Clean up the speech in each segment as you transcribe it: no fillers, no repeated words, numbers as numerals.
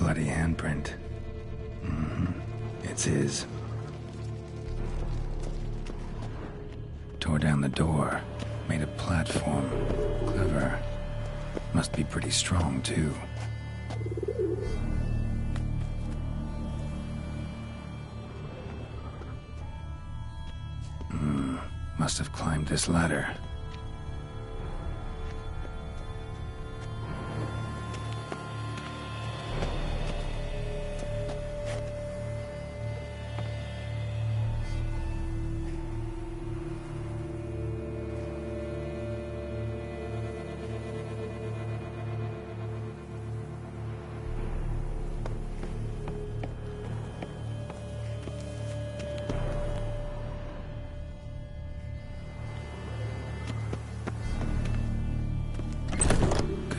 bloody handprint. It's his. Tore down the door. Made a platform. Clever. Must be pretty strong, too. Must have climbed this ladder.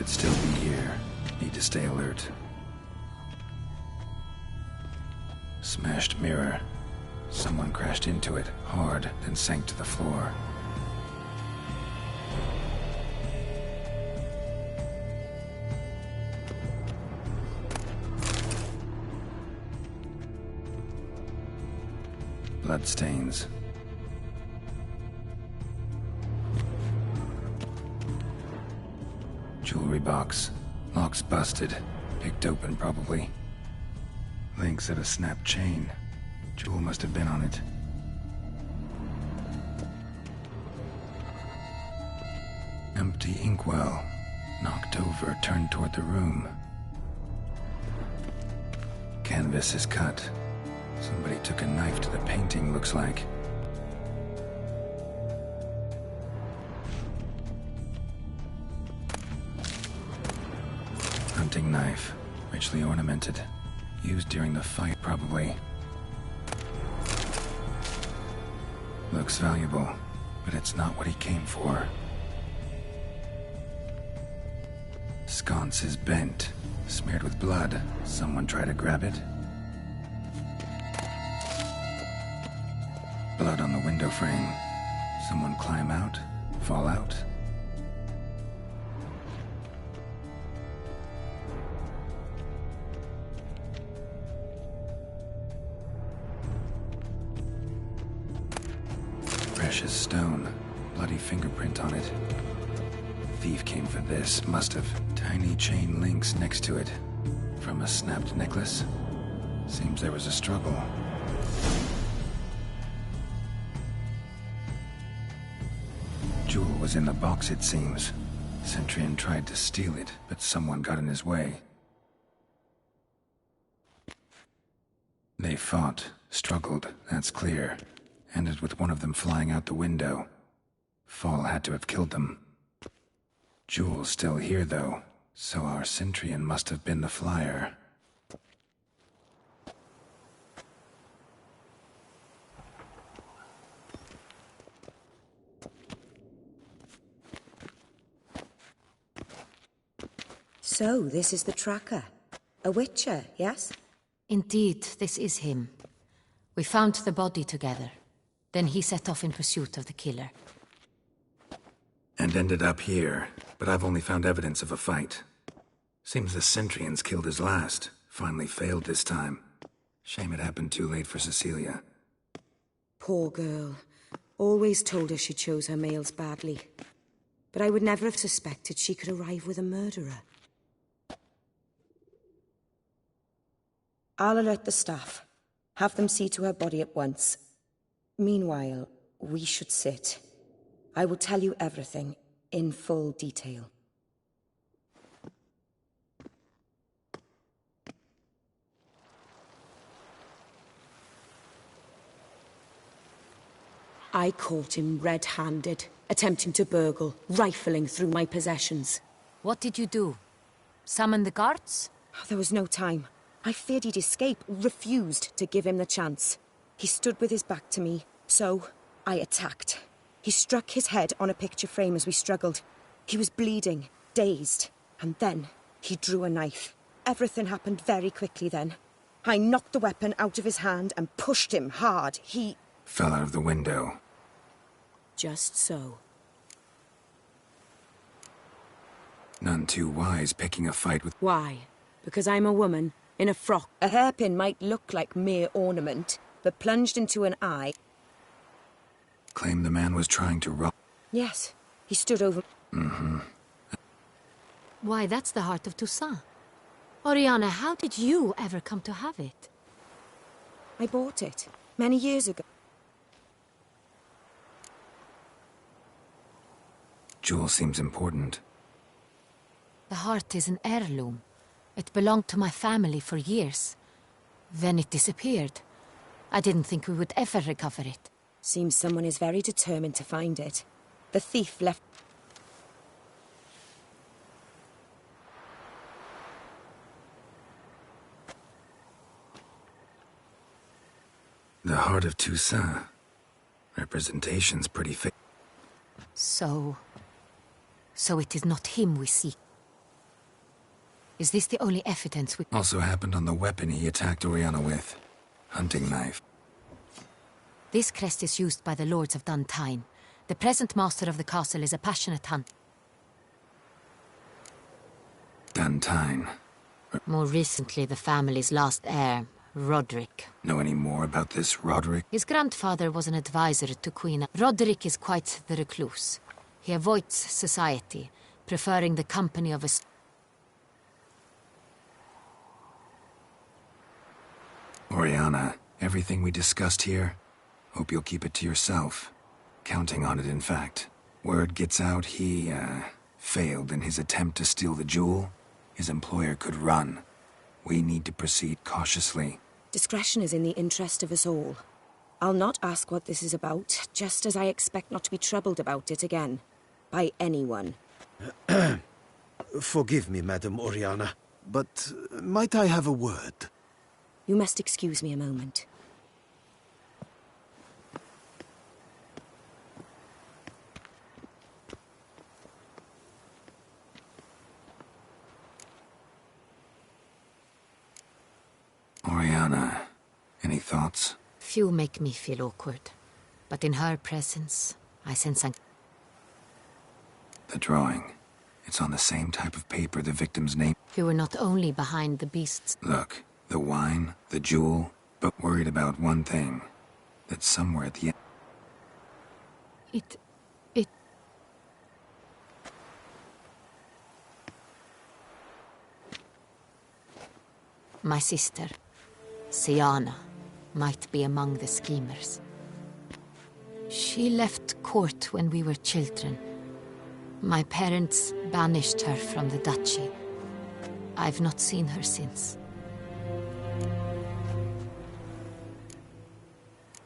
Still be here. Need to stay alert. Smashed mirror. Someone crashed into it hard, then sank to the floor. Bloodstains. Jewelry box. Lock's busted. Picked open, probably. Links at a snapped chain. Jewel must have been on it. Empty inkwell. Knocked over, turned toward the room. Canvas is cut. Somebody took a knife to the painting, looks like. Hunting knife, richly ornamented. Used during the fight, probably. Looks valuable, but it's not what he came for. Sconce is bent, smeared with blood. Someone try to grab it? Blood on the window frame. Someone climb out? Fall out? Precious stone. Bloody fingerprint on it. Thief came for this, must have. Tiny chain links next to it. From a snapped necklace. Seems there was a struggle. Jewel was in the box, it seems. Centurion tried to steal it, but someone got in his way. They fought, struggled, that's clear. Ended with one of them flying out the window. Fall had to have killed them. Jewel's still here, though, so our Centurion must have been the flyer. So, this is the tracker. A witcher, yes? Indeed, this is him. We found the body together. Then he set off in pursuit of the killer. And ended up here, but I've only found evidence of a fight. Seems the Centurions killed his last. Finally failed this time. Shame it happened too late for Cecilia. Poor girl. Always told her she chose her males badly. But I would never have suspected she could arrive with a murderer. I'll alert the staff. Have them see to her body at once. Meanwhile, we should sit. I will tell you everything, in full detail. I caught him red-handed, attempting to burgle, rifling through my possessions. What did you do? Summon the guards? There was no time. I feared he'd escape, refused to give him the chance. He stood with his back to me, so I attacked. He struck his head on a picture frame as we struggled. He was bleeding, dazed, and then he drew a knife. Everything happened very quickly then. I knocked the weapon out of his hand and pushed him hard. He fell out of the window. Just so. None too wise picking a fight with... Why? Because I'm a woman? in a frock. A hairpin might look like mere ornament, but plunged into an eye... Claim the man was trying to rob... Yes, he stood over... Why, that's the heart of Toussaint. Oriana, how did you ever come to have it? I bought it, many years ago. Jewel seems important. The heart is an heirloom. It belonged to my family for years. Then it disappeared. I didn't think we would ever recover it. Seems someone is very determined to find it. The thief left... The heart of Toussaint. Representation's pretty fit. So it is not him we seek. Is this the only evidence we... Also happened on the weapon he attacked Oriana with. Hunting knife. This crest is used by the lords of Duntine. The present master of the castle is a passionate hunter. Duntine. More recently, the family's last heir, Roderick. Know any more about this Roderick? His grandfather was an advisor to Queen. Roderick is quite the recluse. He avoids society, preferring the company of a... Oriana, everything we discussed here, hope you'll keep it to yourself. Counting on it, in fact. Word gets out he, failed in his attempt to steal the jewel. His employer could run. We need to proceed cautiously. Discretion is in the interest of us all. I'll not ask what this is about, just as I expect not to be troubled about it again. By anyone. Forgive me, Madam Oriana, but might I have a word? You must excuse me a moment. Oriana, any thoughts? Few make me feel awkward, but in her presence, I sense The drawing. It's on the same type of paper the victim's name... You were not only behind the beasts... Look, the wine, the jewel, but worried about one thing. That somewhere at the end... It... My sister, Siana, might be among the schemers. She left court when we were children. My parents banished her from the duchy. I've not seen her since.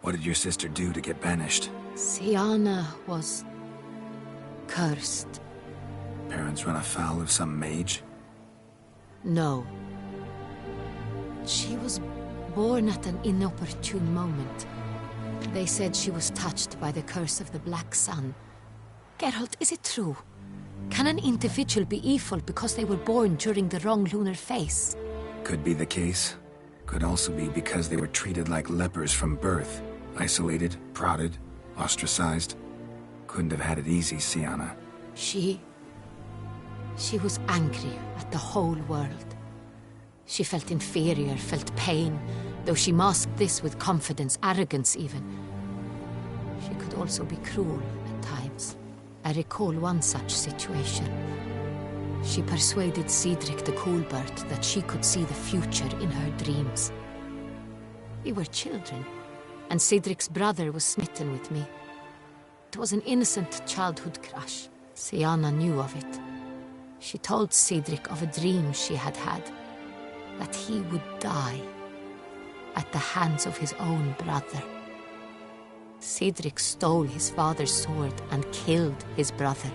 What did your sister do to get banished? Siana was... cursed. Parents run afoul of some mage? No. She was born at an inopportune moment. They said she was touched by the curse of the Black Sun. Geralt, is it true? Can an individual be evil because they were born during the wrong lunar phase? Could be the case. Could also be because they were treated like lepers from birth. Isolated, prodded, ostracized. Couldn't have had it easy, Siana. She was angry at the whole world. She felt inferior, felt pain, though she masked this with confidence, arrogance even. She could also be cruel at times. I recall one such situation. She persuaded Cedric the Coolbird that she could see the future in her dreams. We were children, and Cedric's brother was smitten with me. It was an innocent childhood crush. Siana knew of it. She told Cedric of a dream she had had, that he would die at the hands of his own brother. Cedric stole his father's sword and killed his brother.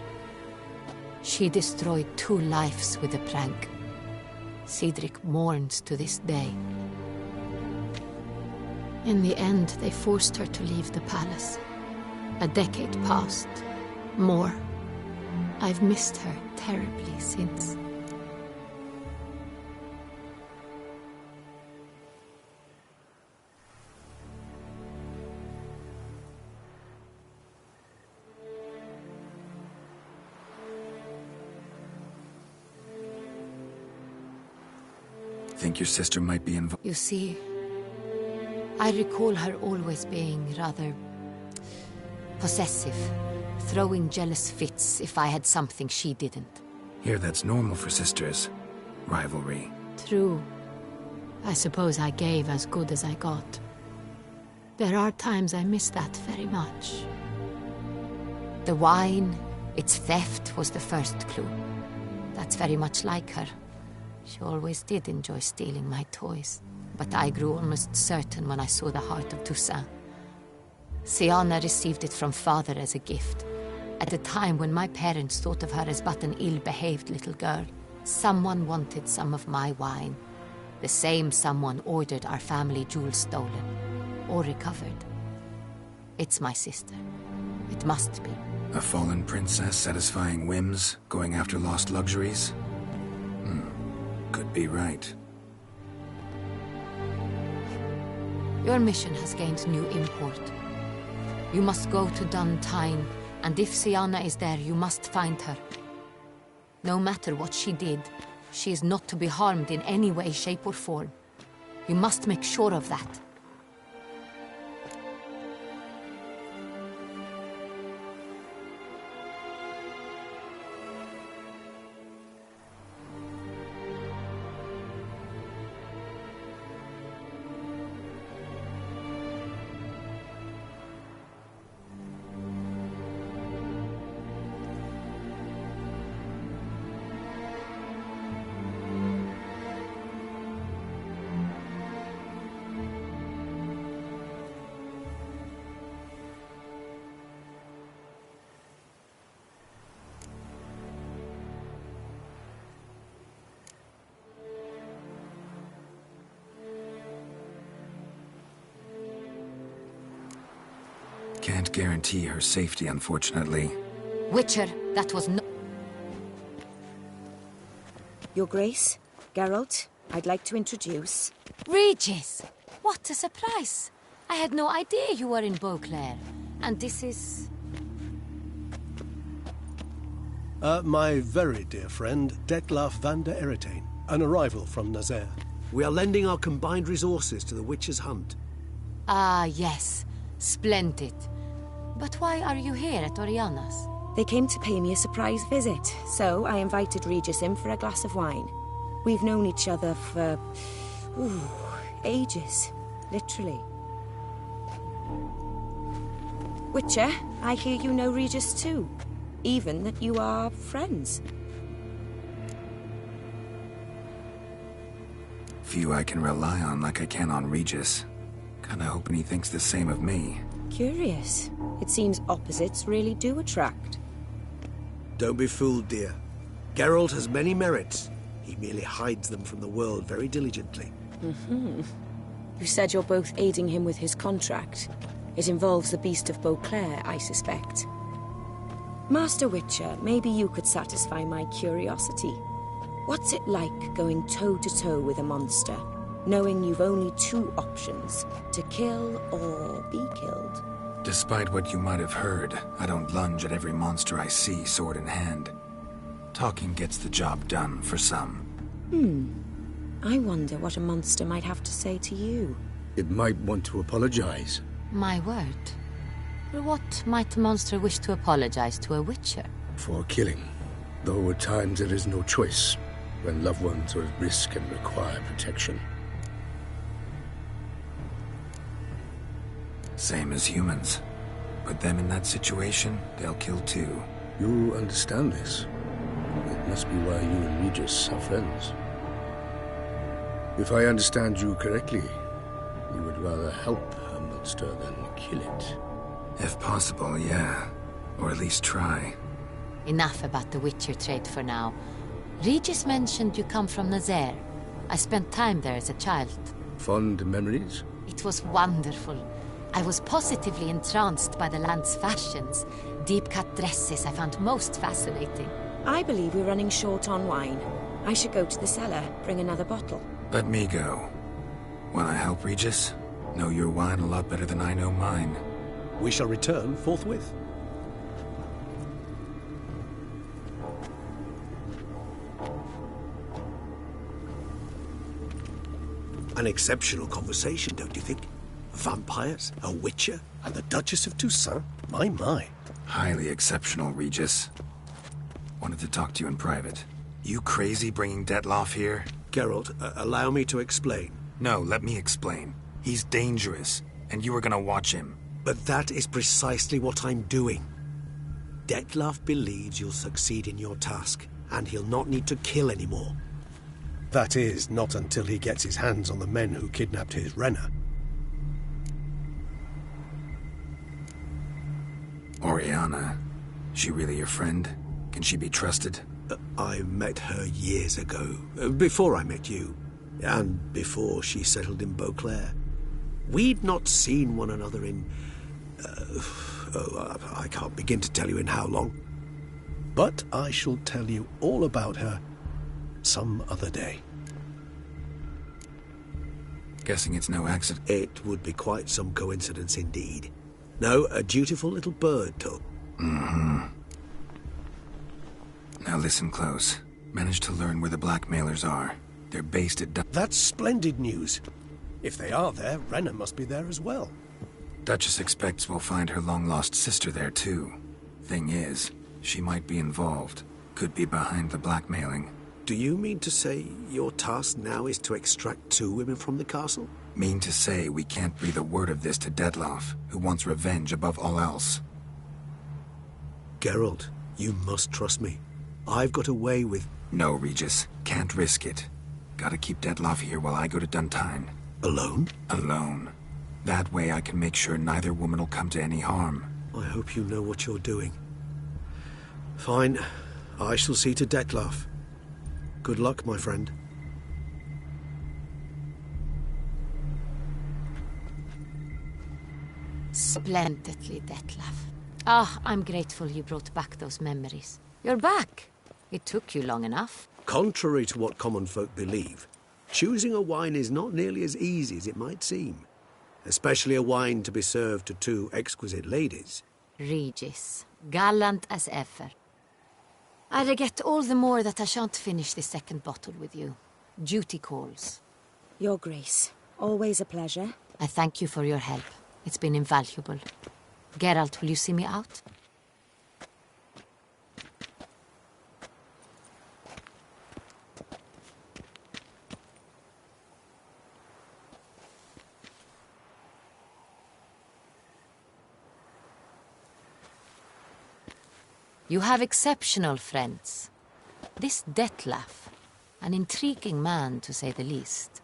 She destroyed 2 lives with a prank. Cedric mourns to this day. In the end, they forced her to leave the palace. A decade passed. More. I've missed her terribly since. Think your sister might be involved? You see, I recall her always being rather possessive, throwing jealous fits if I had something she didn't. Here, that's normal for sisters. Rivalry. True. I suppose I gave as good as I got. There are times I miss that very much. The wine, its theft, was the first clue. That's very much like her. She always did enjoy stealing my toys. But I grew almost certain when I saw the heart of Toussaint. Siana received it from father as a gift. At a time when my parents thought of her as but an ill-behaved little girl. Someone wanted some of my wine. The same someone ordered our family jewels stolen. Or recovered. It's my sister. It must be. A fallen princess satisfying whims, going after lost luxuries? Could be right. Your mission has gained new import. You must go to Duntine, and if Siana is there, you must find her. No matter what she did, she is not to be harmed in any way, shape, or form. You must make sure of that. Can't guarantee her safety, unfortunately. Witcher, that was no... Your Grace, Geralt, I'd like to introduce... Regis! What a surprise! I had no idea you were in Beauclair. And this is... My very dear friend, Detlaf van der Eretain, an arrival from Nazaire. We are lending our combined resources to the Witcher's hunt. Ah, yes. Splendid. But why are you here at Oriana's? They came to pay me a surprise visit, so I invited Regis in for a glass of wine. We've known each other for... ages. Literally. Witcher, I hear you know Regis too. Even that you are friends. Few I can rely on like I can on Regis. Kinda hoping he thinks the same of me. Curious. It seems opposites really do attract. Don't be fooled, dear. Geralt has many merits. He merely hides them from the world very diligently. You said you're both aiding him with his contract. It involves the Beast of Beauclair, I suspect. Master Witcher, maybe you could satisfy my curiosity. What's it like going toe-to-toe with a monster, knowing you've only two options, to kill or be killed? Despite what you might have heard, I don't lunge at every monster I see sword in hand. Talking gets the job done for some. I wonder what a monster might have to say to you. It might want to apologize. My word. What might a monster wish to apologize to a Witcher? For killing. Though at times there is no choice, when loved ones are at risk and require protection. Same as humans. Put them in that situation, they'll kill too. You understand this. It must be why you and Regis are friends. If I understand you correctly, you would rather help a monster than kill it. If possible, yeah. Or at least try. Enough about the Witcher trade for now. Regis mentioned you come from Nazaire. I spent time there as a child. Fond memories? It was wonderful. I was positively entranced by the land's fashions. Deep-cut dresses I found most fascinating. I believe we're running short on wine. I should go to the cellar, bring another bottle. Let me go. Wanna help, Regis? Know your wine a lot better than I know mine. We shall return forthwith. An exceptional conversation, don't you think? Vampires, a witcher, and the Duchess of Toussaint? My. Highly exceptional, Regis. Wanted to talk to you in private. You crazy bringing Detloff here? Geralt, allow me to explain. No, let me explain. He's dangerous, and you are gonna watch him. But that is precisely what I'm doing. Detloff believes you'll succeed in your task, and he'll not need to kill anymore. That is, not until he gets his hands on the men who kidnapped his Renna. Oriana, she really your friend? Can she be trusted? I met her years ago, before I met you, and before she settled in Beauclair. We'd not seen one another in... I can't begin to tell you in how long. But I shall tell you all about her some other day. Guessing it's no accident. It would be quite some coincidence indeed. No, a dutiful little bird told. Now listen close. Managed to learn where the blackmailers are. They're based at That's splendid news. If they are there, Renna must be there as well. Duchess expects we'll find her long-lost sister there, too. Thing is, she might be involved. Could be behind the blackmailing. Do you mean to say your task now is to extract 2 women from the castle? Mean to say we can't breathe a word of this to Detloff, who wants revenge above all else. Geralt, you must trust me. I've got away with... No, Regis. Can't risk it. Gotta keep Detloff here while I go to Duntine. Alone? Alone. That way I can make sure neither woman will come to any harm. I hope you know what you're doing. Fine. I shall see to Detloff. Good luck, my friend. Splendidly, Detlaff. Ah, I'm grateful you brought back those memories. You're back. It took you long enough. Contrary to what common folk believe, choosing a wine is not nearly as easy as it might seem. Especially a wine to be served to 2 exquisite ladies. Regis, gallant as ever. I regret all the more that I shan't finish the second bottle with you. Duty calls. Your Grace, always a pleasure. I thank you for your help. It's been invaluable. Geralt, will you see me out? You have exceptional friends. This Detlaff, an intriguing man to say the least.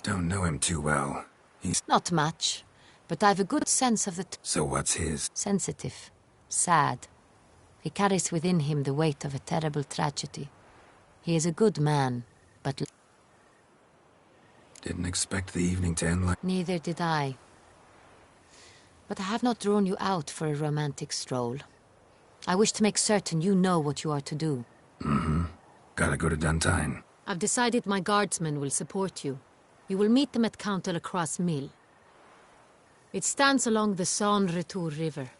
Don't know him too well. He's... Not much, but I've a good sense of the... So what's his? Sensitive. Sad. He carries within him the weight of a terrible tragedy. He is a good man, but... Didn't expect the evening to end like... Neither did I. But I have not drawn you out for a romantic stroll. I wish to make certain you know what you are to do. Gotta go to Duntine. I've decided my guardsmen will support you. You will meet them at Count de la Croix's mill. It stands along the Saône-Retour River,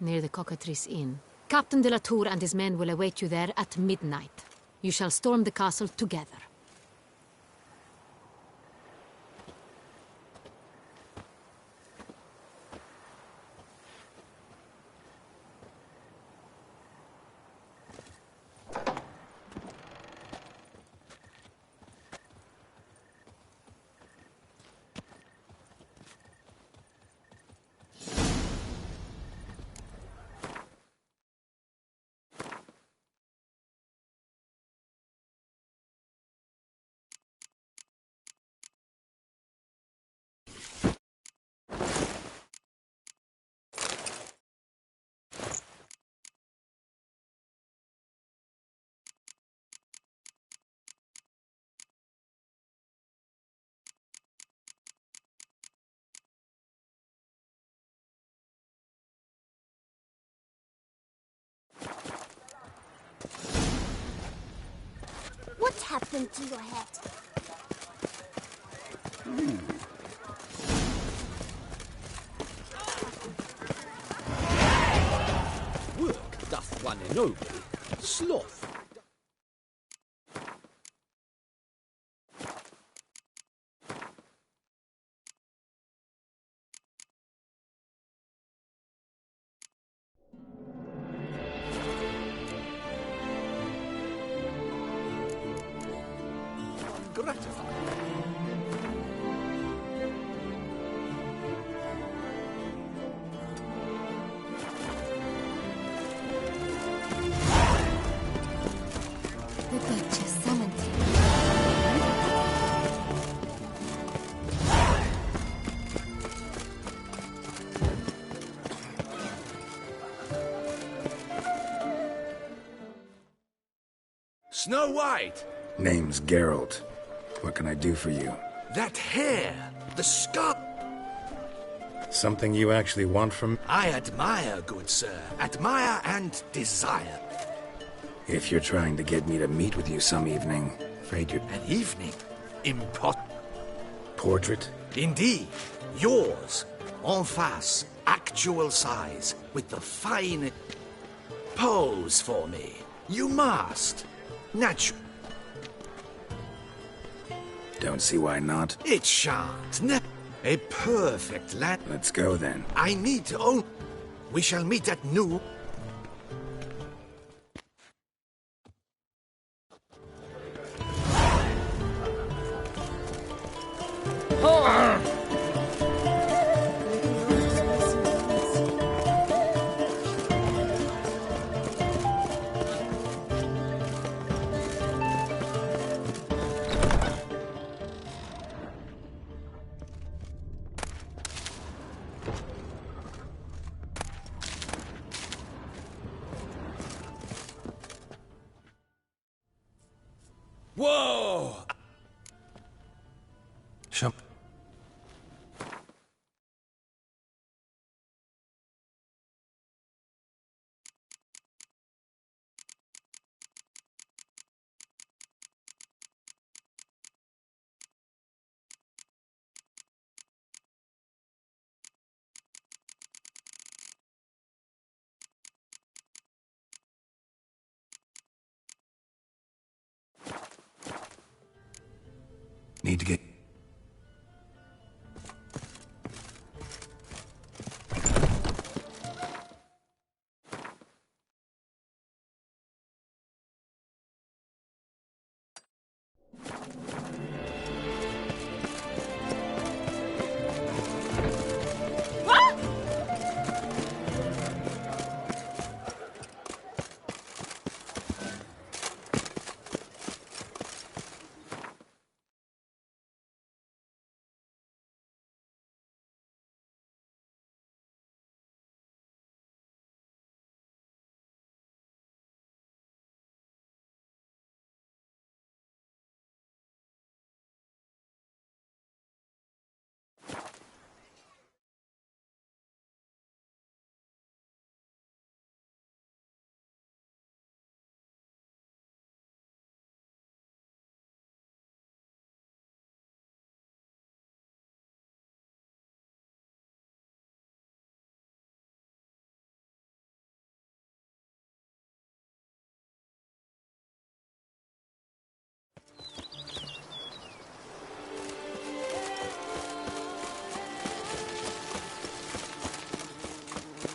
near the Cockatrice Inn. Captain de la Tour and his men will await you there at midnight. You shall storm the castle together. What happened to your head? Work doth one ennoble, sloth. Gratified. The Duchess summoned him. Snow White! Name's Geralt. What can I do for you? That hair! The scarf! Something you actually want from... I admire, good sir. Admire and desire. If you're trying to get me to meet with you some evening, afraid you're... An evening? Portrait? Indeed. Yours. En face. Actual size. With the fine... Pose for me. You must. Natural. Don't see why not. It shan't. A perfect lad. Let's go then. I need to own... We shall meet at noon. Whoa! Shop. Need to get...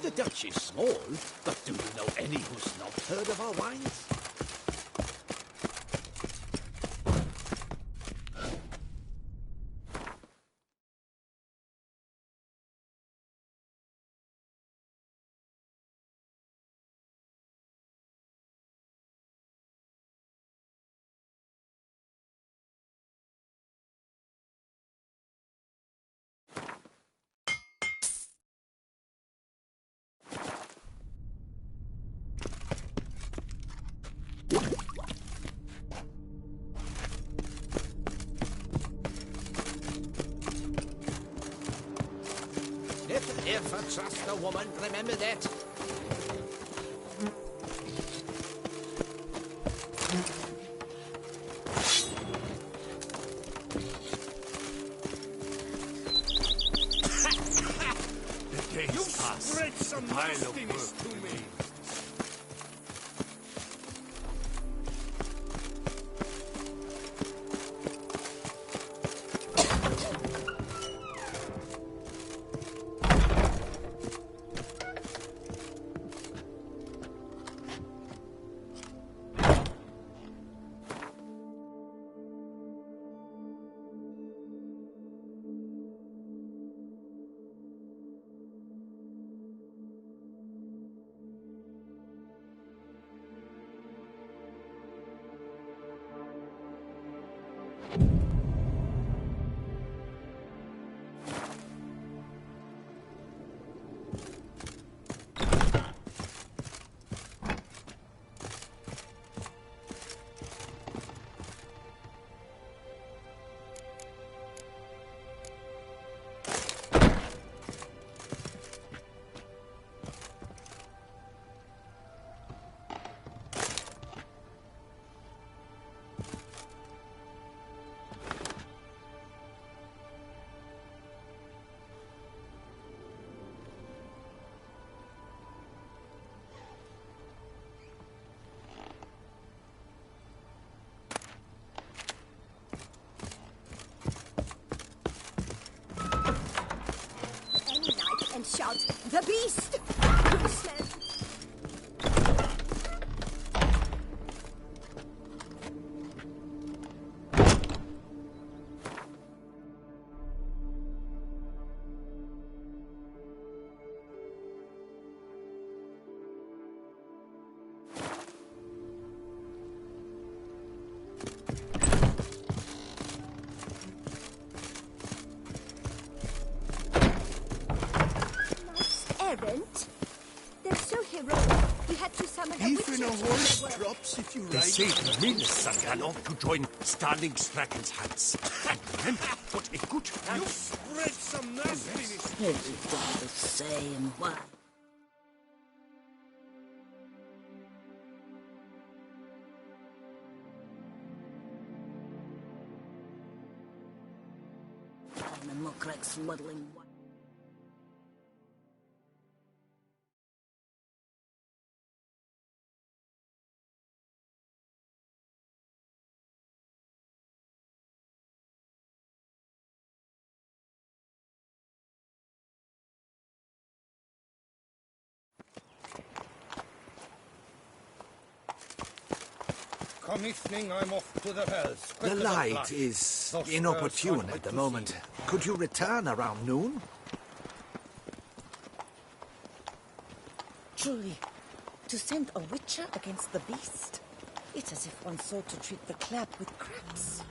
The Dutch is small, but do you know any who's not heard of our wines? Never trust a woman, remember that. spread some nastiness to me. And shout, "The beast!" Who said? Errant? They're so heroic. We had to summon a witch. Even a horse drops if you ride. They say the minister gallant to join Starling Strachan's hands. And remember, put a good hand. You spread some nastiness. Everything the same. Why? I'm a muckrack smuddling. Commissioning, I'm off to the hells. The light is inopportune at the moment. Could you return around noon? Truly, to send a witcher against the beast, it's as if one sought to treat the clap with crabs.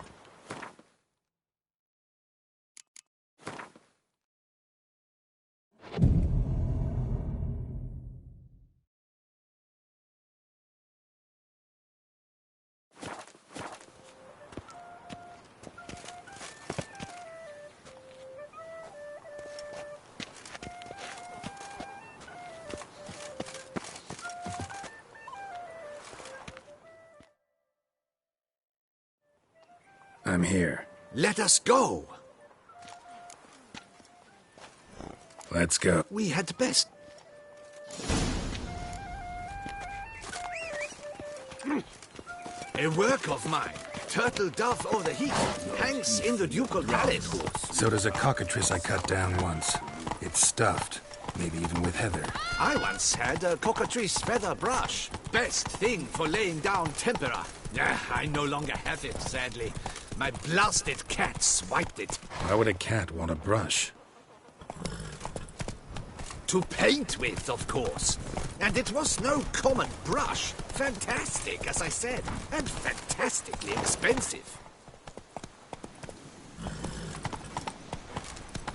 I'm here. Let us go. Let's go. We had best. A work of mine. Turtle dove o'er the heath hangs in the ducal palace. So does a cockatrice I cut down once. It's stuffed, maybe even with heather. I once had a cockatrice feather brush. Best thing for laying down tempera. I no longer have it, sadly. My blasted cat swiped it. Why would a cat want a brush? To paint with, of course. And it was no common brush. Fantastic, as I said, and fantastically expensive.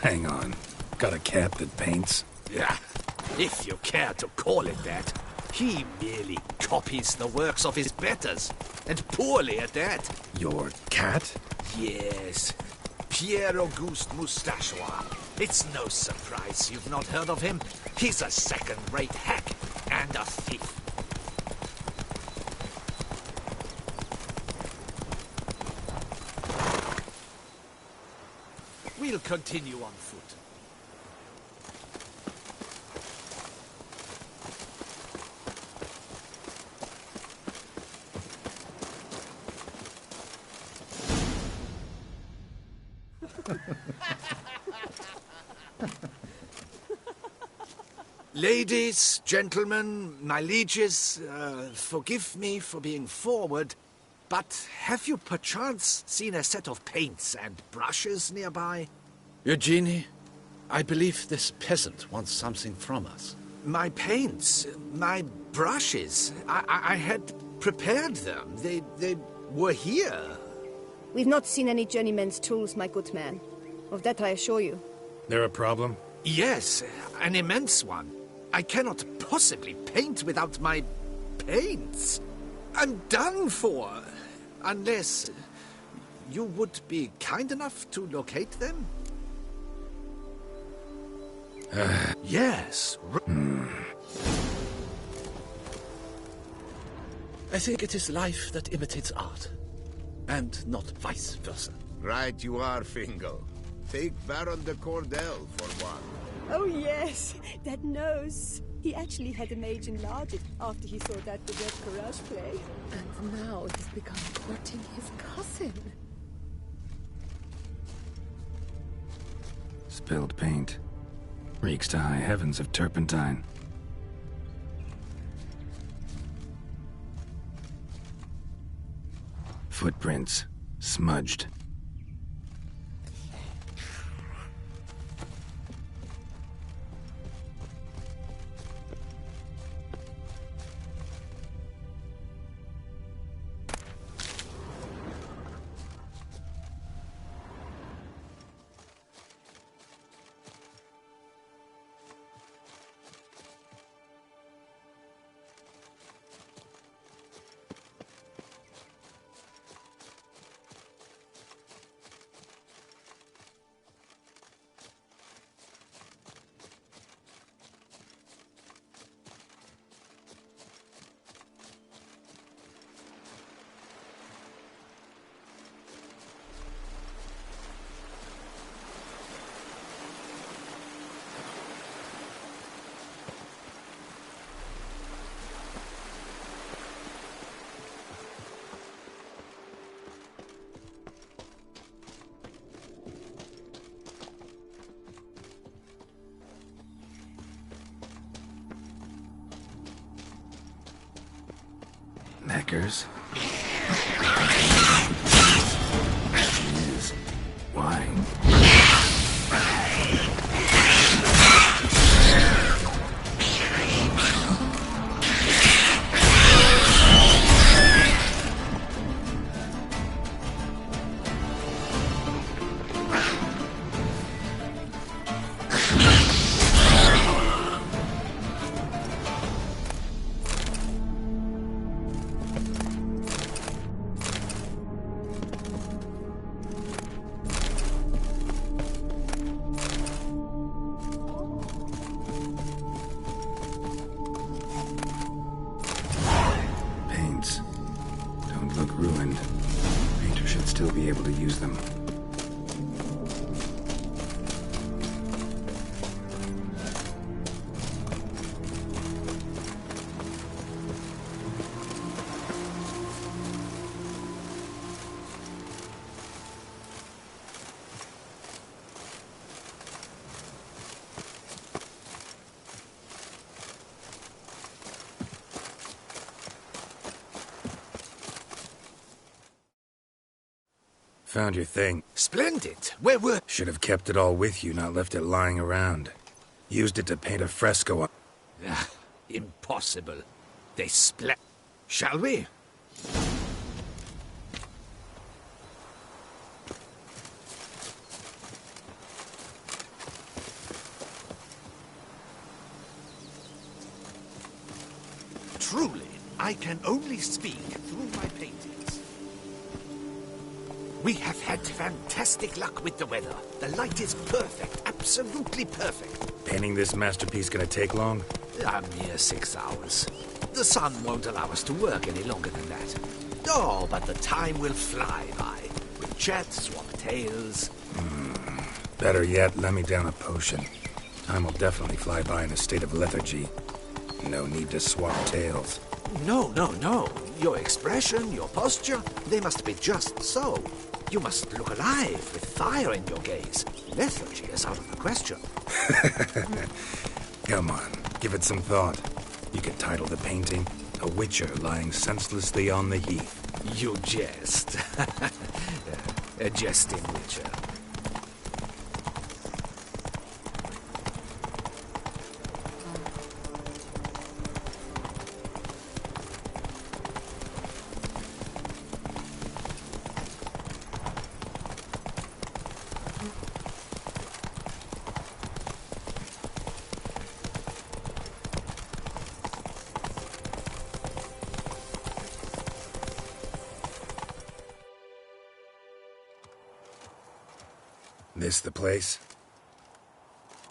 Hang on. Got a cat that paints? Yeah, if you care to call it that. He merely copies the works of his betters, and poorly at that. Your cat? Yes, Pierre-Auguste Moustachois. It's no surprise you've not heard of him. He's a second-rate hack and a thief. We'll continue on foot. Ladies, gentlemen, my lieges, forgive me for being forward, but have you perchance seen a set of paints and brushes nearby? Eugenie, I believe this peasant wants something from us. My paints, my brushes, I had prepared them. They were here. We've not seen any journeyman's tools, my good man. Of that I assure you. There a problem? Yes, an immense one. I cannot possibly paint without my paints. I'm done for. Unless you would be kind enough to locate them? Yes. I think it is life that imitates art, and not vice versa. Right you are, Fingal. Take Baron de Cordel for one. Oh yes, that nose. He actually had a mage enlarge it after he saw that the Red Courage play. And now he's become courting his cousin. Spilled paint. Reeks to high heavens of turpentine. Footprints. Smudged. Neckers. Jeez. Why? Look ruined. Painter should still be able to use them. Found your thing. Splendid. Where were... Should have kept it all with you, not left it lying around. Used it to paint a fresco on... Impossible. They split. Shall we? Truly, I can only speak through my paintings. We have had fantastic luck with the weather. The light is perfect, absolutely perfect. Painting this masterpiece gonna take long? A mere 6 hours. The sun won't allow us to work any longer than that. Oh, but the time will fly by. We'll chat, swap tales. Better yet, let me down a potion. Time will definitely fly by in a state of lethargy. No need to swap tales. No. Your expression, your posture, they must be just so. You must look alive with fire in your gaze. Lethargy is out of the question. Come on, give it some thought. You could title the painting, A Witcher Lying Senselessly on the Heath. You jest. A jesting witcher. This the place?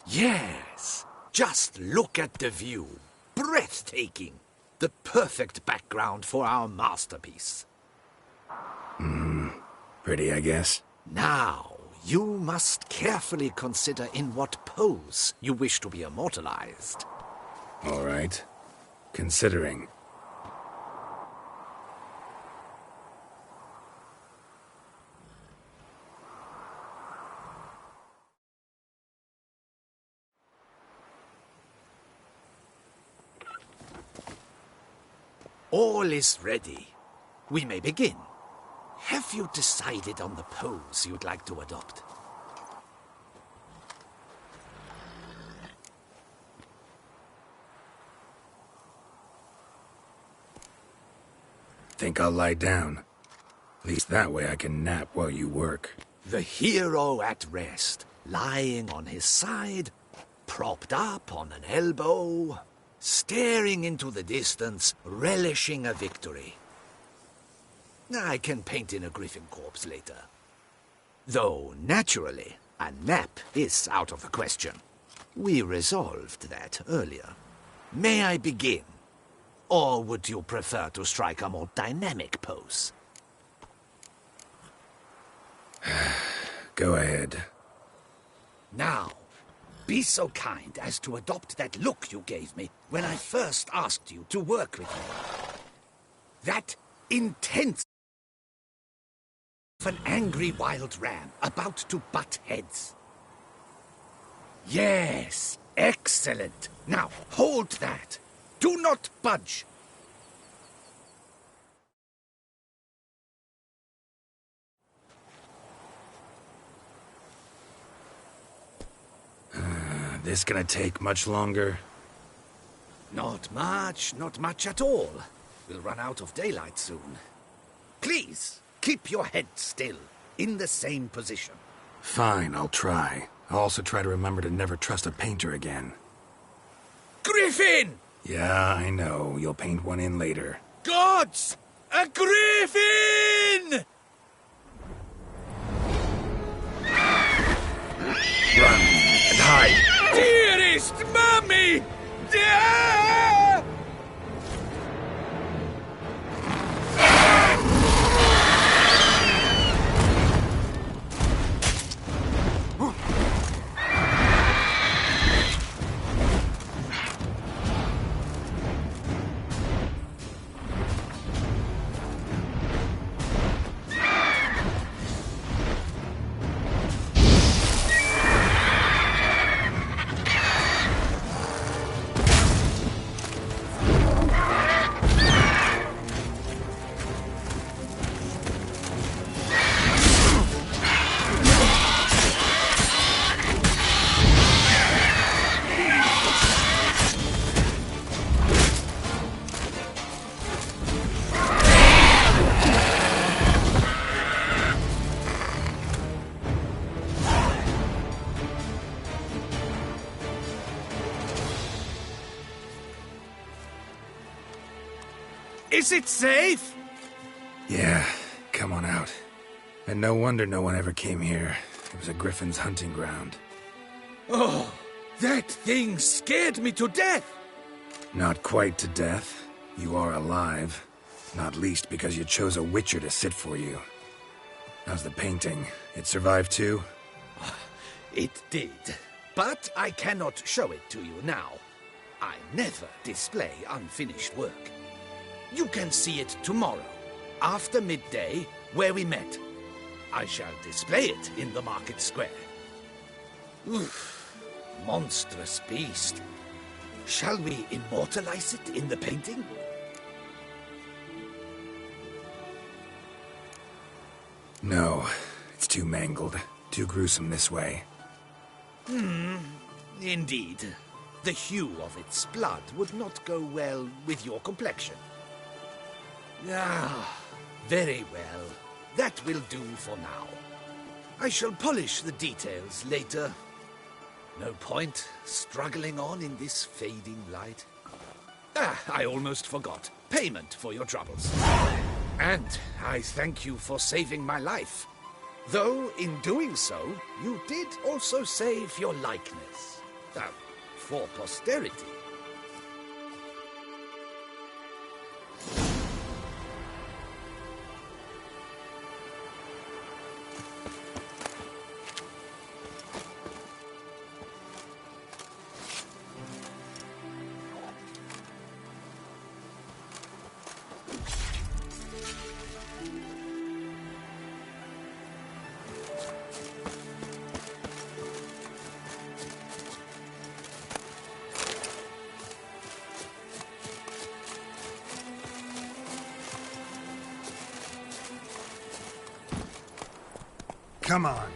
Yes. Just look at the view. Breathtaking. The perfect background for our masterpiece. Pretty, I guess. Now, you must carefully consider in what pose you wish to be immortalized. All right. Considering. All is ready. We may begin. Have you decided on the pose you'd like to adopt? Think I'll lie down. At least that way I can nap while you work. The hero at rest, lying on his side, propped up on an elbow, staring into the distance, relishing a victory. I can paint in a griffin corpse later. Though, naturally, a nap is out of the question. We resolved that earlier. May I begin? Or would you prefer to strike a more dynamic pose? Go ahead. Now, be so kind as to adopt that look you gave me when I first asked you to work with me. That intense of an angry wild ram about to butt heads. Yes, excellent. Now, hold that. Do not budge. This gonna take much longer? Not much at all. We'll run out of daylight soon. Please, keep your head still, in the same position. Fine, I'll try. I'll also try to remember to never trust a painter again. Griffin! Yeah, I know. You'll paint one in later. Gods! A griffin! Run and hide! Dearest Mummy! Is it safe? Yeah, come on out. And no wonder no one ever came here. It was a griffin's hunting ground. Oh, that thing scared me to death! Not quite to death. You are alive. Not least because you chose a witcher to sit for you. How's the painting? It survived too? It did. But I cannot show it to you now. I never display unfinished work. You can see it tomorrow, after midday, where we met. I shall display it in the market square. Oof, monstrous beast. Shall we immortalize it in the painting? No, it's too mangled, too gruesome this way. Indeed. The hue of its blood would not go well with your complexion. Ah, very well. That will do for now. I shall polish the details later. No point struggling on in this fading light. Ah, I almost forgot. Payment for your troubles. And I thank you for saving my life. Though, in doing so, you did also save your likeness. For posterity. Come on.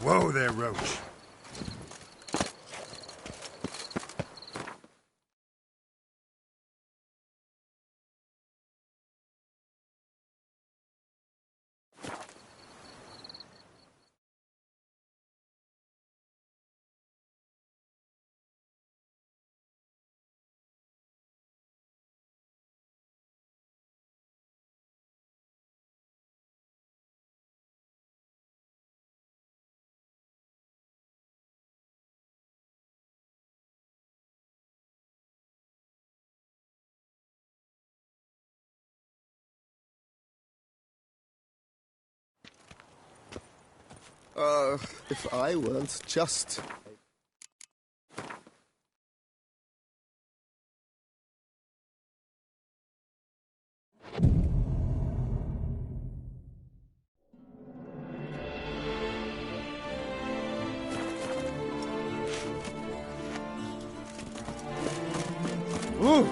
Whoa there, Roach. If I weren't just... Ooh!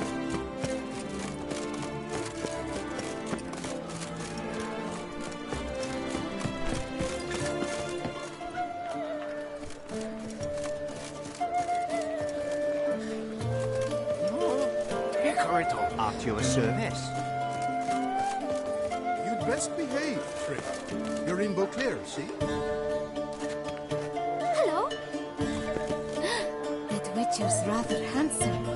At your service. You'd best behave, Trick. You're rainbow clear, see? Hello? That Witcher's rather handsome.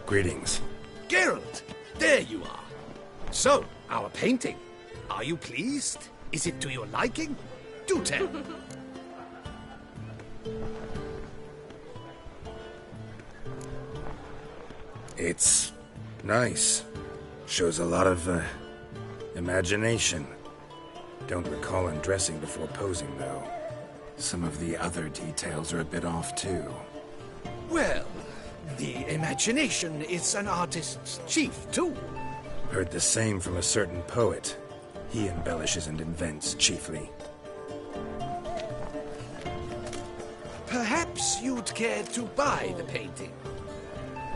Greetings. Geralt, there you are. So, our painting. Are you pleased? Is it to your liking? Do tell. It's nice. Shows a lot of, imagination. Don't recall undressing before posing, though. Some of the other details are a bit off, too. Well, the imagination is an artist's chief tool. Heard the same from a certain poet. He embellishes and invents, chiefly. Perhaps you'd care to buy the painting.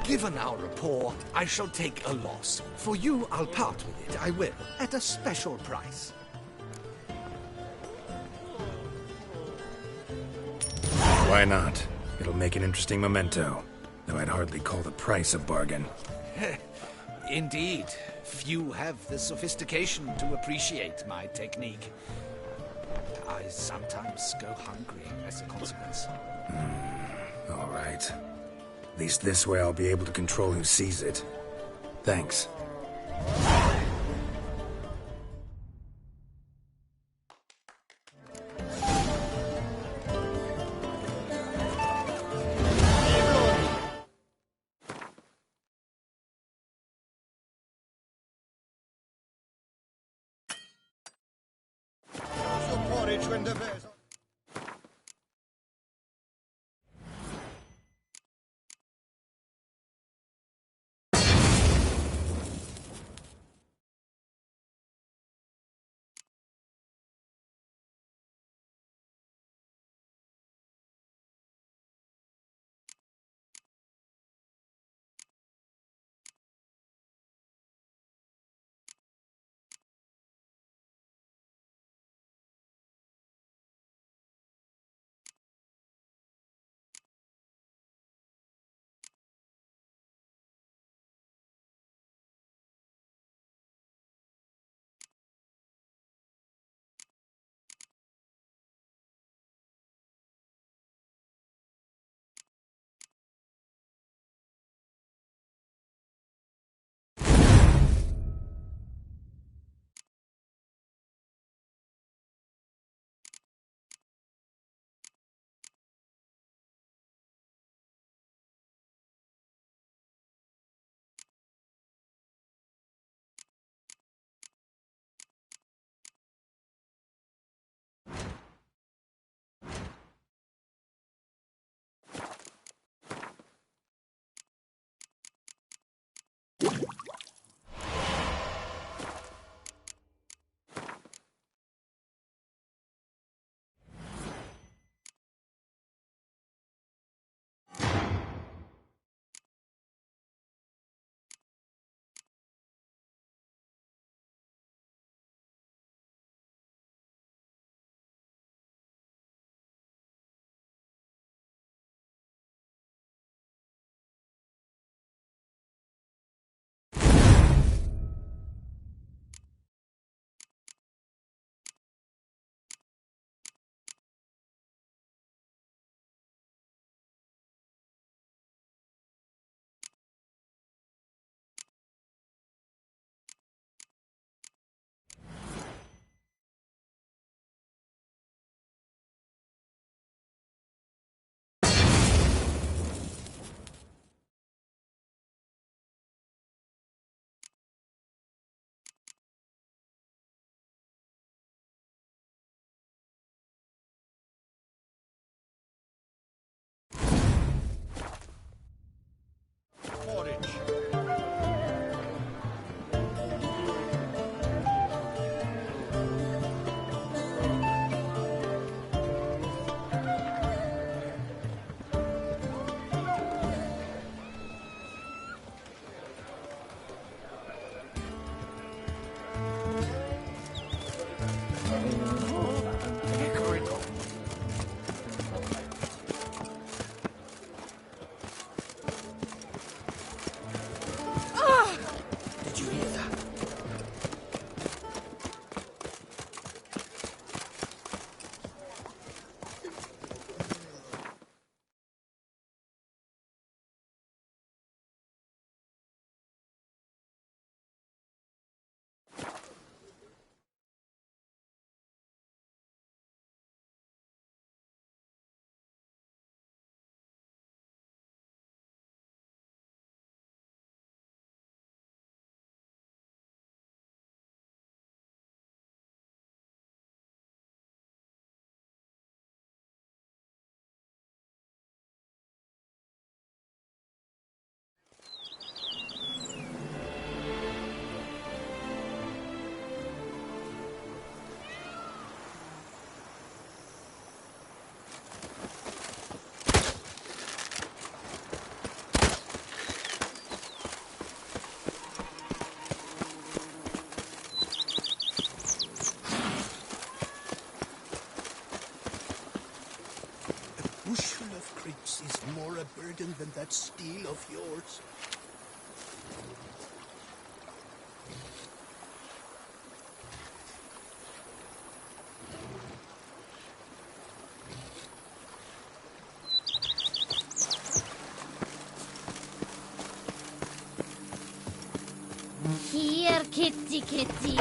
Given our rapport, I shall take a loss. For you, I'll part with it, I will, at a special price. Why not? It'll make an interesting memento, though I'd hardly call the price a bargain. Indeed. Few have the sophistication to appreciate my technique. I sometimes go hungry as a consequence. All right. At least this way I'll be able to control who sees it. Thanks. Porridge when the bears that steel of yours. Here, kitty, kitty.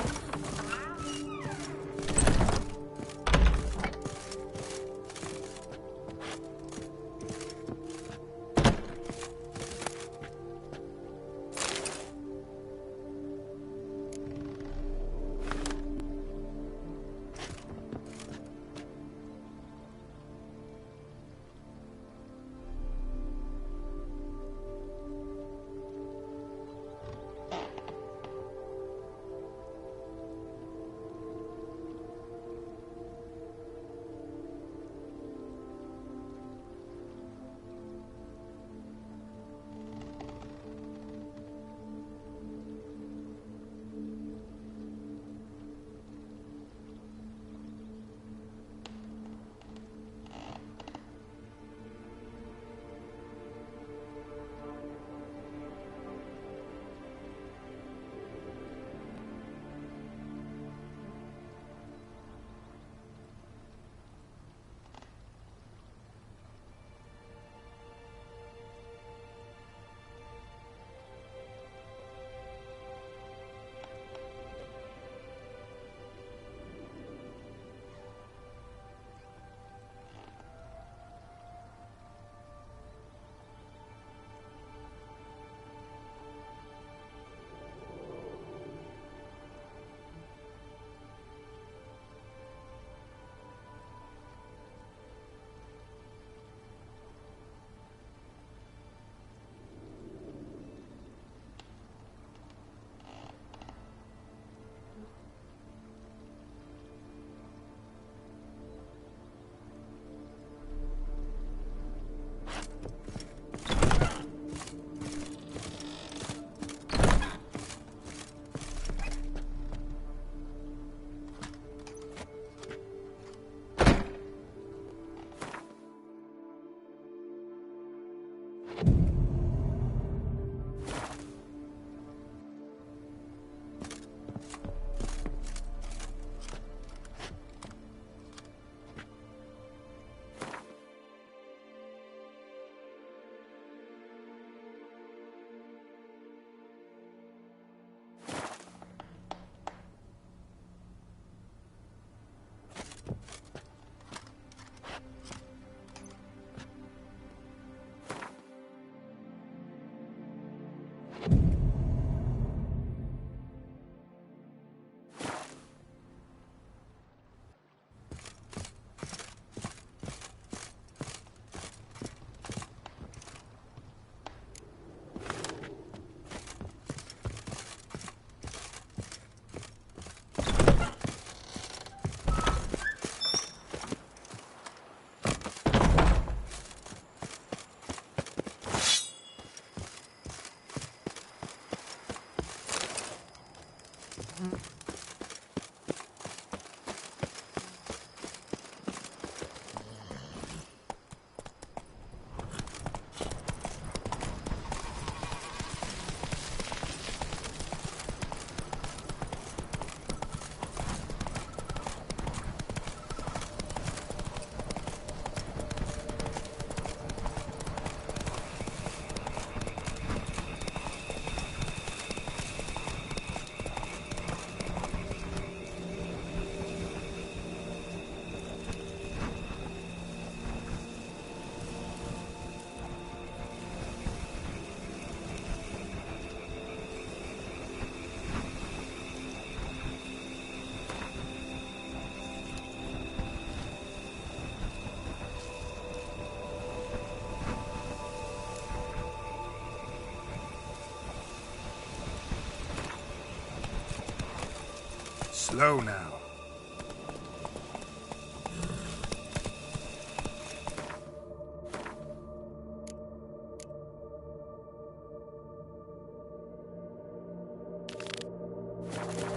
Slow now.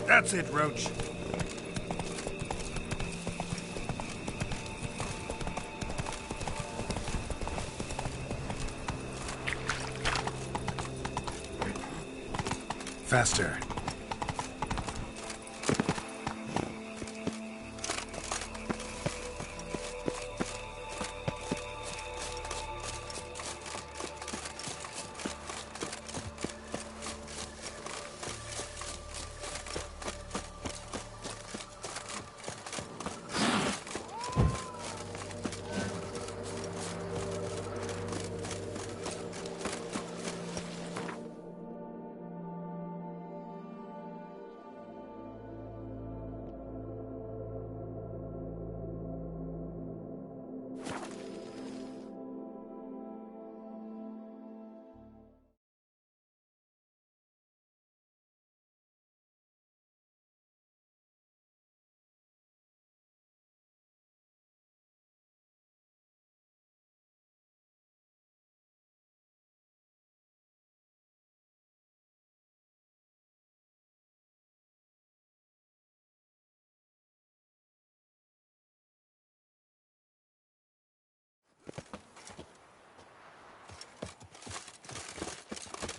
That's it, Roach. faster.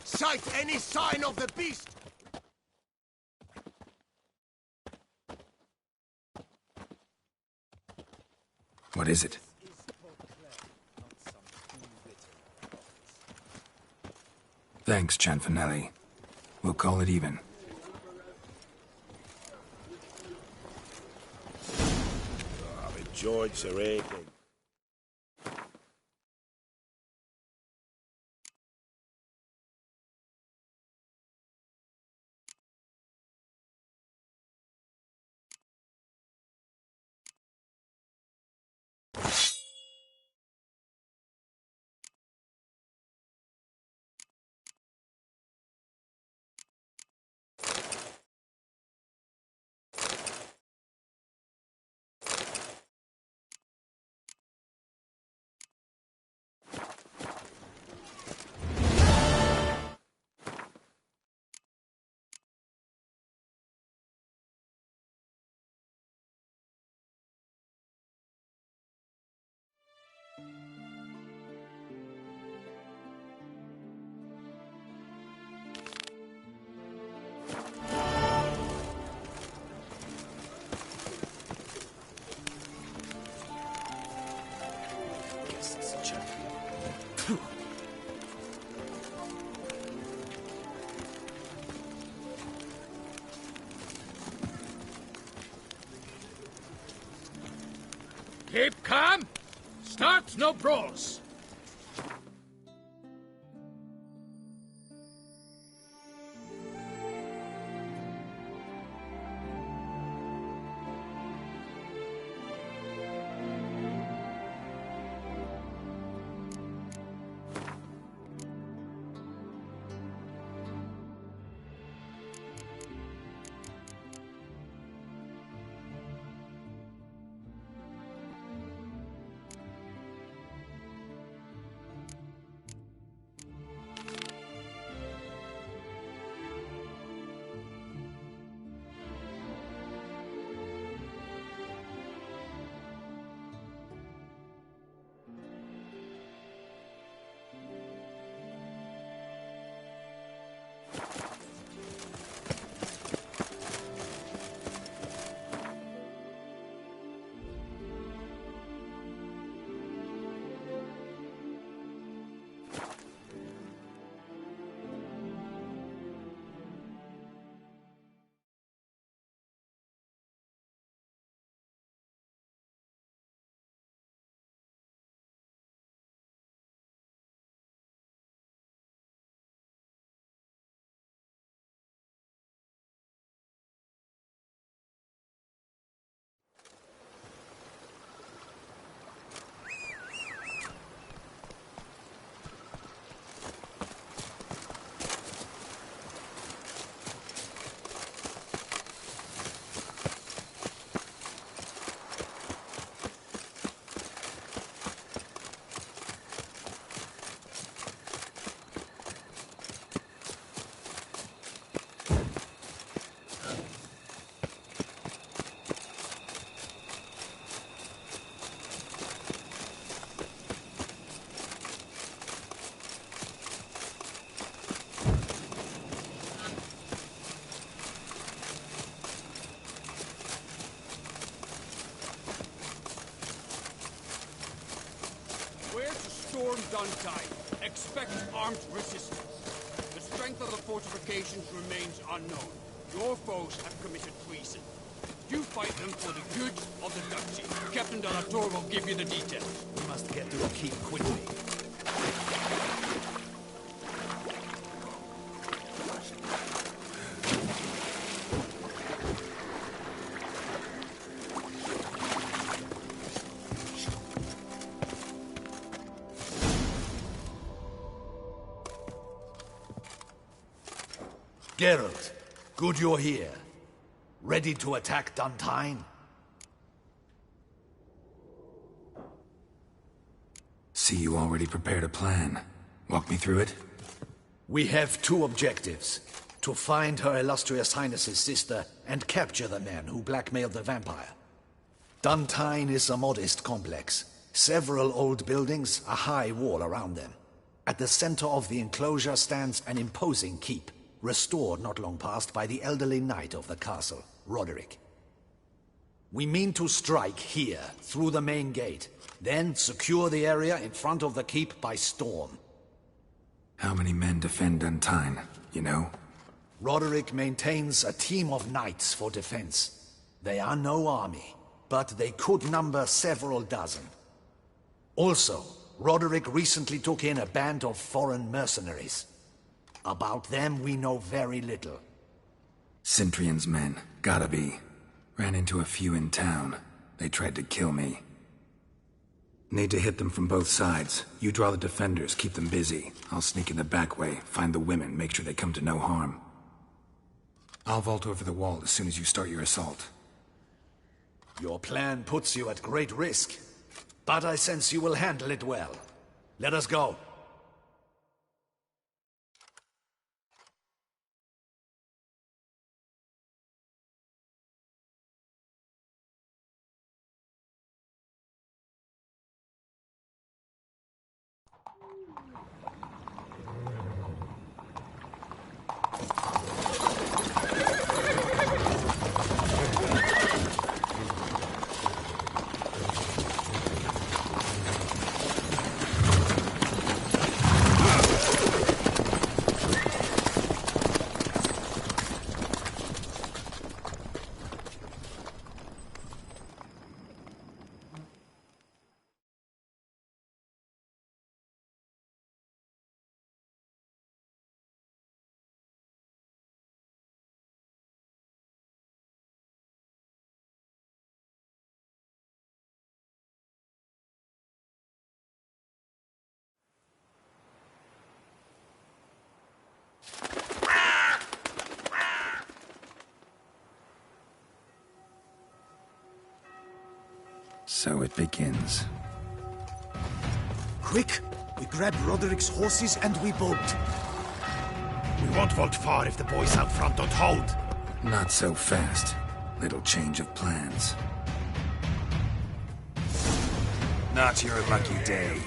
Sight any sign of the beast! What is it? Thanks, Cianfanelli. We'll call it even. With George rating. Keep calm. Start no brawls. expect armed resistance. The strength of the fortifications remains unknown. Your foes have committed treason. You fight them for the good of the Duchy. Captain de la Tour will give you the details. We must get to the keep quickly. Geralt, good you're here. Ready to attack Duntine? See, you already prepared a plan. Walk me through it? We have two objectives. To find Her Illustrious Highness's sister and capture the men who blackmailed the vampire. Duntine is a modest complex. Several old buildings, a high wall around them. At the center of the enclosure stands an imposing keep, restored not long past by the elderly knight of the castle, Roderick. We mean to strike here, through the main gate, then secure the area in front of the keep by storm. How many men defend Duntine, you know? Roderick maintains a team of knights for defense. They are no army, but they could number several dozen. Also, Roderick recently took in a band of foreign mercenaries. About them we know very little. Cintrian's men, gotta be. Ran into a few in town. They tried to kill me. Need to hit them from both sides. You draw the defenders, keep them busy. I'll sneak in the back way, find the women, make sure they come to no harm. I'll vault over the wall as soon as you start your assault. Your plan puts you at great risk, but I sense you will handle it well. Let us go. So it begins. Quick! We grab Roderick's horses and we bolt. We won't vault far if the boys out front don't hold. Not so fast. Little change of plans. Not your lucky day.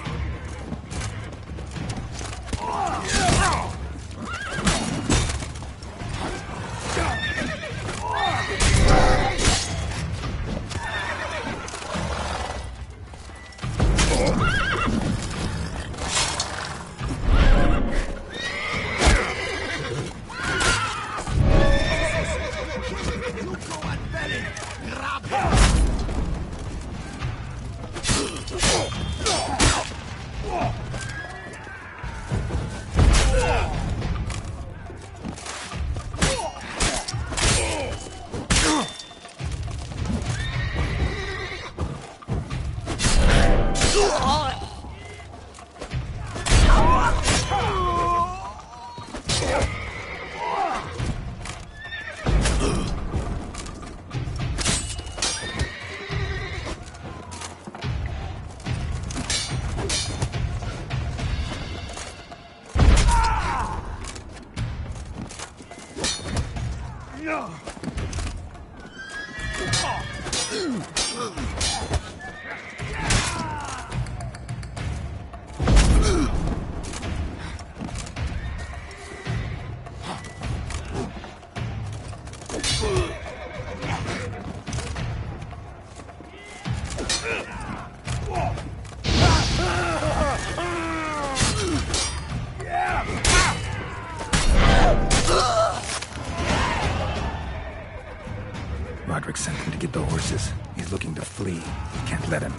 Roderick sent him to get the horses. He's looking to flee. We can't let him.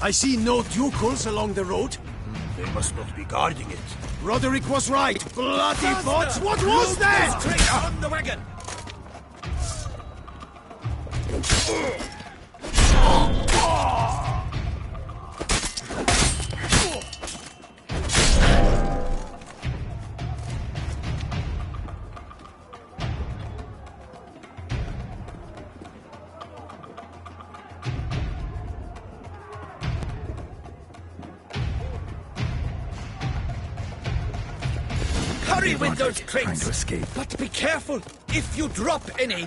I see no Ducals along the road. They must not be guarding it. Roderick was right. Bloody bots! What was that? Straight on the wagon! Hurry with those Trying crates! to escape. But be careful if you drop any!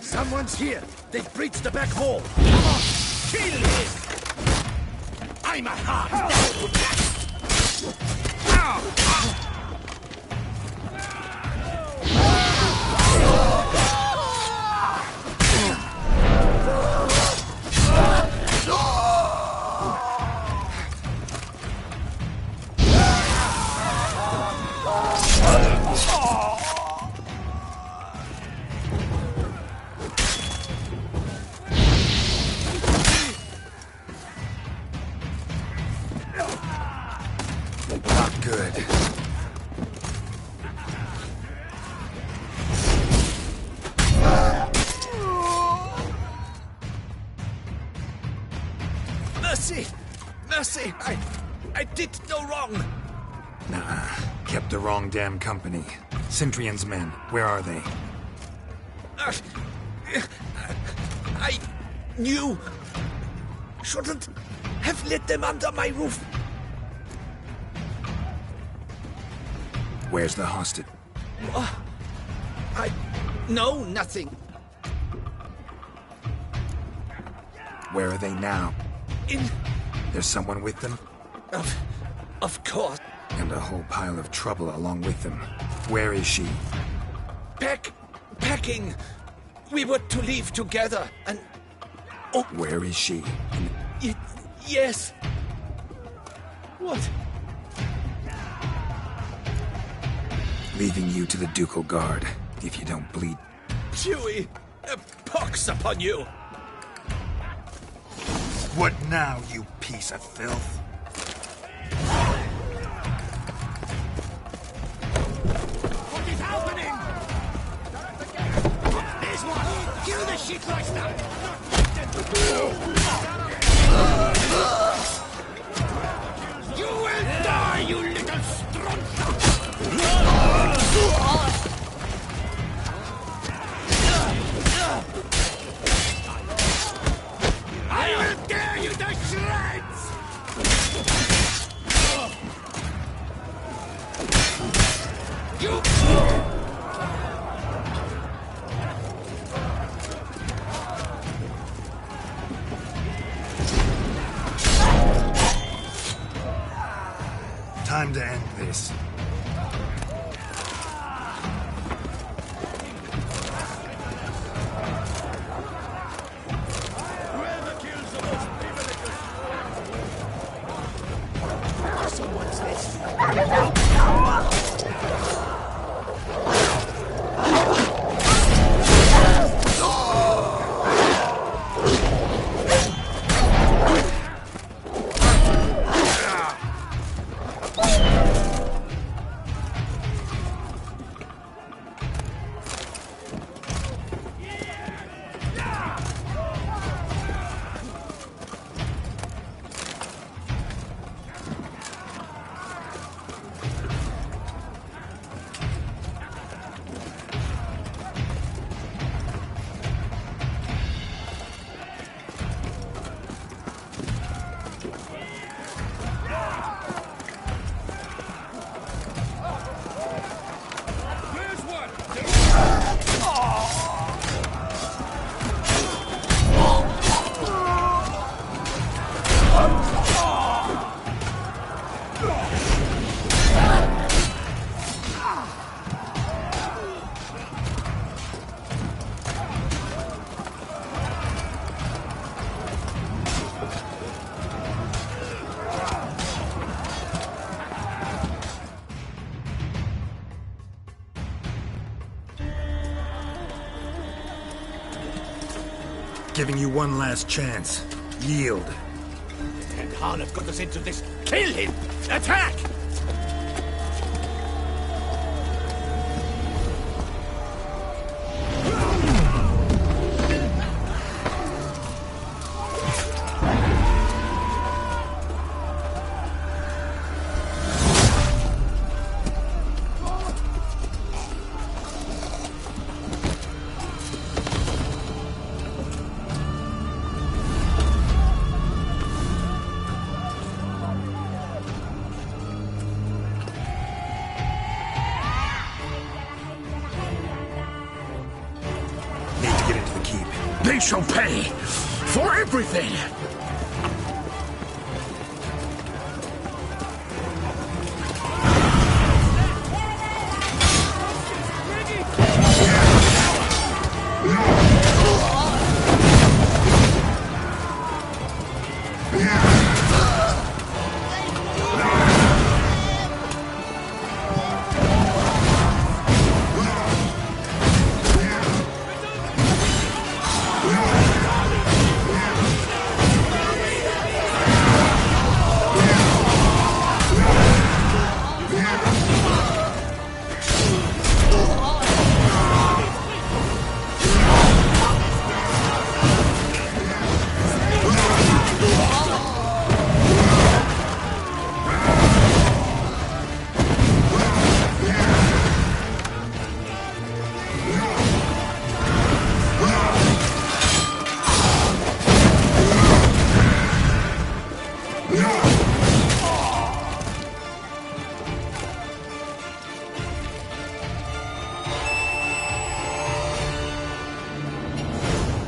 Someone's here! They've breached the back wall! Come on! Kill him! I'm a hard! Not good. Mercy! Mercy! I did no wrong! Nah, kept the wrong damn company. Centrion's men, where are they? I knew. Shouldn't have let them under my roof. Where's the hostage? I know nothing. Where are they now? In... There's someone with them? Of course. And a whole pile of trouble along with them. Where is she? Packing. We were to leave together, and... Oh, Where is she? yes. What? Leaving you to the Ducal Guard, if you don't bleed. Chewie, a pox upon you. What now, you piece of filth? What is happening? There's one. Kill the shit right You will die, you little strontium! I will tear you to shreds! You... Time to end this. Giving you one last chance. Yield. And Han have got us into this. Kill him! Attack! They shall pay for everything!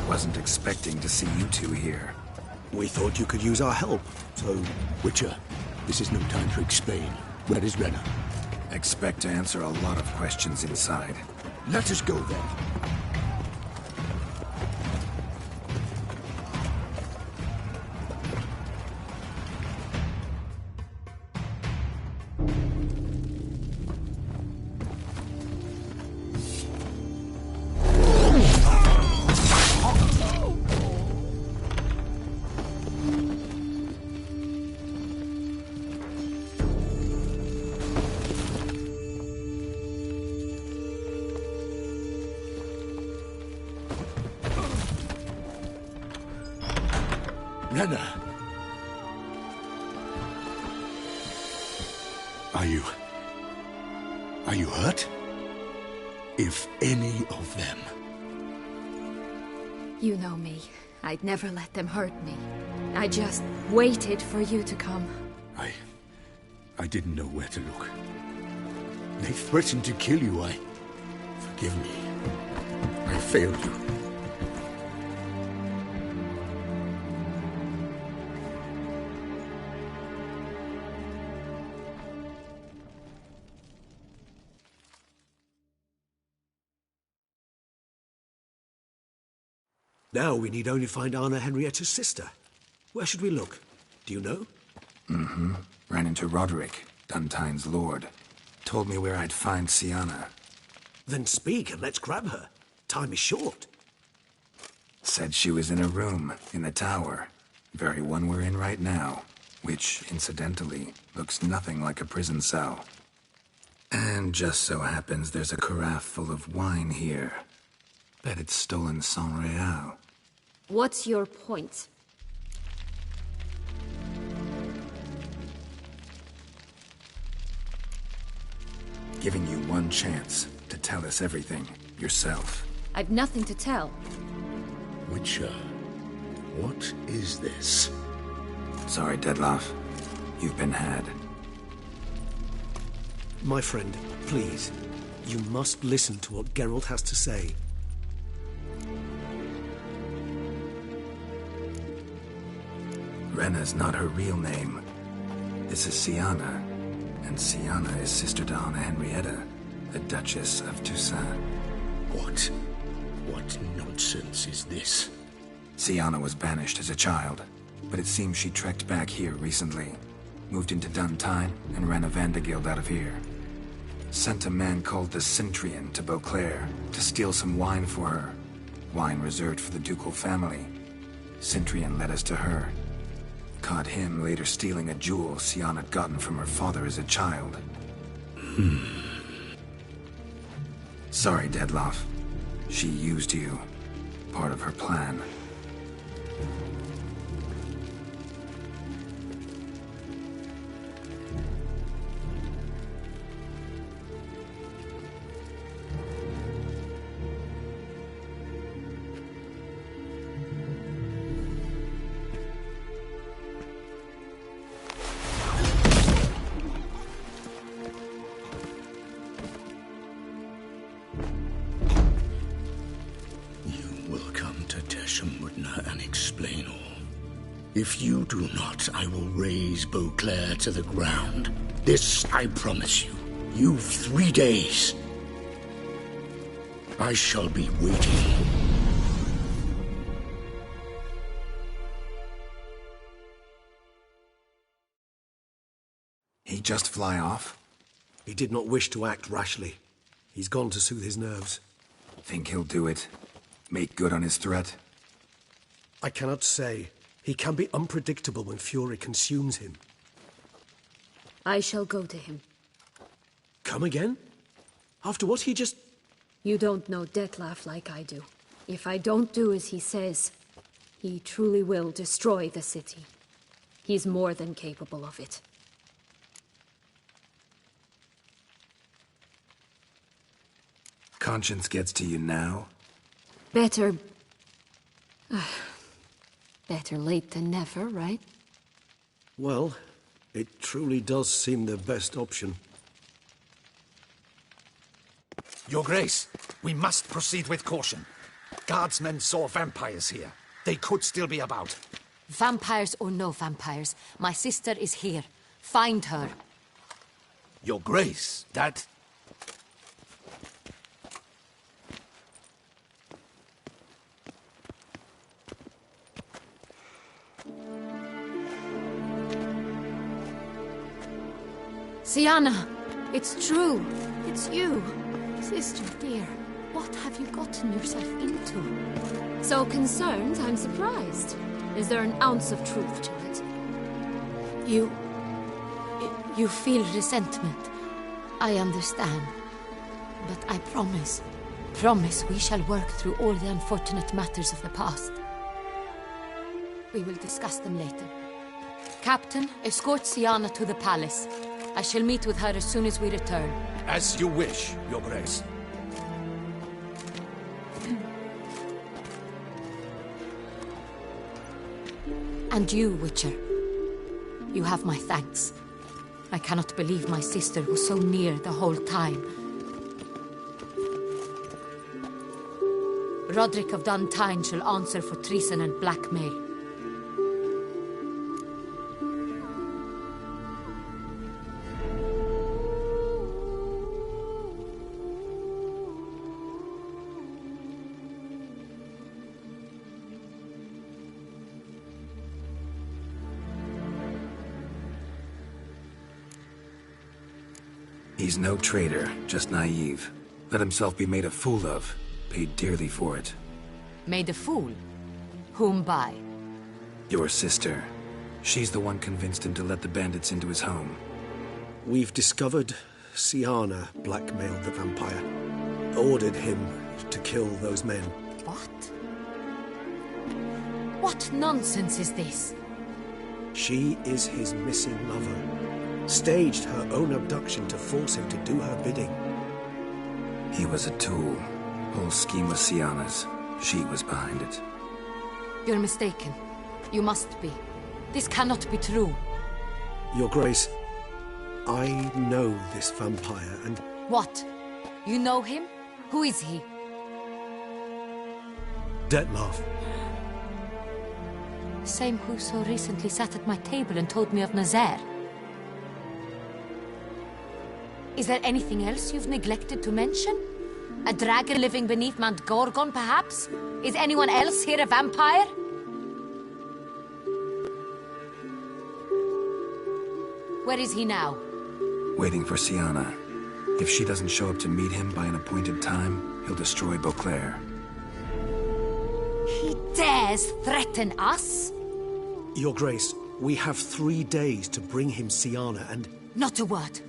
Wasn't expecting to see you two here. We thought you could use our help, so... Witcher, this is no time to explain. Where is Renna? Expect to answer a lot of questions inside. Let us go then. Renna! Are you hurt? If any of them... You know me. I'd never let them hurt me. I just waited for you to come. I didn't know where to look. They threatened to kill you. Forgive me. I failed you. Now we need only find Anna Henrietta's sister. Where should we look? Do you know? Mm-hmm. Ran into Roderick, Duntine's lord. Told me where I'd find Sienna. Then speak and let's grab her. Time is short. Said she was in a room in the tower. Very one we're in right now. Which, incidentally, looks nothing like a prison cell. And just so happens there's a carafe full of wine here. Bet it's stolen Sans Real. What's your point? Giving you one chance to tell us everything yourself. I've nothing to tell. Witcher, what is this? Sorry, Dettlaff. You've been had. My friend, please. You must listen to what Geralt has to say. Renna's not her real name. This is Sienna, and Sienna is sister to Anna Henrietta, the Duchess of Toussaint. What nonsense is this? Sienna was banished as a child, but it seems she trekked back here recently. Moved into Duntine and ran a Vandergild out of here. Sent a man called the Centrian to Beauclair to steal some wine for her. Wine reserved for the ducal family. Cintrian led us to her. Caught him later stealing a jewel Sian had gotten from her father as a child. Sorry, Dettlaff. She used you. Part of her plan. And explain all. If you do not, I will raise Beauclair to the ground. This I promise you. You've 3 days. I shall be waiting. He just fly off? He did not wish to act rashly. He's gone to soothe his nerves. Think he'll do it? Make good on his threat? I cannot say. He can be unpredictable when fury consumes him. I shall go to him. Come again? After what he just... You don't know Dettlaff like I do. If I don't do as he says, he truly will destroy the city. He's more than capable of it. Conscience gets to you now? Better... better late than never, right? Well, it truly does seem the best option. Your Grace, we must proceed with caution. Guardsmen saw vampires here. They could still be about. Vampires or no vampires, my sister is here. Find her. Your Grace, that... Sienna, it's true. It's you. Sister dear, what have you gotten yourself into? So concerned, I'm surprised. Is there an ounce of truth to it? You feel resentment. I understand. But I promise we shall work through all the unfortunate matters of the past. We will discuss them later. Captain, escort Sienna to the palace. I shall meet with her as soon as we return. As you wish, Your Grace. And you, Witcher. You have my thanks. I cannot believe my sister was so near the whole time. Roderick of Duntine shall answer for treason and blackmail. He's no traitor, just naive. Let himself be made a fool of. Paid dearly for it. Made a fool? Whom by? Your sister. She's the one convinced him to let the bandits into his home. We've discovered Sienna blackmailed the vampire. Ordered him to kill those men. What? What nonsense is this? She is his missing lover. Staged her own abduction to force him to do her bidding. He was a tool. Whole scheme was Sienna's. She was behind it. You're mistaken. You must be. This cannot be true. Your Grace, I know this vampire and... What? You know him? Who is he? Dettlaff. Same who so recently sat at my table and told me of Nazaire. Is there anything else you've neglected to mention? A dragon living beneath Mount Gorgon, perhaps? Is anyone else here a vampire? Where is he now? Waiting for Sienna. If she doesn't show up to meet him by an appointed time, he'll destroy Beauclair. He dares threaten us? Your Grace, we have 3 days to bring him Siana and... Not a word.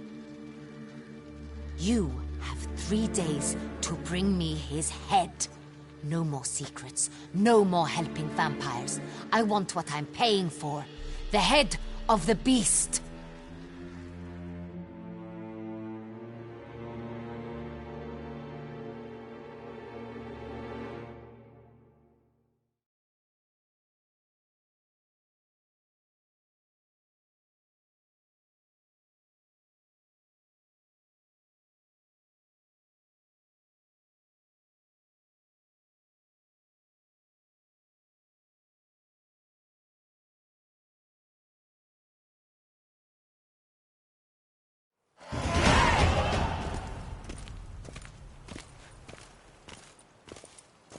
You have 3 days to bring me his head. No more secrets. No more helping vampires. I want what I'm paying for. The head of the beast.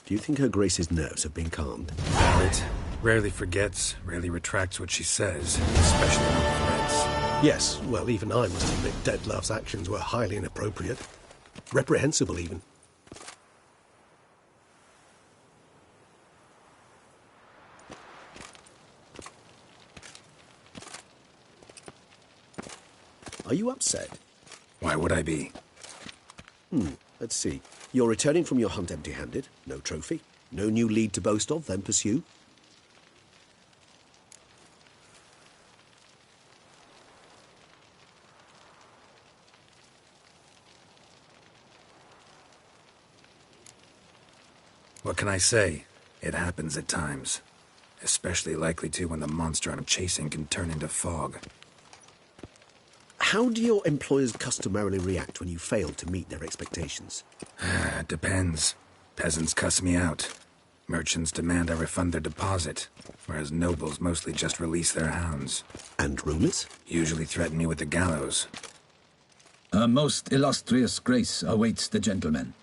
Do you think Her Grace's nerves have been calmed? It rarely forgets, rarely retracts what she says, especially on threats. Yes, well, even I must admit Detlav's actions were highly inappropriate. Reprehensible, even. Are you upset? Why would I be? Let's see. You're returning from your hunt empty-handed. No trophy. No new lead to boast of, then pursue. What can I say? It happens at times. Especially likely to when the monster I'm chasing can turn into fog. How do your employers customarily react when you fail to meet their expectations? It depends. Peasants cuss me out. Merchants demand I refund their deposit, whereas nobles mostly just release their hounds. And rulers? Usually threaten me with the gallows. A most illustrious grace awaits the gentleman.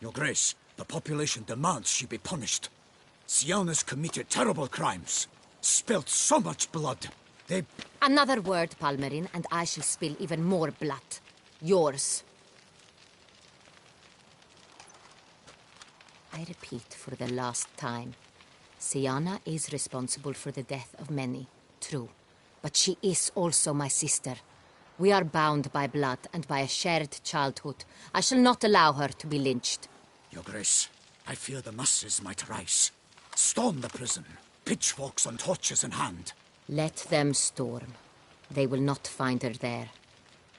Your Grace, the population demands she be punished. Siana's committed terrible crimes. Spilt so much blood. They... Another word, Palmerin, and I shall spill even more blood. Yours. I repeat for the last time. Siana is responsible for the death of many, true. But she is also my sister. We are bound by blood and by a shared childhood. I shall not allow her to be lynched. Your Grace, I fear the masses might rise. Storm the prison. Pitchforks and torches in hand. Let them storm. They will not find her there.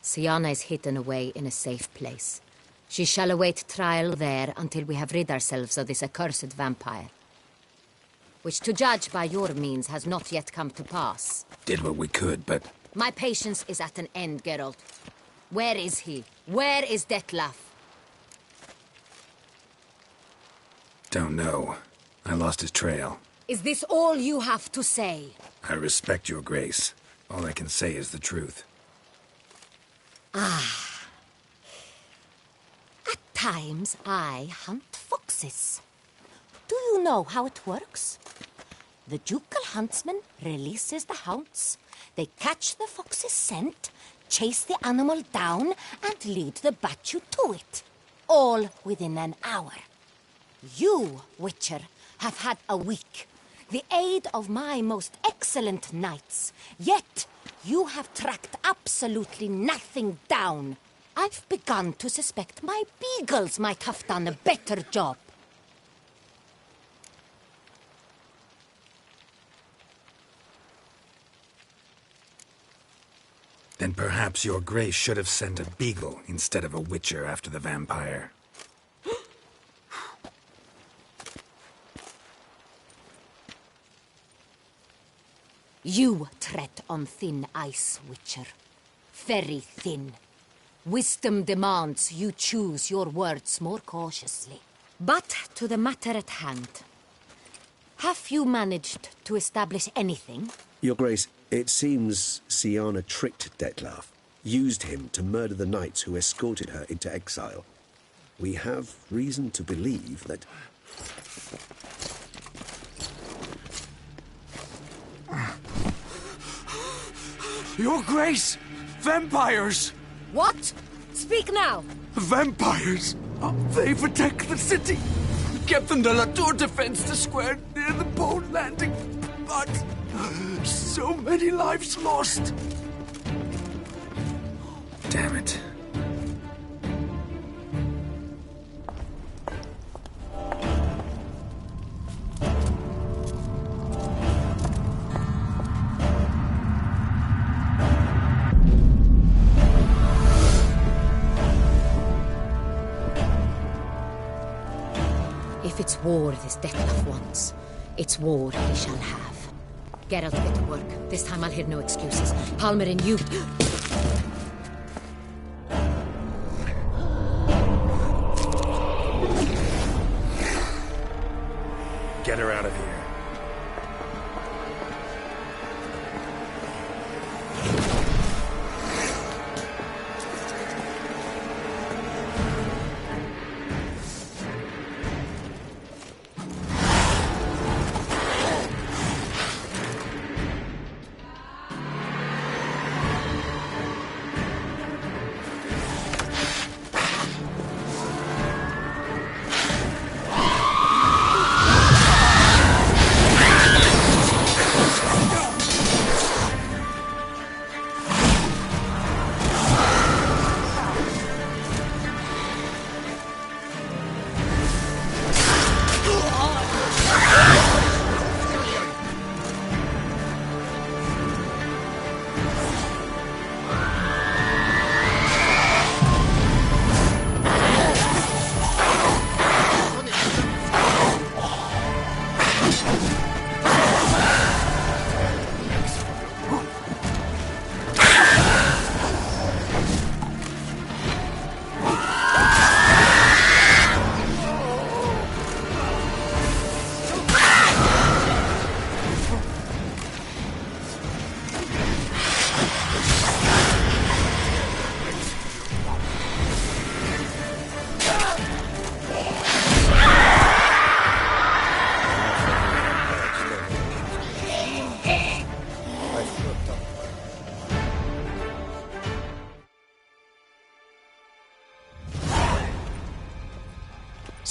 Siana is hidden away in a safe place. She shall await trial there until we have rid ourselves of this accursed vampire. Which, to judge by your means, has not yet come to pass. Did what we could, but... My patience is at an end, Geralt. Where is he? Where is Detlav? Don't know. I lost his trail. Is this all you have to say? I respect your grace. All I can say is the truth. Ah. At times, I hunt foxes. Do you know how it works? The ducal huntsman releases the hounds. They catch the fox's scent, chase the animal down, and lead the Bachu to it. All within an hour. You, Witcher, have had a week. The aid of my most excellent knights. Yet, you have tracked absolutely nothing down. I've begun to suspect my beagles might have done a better job. Then perhaps your grace should have sent a beagle instead of a witcher after the vampire. You tread on thin ice, Witcher. Very thin. Wisdom demands you choose your words more cautiously. But to the matter at hand. Have you managed to establish anything? Your Grace, it seems Siana tricked Detlav, used him to murder the knights who escorted her into exile. We have reason to believe that... Your Grace! Vampires! What? Speak now! Vampires! They protect the city. Captain de la Tour defends the square near the boat landing. But so many lives lost. Damn it. If it's war this Detlef wants, it's war he shall have. Geralt, get to work. This time I'll hear no excuses. Palmer and you... Get her out of here.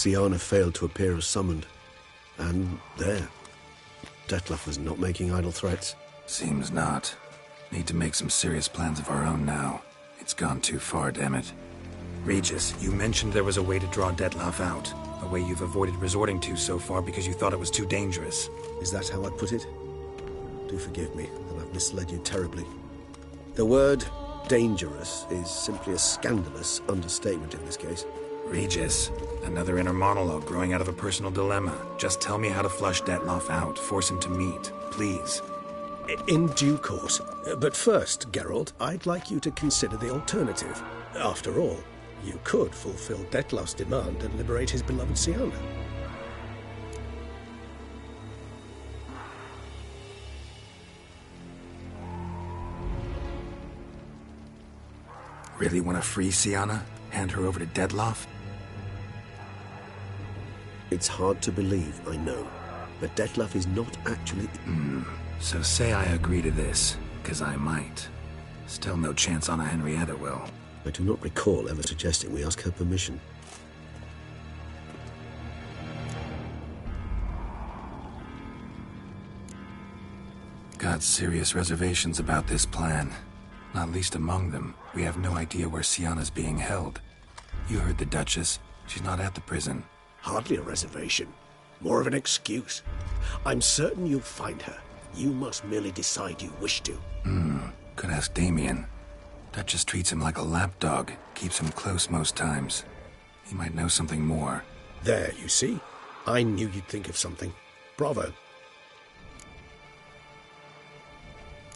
Syanna failed to appear as summoned. And there. Detlef was not making idle threats. Seems not. Need to make some serious plans of our own now. It's gone too far, damn it. Regis, you mentioned there was a way to draw Detlef out. A way you've avoided resorting to so far because you thought it was too dangerous. Is that how I put it? Do forgive me that I've misled you terribly. The word dangerous is simply a scandalous understatement in this case. Regis, another inner monologue growing out of a personal dilemma. Just tell me how to flush Detlef out, force him to meet, please. In due course. But first, Geralt, I'd like you to consider the alternative. After all, you could fulfill Detlef's demand and liberate his beloved Syanna. Really want to free Syanna? Hand her over to Detlef? It's hard to believe, I know. But Detlef is not actually... So say I agree to this, because I might. Still no chance Anna Henrietta will. I do not recall ever suggesting we ask her permission. Got serious reservations about this plan. Not least among them, we have no idea where Syanna's being held. You heard the Duchess. She's not at the prison. Hardly a reservation. More of an excuse. I'm certain you'll find her. You must merely decide you wish to. Could ask Damien. Duchess treats him like a lapdog. Keeps him close most times. He might know something more. There, you see? I knew you'd think of something. Bravo.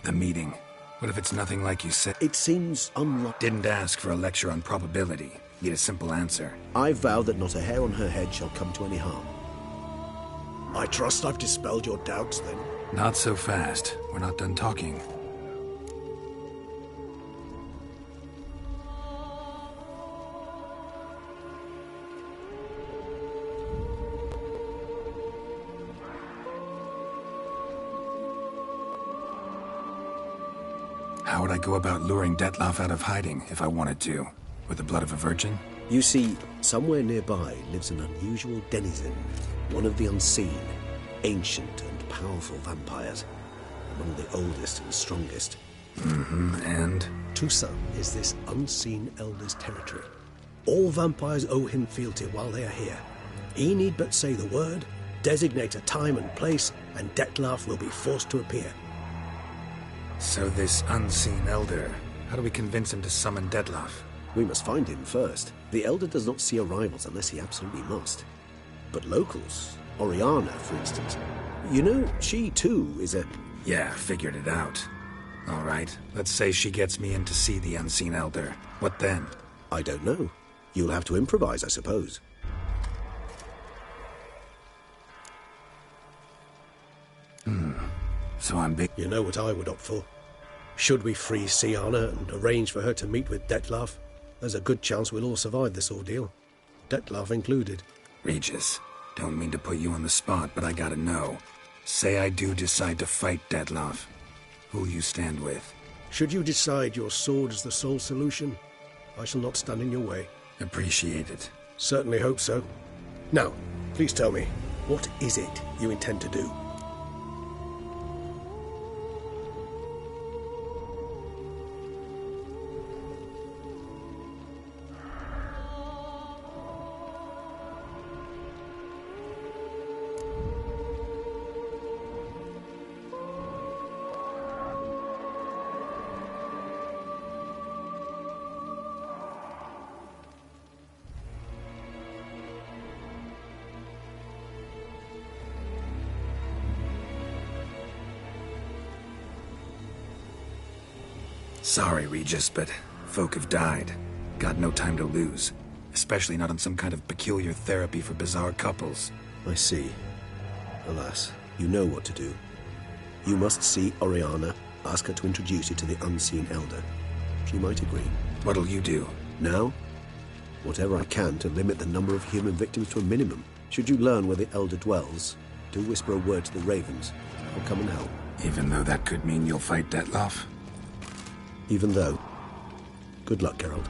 The meeting. What if it's nothing like you said? It seems unlikely. Didn't ask for a lecture on probability. Need a simple answer. I vow that not a hair on her head shall come to any harm. I trust I've dispelled your doubts, then. Not so fast. We're not done talking. How would I go about luring Detlef out of hiding if I wanted to? With the blood of a virgin? You see, somewhere nearby lives an unusual denizen, one of the unseen, ancient and powerful vampires, among the oldest and strongest. And? Tusa is this unseen elder's territory. All vampires owe him fealty while they are here. He need but say the word, designate a time and place, and Dettlaff will be forced to appear. So this unseen elder, how do we convince him to summon Dettlaff? We must find him first. The elder does not see arrivals unless he absolutely must. But locals, Oriana, for instance, you know, she too is a... Yeah, figured it out. All right, let's say she gets me in to see the unseen elder. What then? I don't know. You'll have to improvise, I suppose. So I'm big... You know what I would opt for? Should we free Siana and arrange for her to meet with Dettlaff, there's a good chance we'll all survive this ordeal. Dettlaff included. Regis, don't mean to put you on the spot, but I gotta know. Say I do decide to fight Dettlaff. Who'll you stand with? Should you decide your sword is the sole solution, I shall not stand in your way. Appreciate it. Certainly hope so. Now, please tell me, what is it you intend to do? Sorry, Regis, but folk have died. Got no time to lose. Especially not on some kind of peculiar therapy for bizarre couples. I see. Alas, you know what to do. You must see Oriana, ask her to introduce you to the unseen elder. She might agree. What'll you do? Now? Whatever I can to limit the number of human victims to a minimum. Should you learn where the elder dwells, do whisper a word to the ravens. I'll come and help. Even though that could mean you'll fight Dettlaff? Even though. Good luck, Geralt.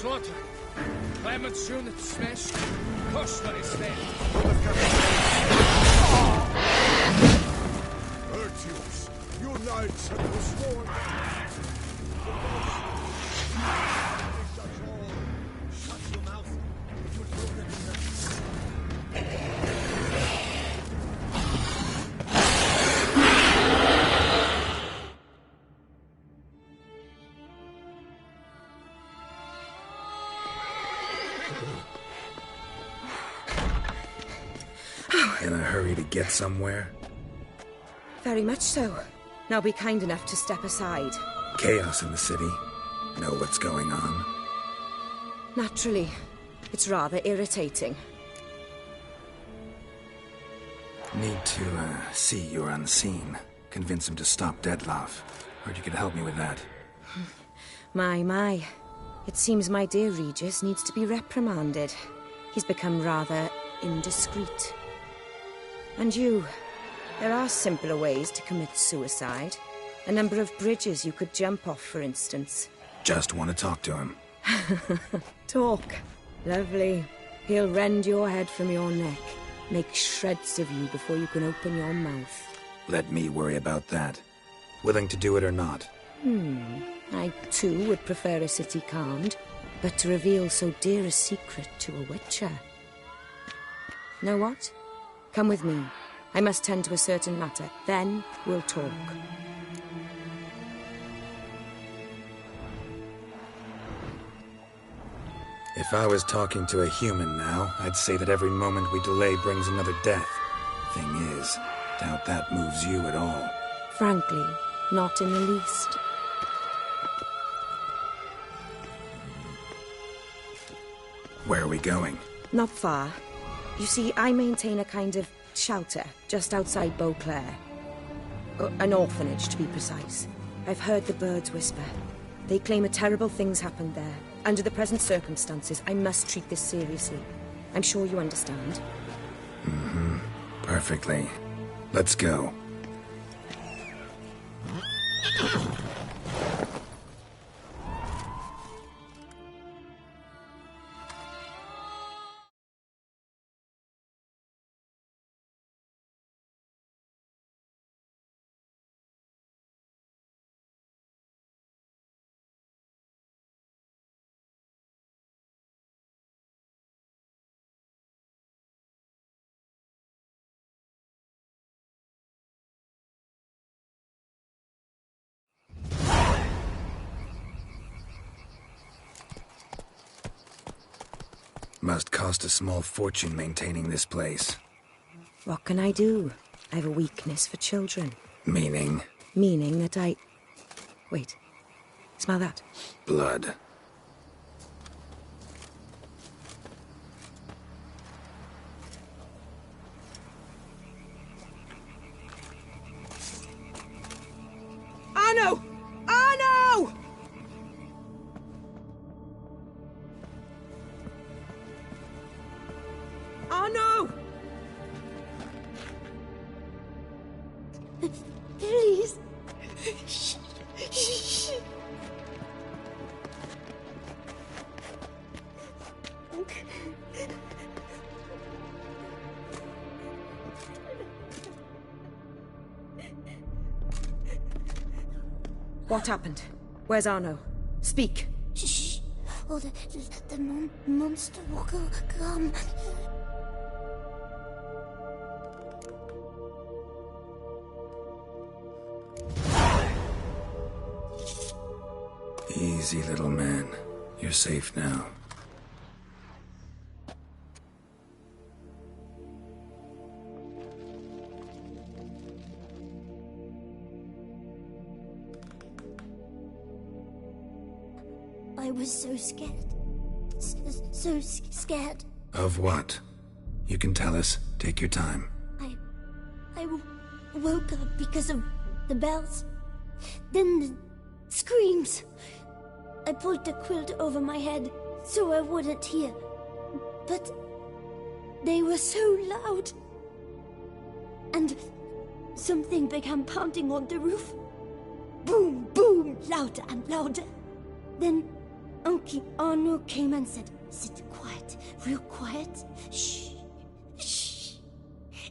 slaughter. Clement's unit smashed. Koshla is dead. Virtues, unite and restore. Shut your mouth. It will throw them in the... In a hurry to get somewhere? Very much so. Now be kind enough to step aside. Chaos in the city. Know what's going on? Naturally. It's rather irritating. Need to, see you're unseen. Convince him to stop Detloff. Heard you could help me with that. My. It seems my dear Regis needs to be reprimanded. He's become rather indiscreet. And you, there are simpler ways to commit suicide. A number of bridges you could jump off, for instance. Just want to talk to him. Talk. Lovely. He'll rend your head from your neck. Make shreds of you before you can open your mouth. Let me worry about that. Willing to do it or not? I too would prefer a city calmed, but to reveal so dear a secret to a witcher. Know what? Come with me. I must tend to a certain matter. Then we'll talk. If I was talking to a human now, I'd say that every moment we delay brings another death. Thing is, doubt that moves you at all. Frankly, not in the least. Where are we going? Not far. You see, I maintain a kind of shelter just outside Beauclair. An orphanage, to be precise. I've heard the birds whisper. They claim a terrible thing's happened there. Under the present circumstances, I must treat this seriously. I'm sure you understand. Perfectly. Let's go. Must cost a small fortune maintaining this place. What can I do? I have a weakness for children. Meaning? Meaning that I... Wait. Smell that? Blood. Arno! Arno! Arno! Please. Shh. What happened? Where's Arno? Speak. Shh. Oh, the monster will come. Easy, little man. You're safe now. I was so scared. So scared. Of what? You can tell us. Take your time. I woke up because of the bells. Then the screams. I pulled the quilt over my head so I wouldn't hear. But they were so loud. And something began pounding on the roof. Boom, boom, louder and louder. Then Uncle Arno came and said, sit quiet, real quiet. Shh, shh,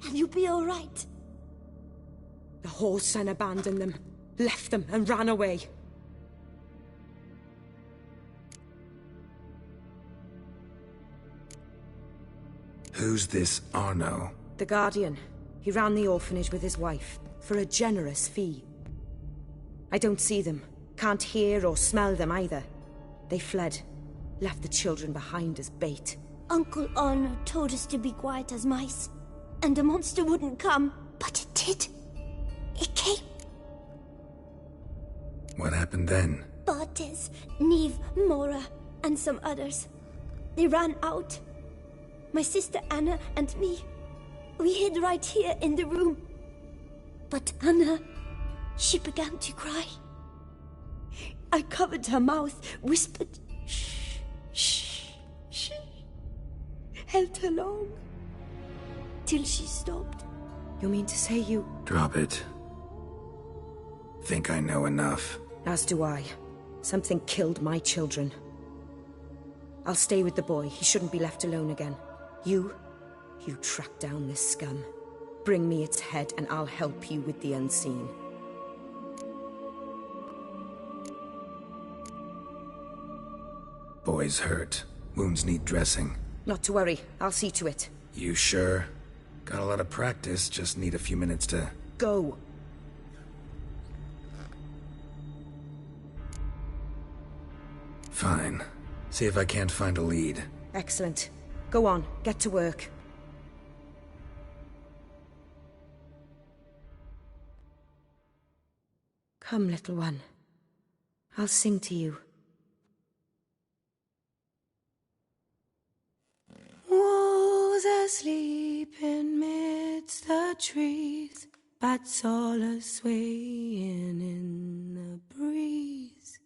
and you'll be all right. The whoreson abandoned them, left them and ran away. Who's this Arno? The Guardian. He ran the orphanage with his wife, for a generous fee. I don't see them, can't hear or smell them either. They fled, left the children behind as bait. Uncle Arno told us to be quiet as mice, and the monster wouldn't come, but it did. It came. What happened then? Bartes, Neve, Mora, and some others. They ran out. My sister Anna and me, we hid right here in the room. But Anna, she began to cry. I covered her mouth, whispered, shh, shh, shh. Held her long, till she stopped. You mean to say you... Drop it. Think I know enough. As do I. Something killed my children. I'll stay with the boy. He shouldn't be left alone again. You track down this scum. Bring me its head and I'll help you with the unseen. Boy's hurt. Wounds need dressing. Not to worry. I'll see to it. You sure? Got a lot of practice, just need a few minutes to... Go. Fine. See if I can't find a lead. Excellent. Go on, get to work. Come, little one. I'll sing to you. Wolves asleep in midst the trees, bats all a-swaying in the breeze.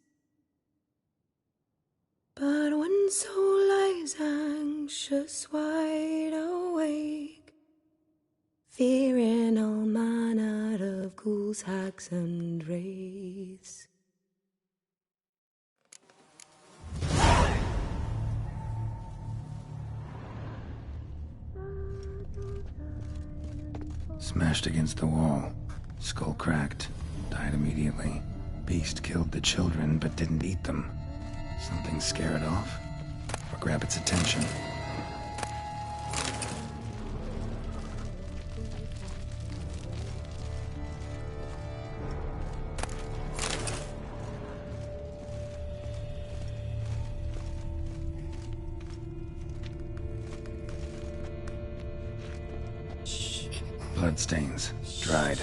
But when soul lies anxious, wide awake, fearing all manner of ghouls, hags and wraiths. Smashed against the wall. Skull cracked. Died immediately. Beast killed the children but didn't eat them. Something scare it off? Or grab its attention? Bloodstains. Dried.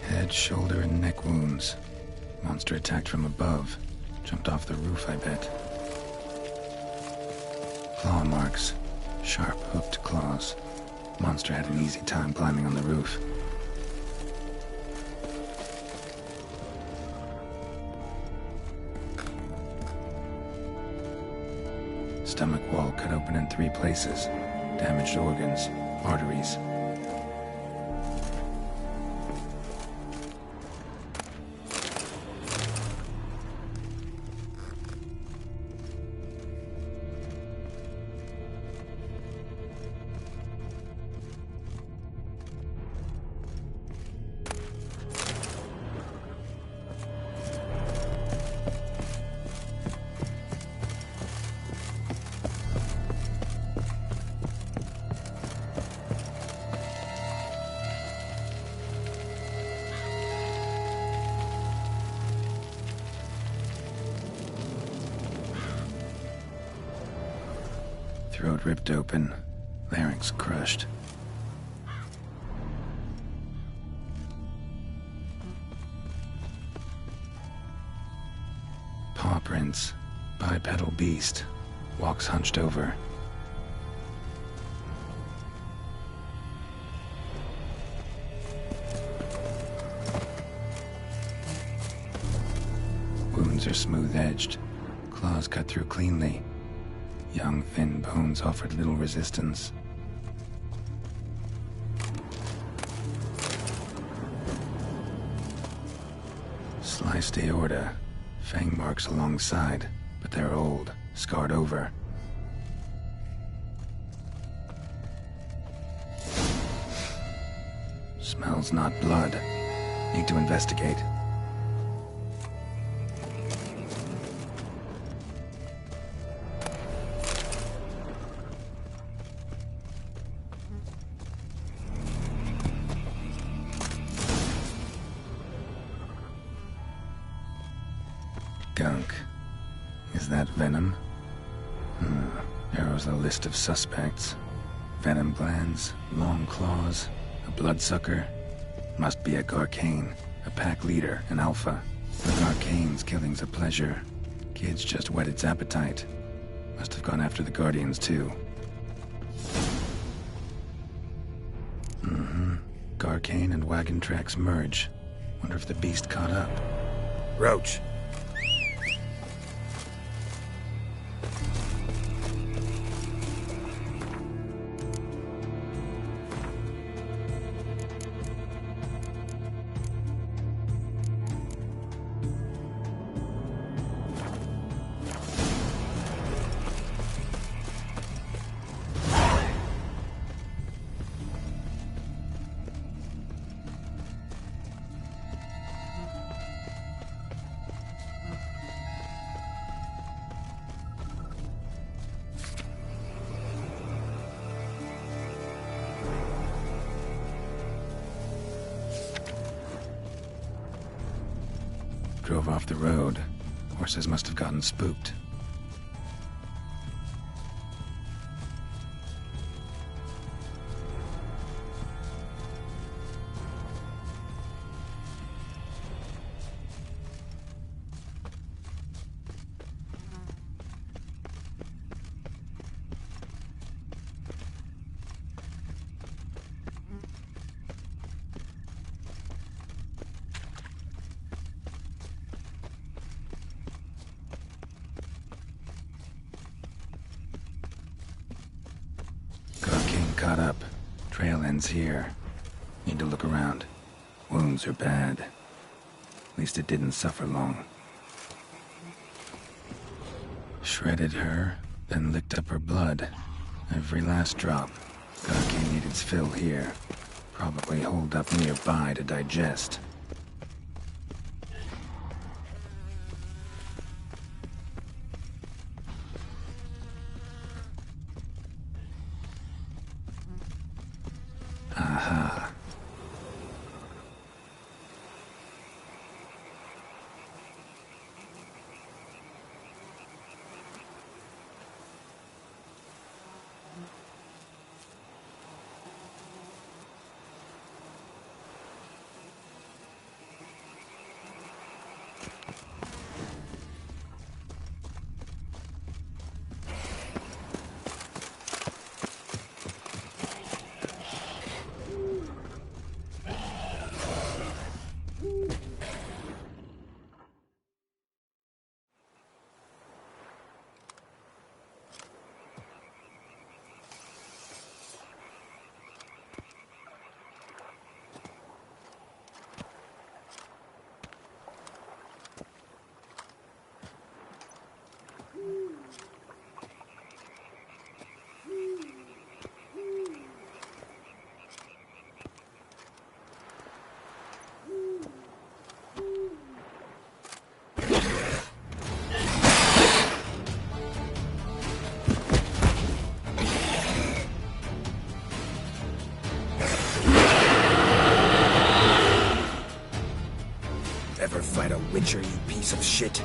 Head, shoulder, and neck wounds. Monster attacked from above. Jumped off the roof, I bet. Claw marks. Sharp, hooked claws. Monster had an easy time climbing on the roof. Stomach wall cut open in 3 places. Damaged organs, arteries. Throat ripped open, larynx crushed. footprints. Bipedal beast. Walks hunched over. Wounds are smooth-edged. Claws cut through cleanly. Young, thin bones offered little resistance. Sliced aorta. Fang marks alongside, but they're old, scarred over. Smells not blood. Need to investigate. Gunk. Is that venom? Narrows the list of suspects. Venom glands, long claws, a bloodsucker. Must be a Garcane, a pack leader, an alpha. For Garcane's killing's a pleasure. Kid's just whet its appetite. Must have gone after the Guardians too. Garcane and wagon tracks merge. Wonder if the beast caught up. Roach. Drove off the road. Horses must have gotten spooked. Caught up. Trail ends here. Need to look around. Wounds are bad. At least it didn't suffer long. Shredded her, then licked up her blood. Every last drop. Garcane need its fill here. Probably holed up nearby to digest. Aha. Ever fight a Witcher, you piece of shit?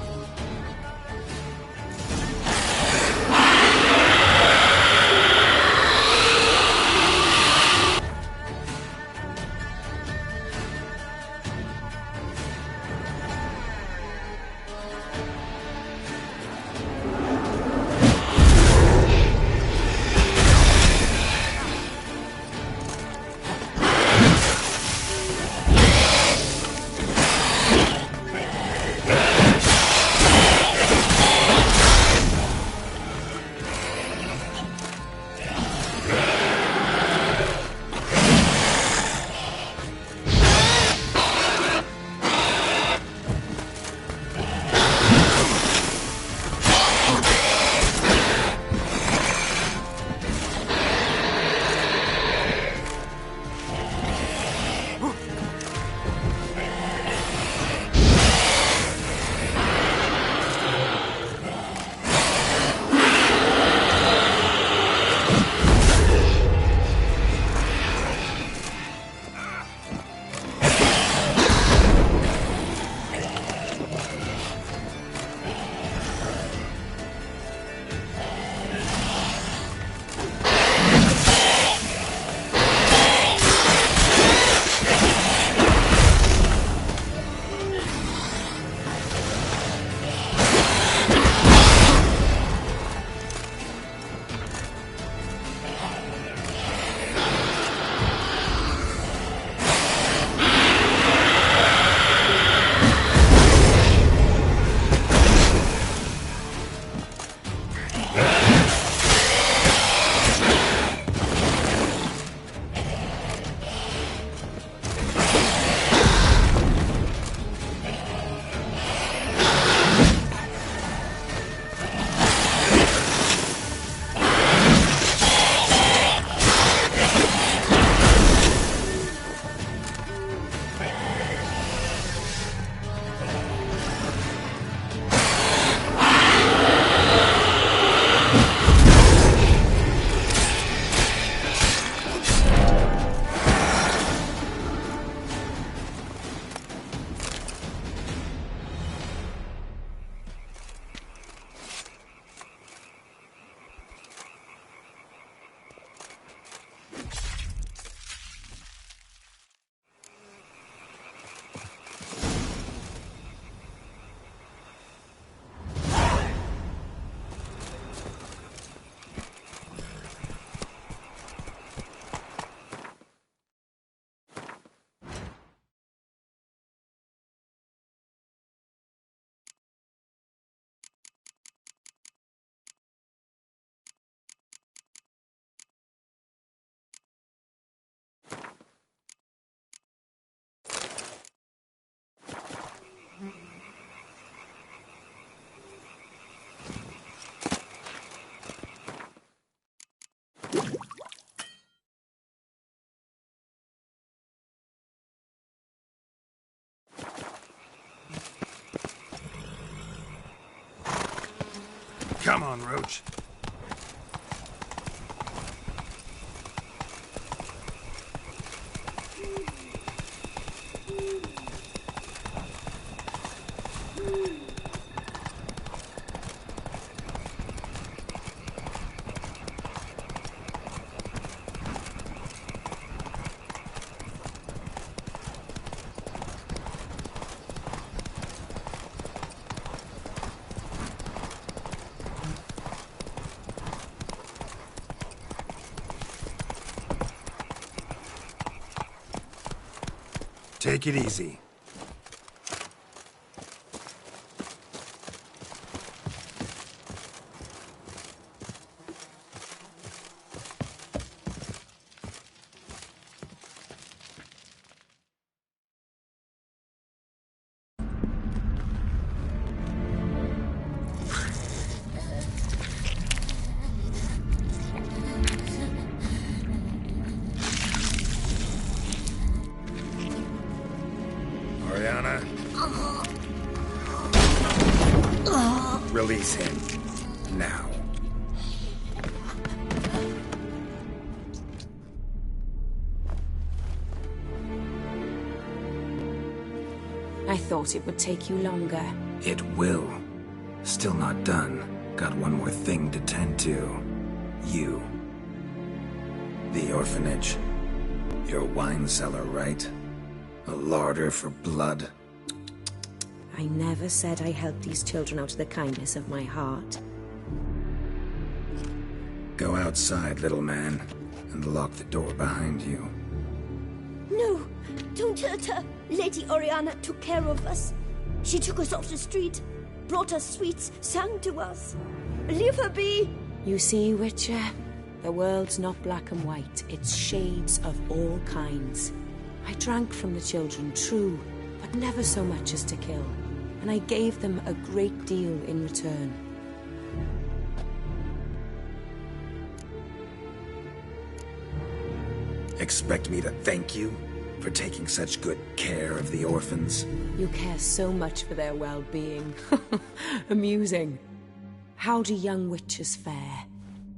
Come on, Roach. Take it easy. Release him. Now. I thought it would take you longer. It will. Still not done. Got one more thing to tend to. You. The orphanage. Your wine cellar, right? A larder for blood. I never said I helped these children out of the kindness of my heart. Go outside, little man, and lock the door behind you. No, don't hurt her. Lady Oriana took care of us. She took us off the street, brought us sweets, sang to us. Leave her be. You see, Witcher, the world's not black and white. It's shades of all kinds. I drank from the children, true, but never so much as to kill. And I gave them a great deal in return. Expect me to thank you for taking such good care of the orphans? You care so much for their well-being. Amusing. How do young witches fare?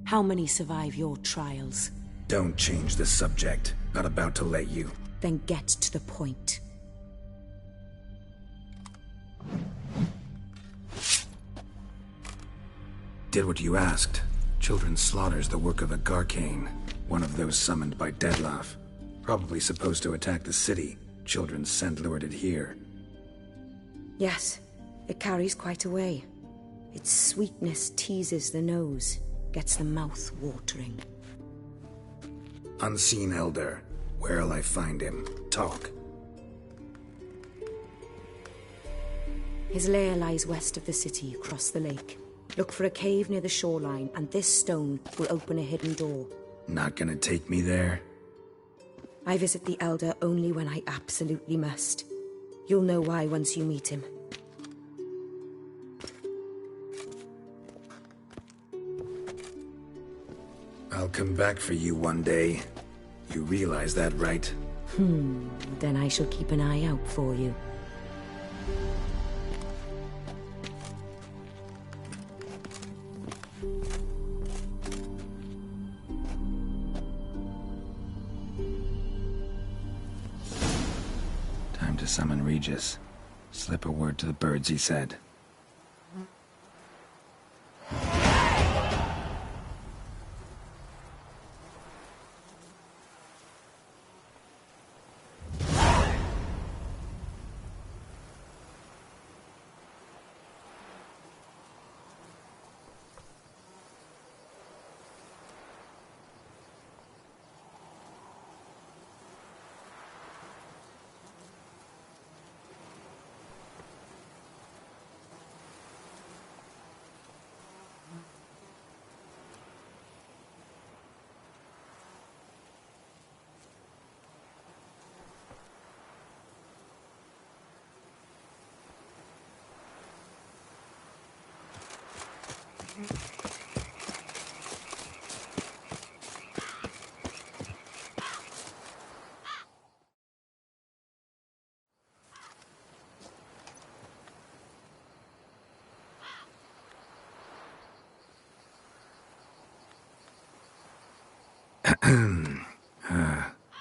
How many survive your trials? Don't change the subject. Not about to let you. Then get to the point. Did what you asked. Children's slaughter's the work of a Garcane, one of those summoned by Dettlaff. Probably supposed to attack the city. Children's scent lured it here. Yes, it carries quite a way. Its sweetness teases the nose, gets the mouth watering. Unseen Elder. Where'll I find him? Talk. His lair lies west of the city, across the lake. Look for a cave near the shoreline, and this stone will open a hidden door. Not gonna take me there? I visit the Elder only when I absolutely must. You'll know why once you meet him. I'll come back for you one day. You realize that, right? Then I shall keep an eye out for you. Time to summon Regis. Slip a word to the birds, he said.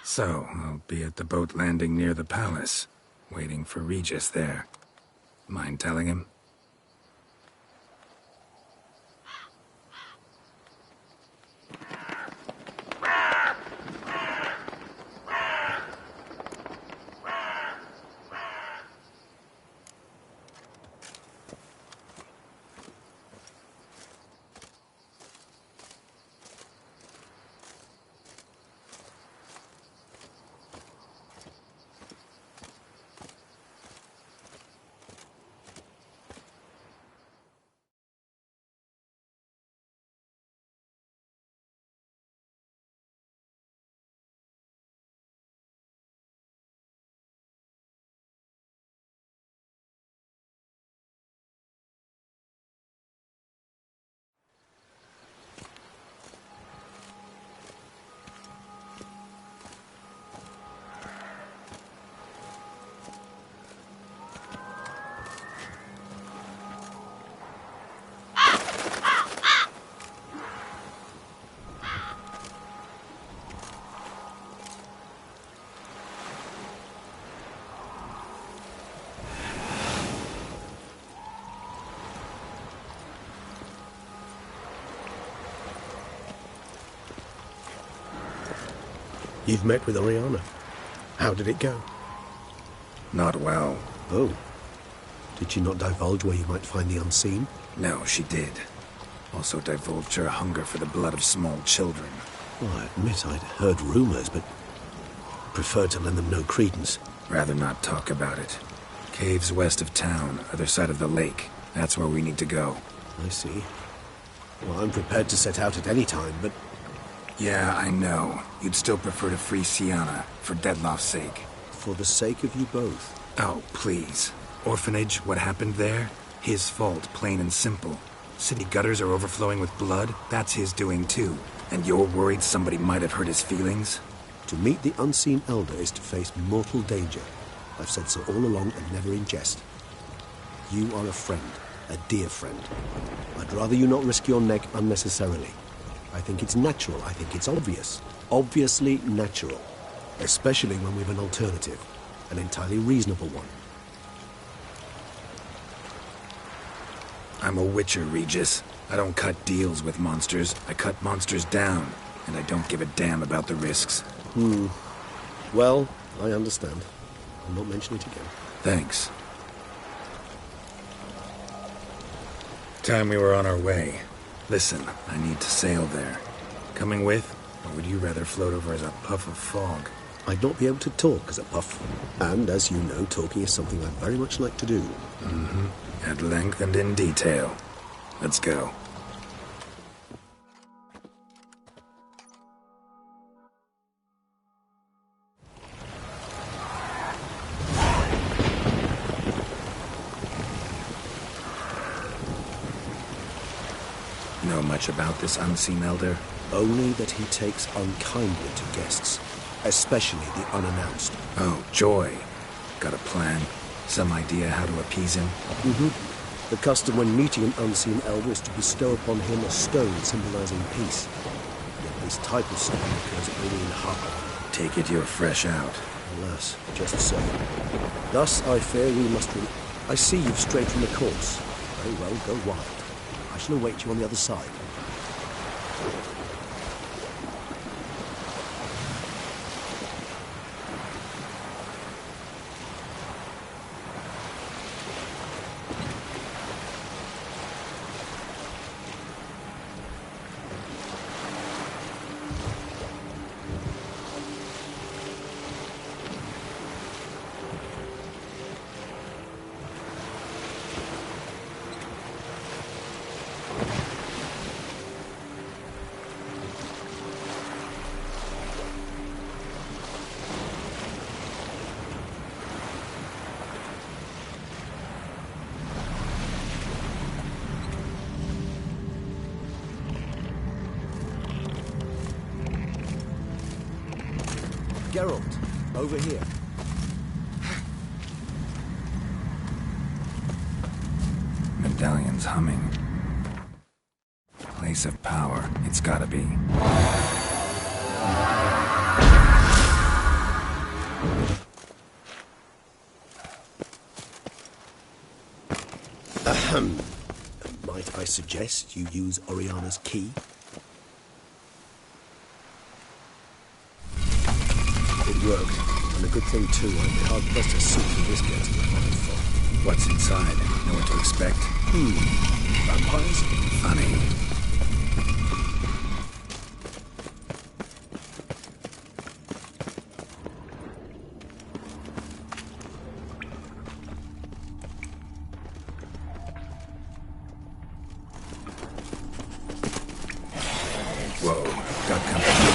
So, I'll be at the boat landing near the palace, waiting for Regis there. Mind telling him? You've met with Oriana. How did it go? Not well. Oh. Did she not divulge where you might find the unseen? No, she did. Also divulged her hunger for the blood of small children. Well, I admit I'd heard rumors, but preferred to lend them no credence. Rather not talk about it. Caves west of town, other side of the lake. That's where we need to go. I see. Well, I'm prepared to set out at any time, but... Yeah, I know. You'd still prefer to free Sienna, for Deadloff's sake. For the sake of you both. Oh, please. Orphanage, what happened there? His fault, plain and simple. City gutters are overflowing with blood. That's his doing too. And you're worried somebody might have hurt his feelings? To meet the unseen elder is to face mortal danger. I've said so all along and never in jest. You are a friend, a dear friend. I'd rather you not risk your neck unnecessarily. I think it's natural, I think it's obvious. Obviously natural. Especially when we've an alternative. An entirely reasonable one. I'm a witcher, Regis. I don't cut deals with monsters. I cut monsters down. And I don't give a damn about the risks. Well, I understand. I'll not mention it again. Thanks. Time we were on our way. Listen, I need to sail there. Coming with? Or would you rather float over as a puff of fog? I'd not be able to talk as a puff. And, as you know, talking is something I very much like to do. Mm-hmm. At length and in detail. Let's go. Know much about this unseen elder? Only that he takes unkindly to guests, especially the unannounced. Oh, joy. Got a plan? Some idea how to appease him? The custom when meeting an unseen elder is to bestow upon him a stone symbolizing peace. Yet this type of stone occurs only in Harper. Take it you're fresh out. Alas, just so. Thus, I fear we must... I see you've strayed from the course. Very well, go wild. I shall await you on the other side. Geralt, over here. Medallion's humming. Place of power, it's gotta be. Might I suggest you use Oriana's key? It worked, and a good thing too. I'd be hard-pressed to see through this gate in the final fall. What's inside? Know what to expect? Vampires? Funny. Whoa, got company.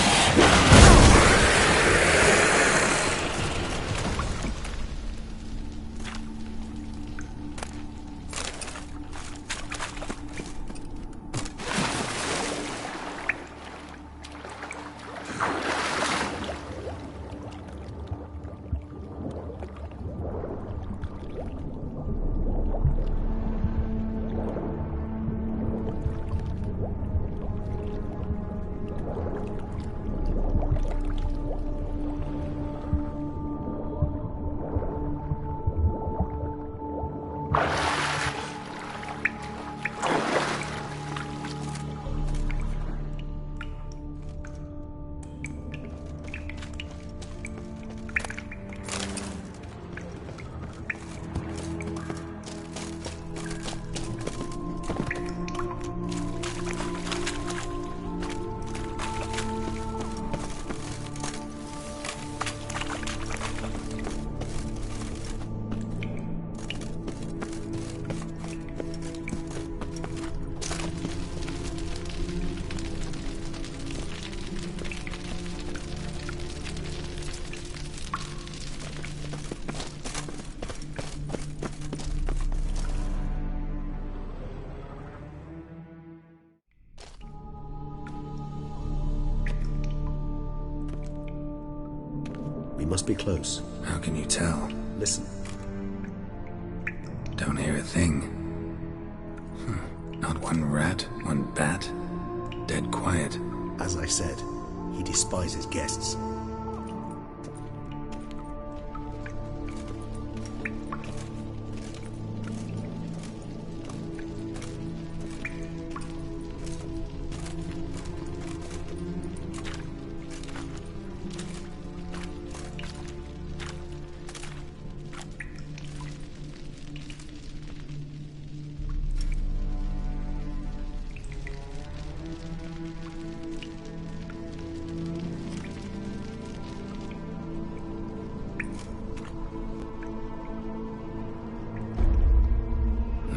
We must be close. How can you tell? Listen. Don't hear a thing. Not one rat, one bat. Dead quiet. As I said, he despises guests.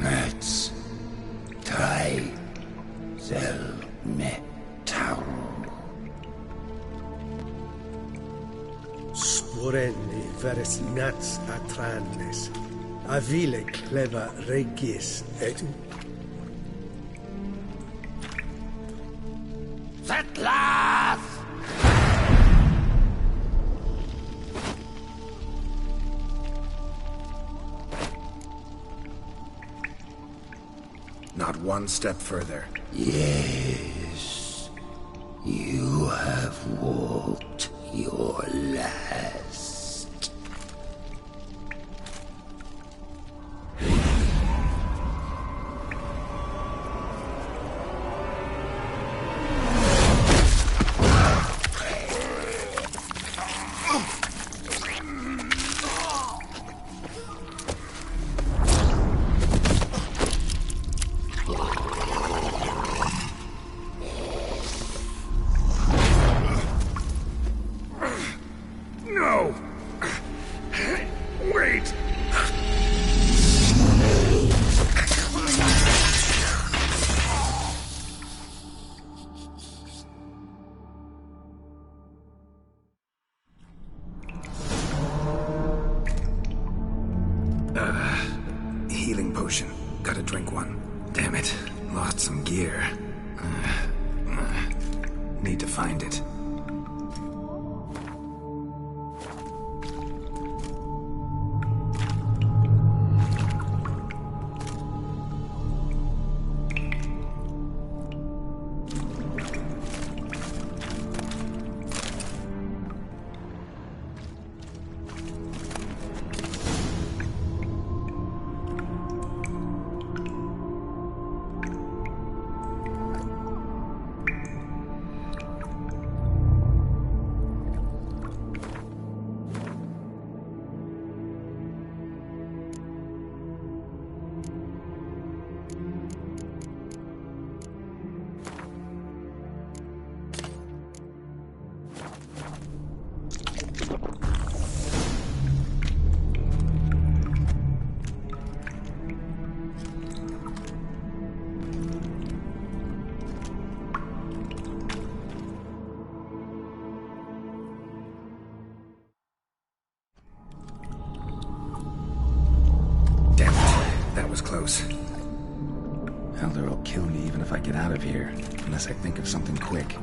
Let's try the metal. Sporenni veres nats atrannes. Avile cleva regis et... Settlers! Not one step further. Yes, you have walked your last. No! Wait! Healing potion. Gotta drink one. Damn it. Lost some gear. Need to find it. Close. Elder will kill me even if I get out of here, unless I think of something quick.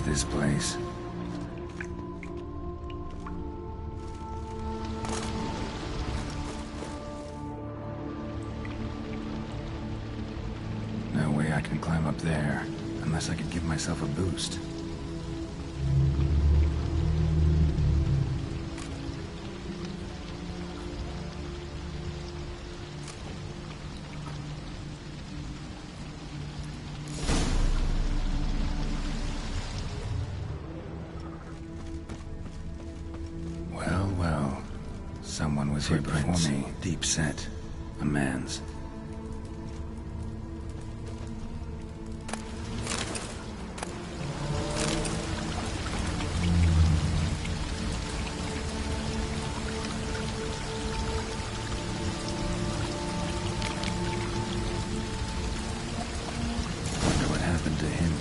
This place. No way I can climb up there, unless I could give myself a boost. Someone was here before me. Deep set. A man's. Wonder what happened to him.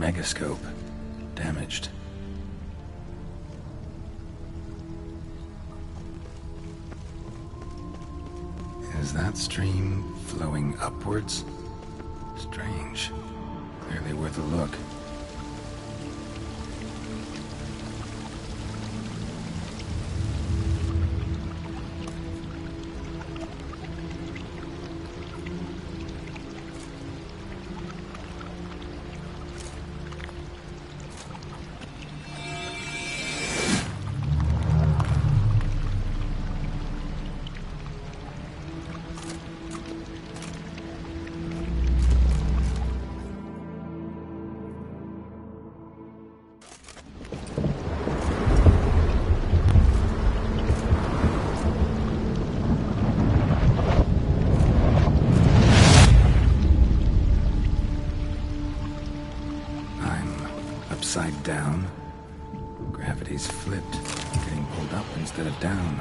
Megascope. Damaged. Is that stream flowing upwards? Strange. Clearly worth a look. Upside down. Gravity's flipped, getting pulled up instead of down.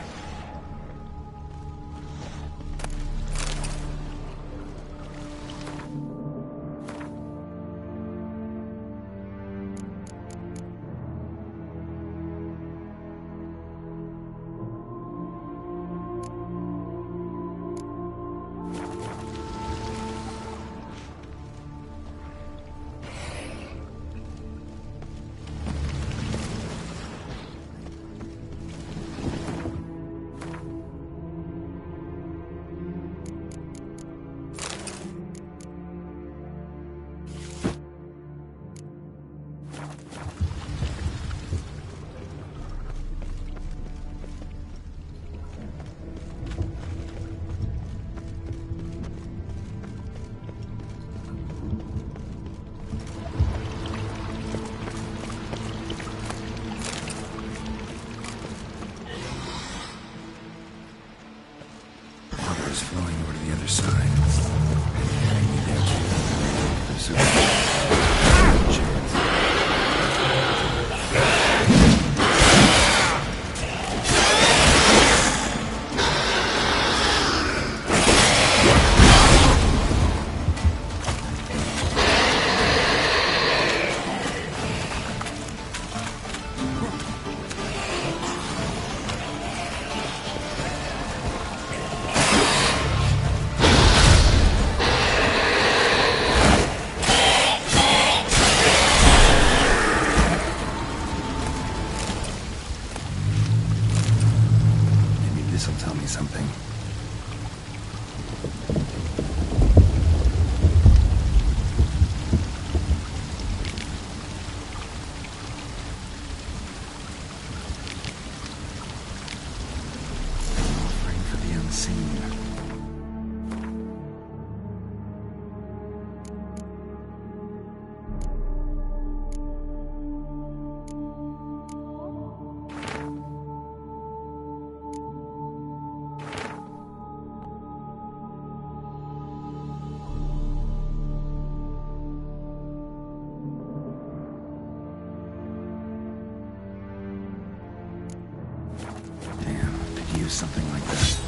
Flowing over to the other side. Maybe there too. There's a chance. This'll tell me something. Offering for the unseen. Something like that.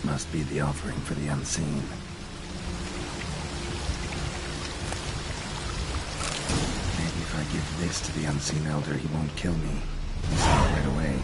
Must be the offering for the unseen. If I give this to the unseen elder, he won't kill me. He'll see it right away.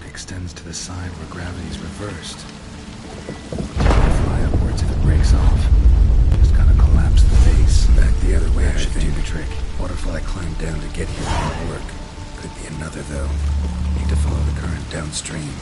Extends to the side where gravity's reversed. Fly upwards if it breaks off. Just gotta collapse the base. Back the other way, I should do the trick. What if I climb down to get here won't work? Could be another, though. Need to follow the current downstream.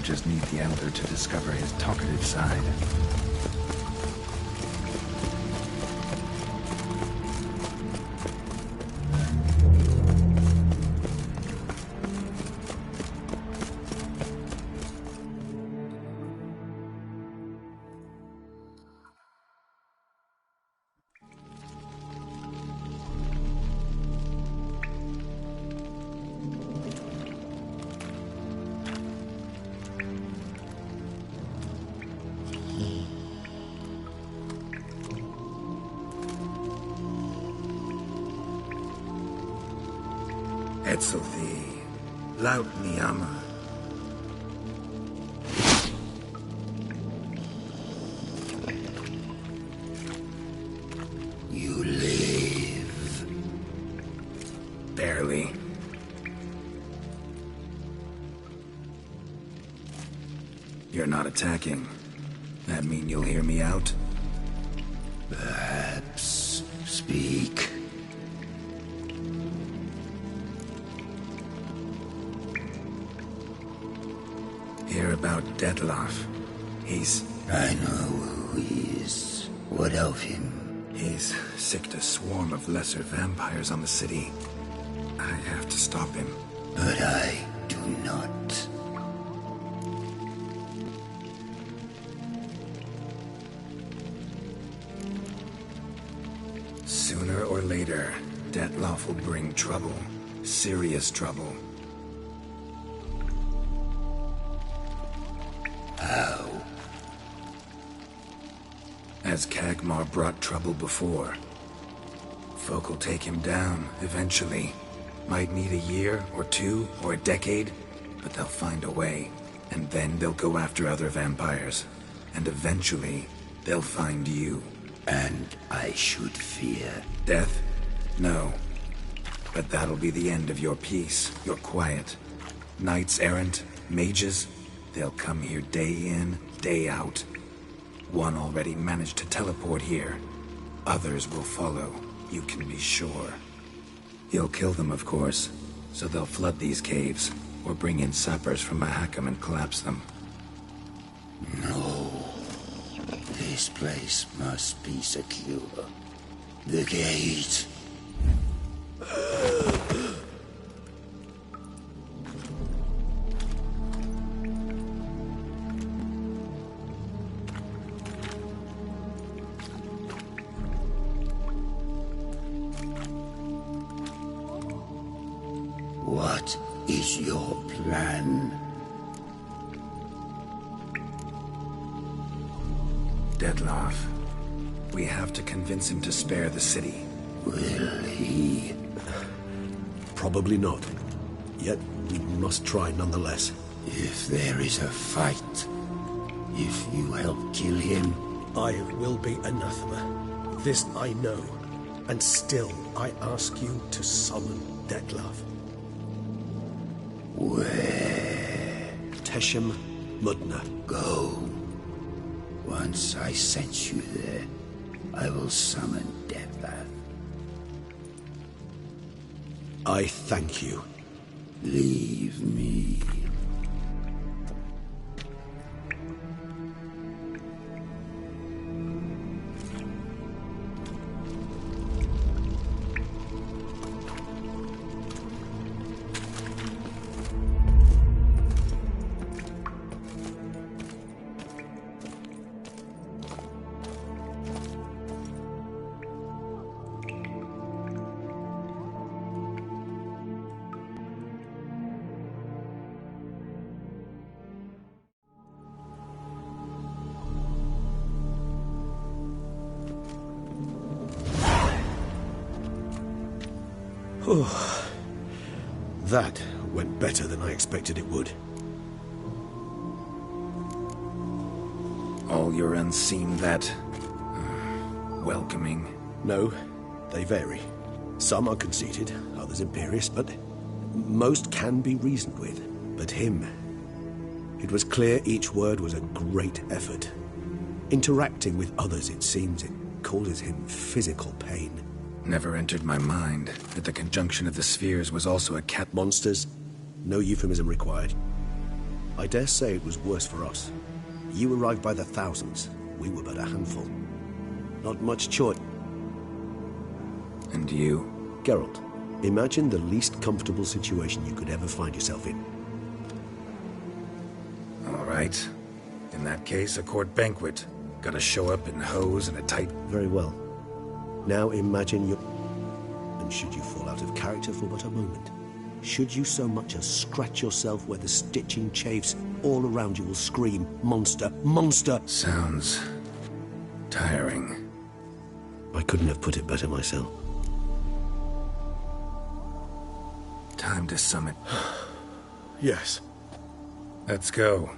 just need the Elder to discover his talkative side. Etzelthi, laut Niama. You live. Barely. You're not attacking. That mean you'll hear me out? Perhaps. Speak. Hear about Dettlaff. I know who he is. What of him? He's sicked a swarm of lesser vampires on the city. I have to stop him. But I do not. Sooner or later, Dettlaff will bring trouble. Serious trouble. How? As Kagmar brought trouble before. Folk will take him down, eventually. Might need a year, or two, or a decade, but they'll find a way. And then they'll go after other vampires. And eventually, they'll find you. And I should fear death? No. But that'll be the end of your peace, your quiet. Knights errant, mages, they'll come here day in, day out. One already managed to teleport here. Others will follow, you can be sure. He'll kill them, of course, so they'll flood these caves, or bring in sappers from Mahakam and collapse them. No. This place must be secure. The gate. What is your plan? Dettlaff. We have to convince him to spare the city. Will he? Probably not. Yet, we must try nonetheless. If there is a fight, if you help kill him... I will be anathema. This I know. And still, I ask you to summon Dettlaff. Where? Teshem Mudna. Go. Once I sent you there, I will summon Dettlaff. I thank you. Leave me. That went better than I expected it would. All your unseen that... welcoming? No, they vary. Some are conceited, others imperious, but most can be reasoned with. But him... it was clear each word was a great effort. Interacting with others, it seems, it causes him physical pain. Never entered my mind that the conjunction of the spheres was also a cat... Monsters, no euphemism required. I dare say it was worse for us. You arrived by the thousands. We were but a handful. Not much choice. And you? Geralt, imagine the least comfortable situation you could ever find yourself in. All right. In that case, a court banquet. Gotta show up in hose and a tight... Very well. Now imagine you... And should you fall out of character for but a moment, should you so much as scratch yourself where the stitching chafes, all around you will scream, "Monster! Monster!" Sounds... tiring. I couldn't have put it better myself. Time to summon... Yes. Let's go.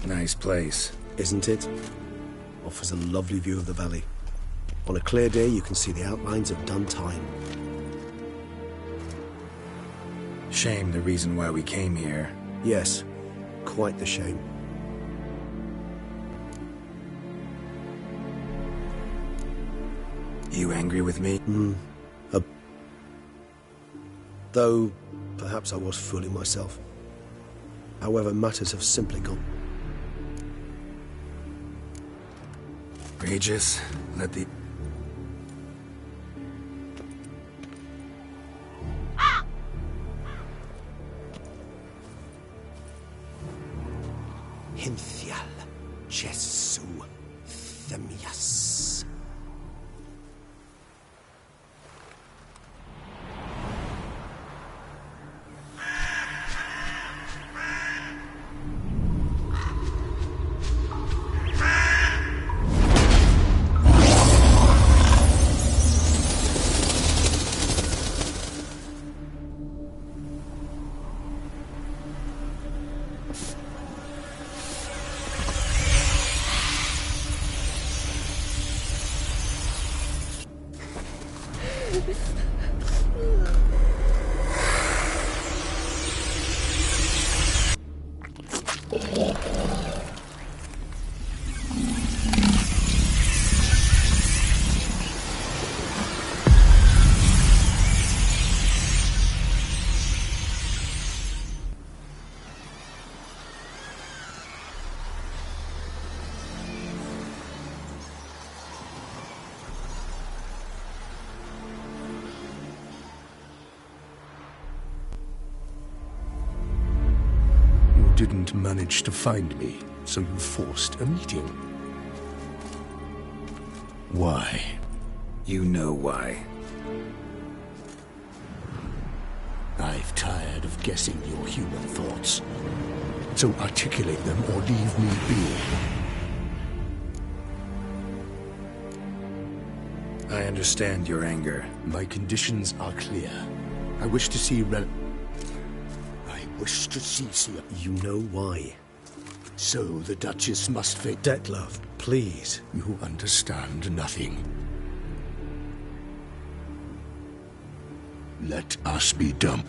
Nice place. Isn't it? Offers a lovely view of the valley. On a clear day, you can see the outlines of done time. Shame the reason why we came here. Yes, quite the shame. You angry with me? Though, perhaps I was fooling myself. However, matters have simply gone. Regis, let the... Hinthial, Jesu, Themias. Didn't manage to find me, so you forced a meeting. Why? You know why. I've tired of guessing your human thoughts. So articulate them or leave me be. I understand your anger. My conditions are clear. I wish to see You know why. So the Duchess must fade. Detlef, please. You understand nothing. Let us be dumb.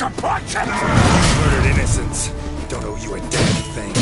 disappointed! Murdered innocents. Don't owe you a damn thing.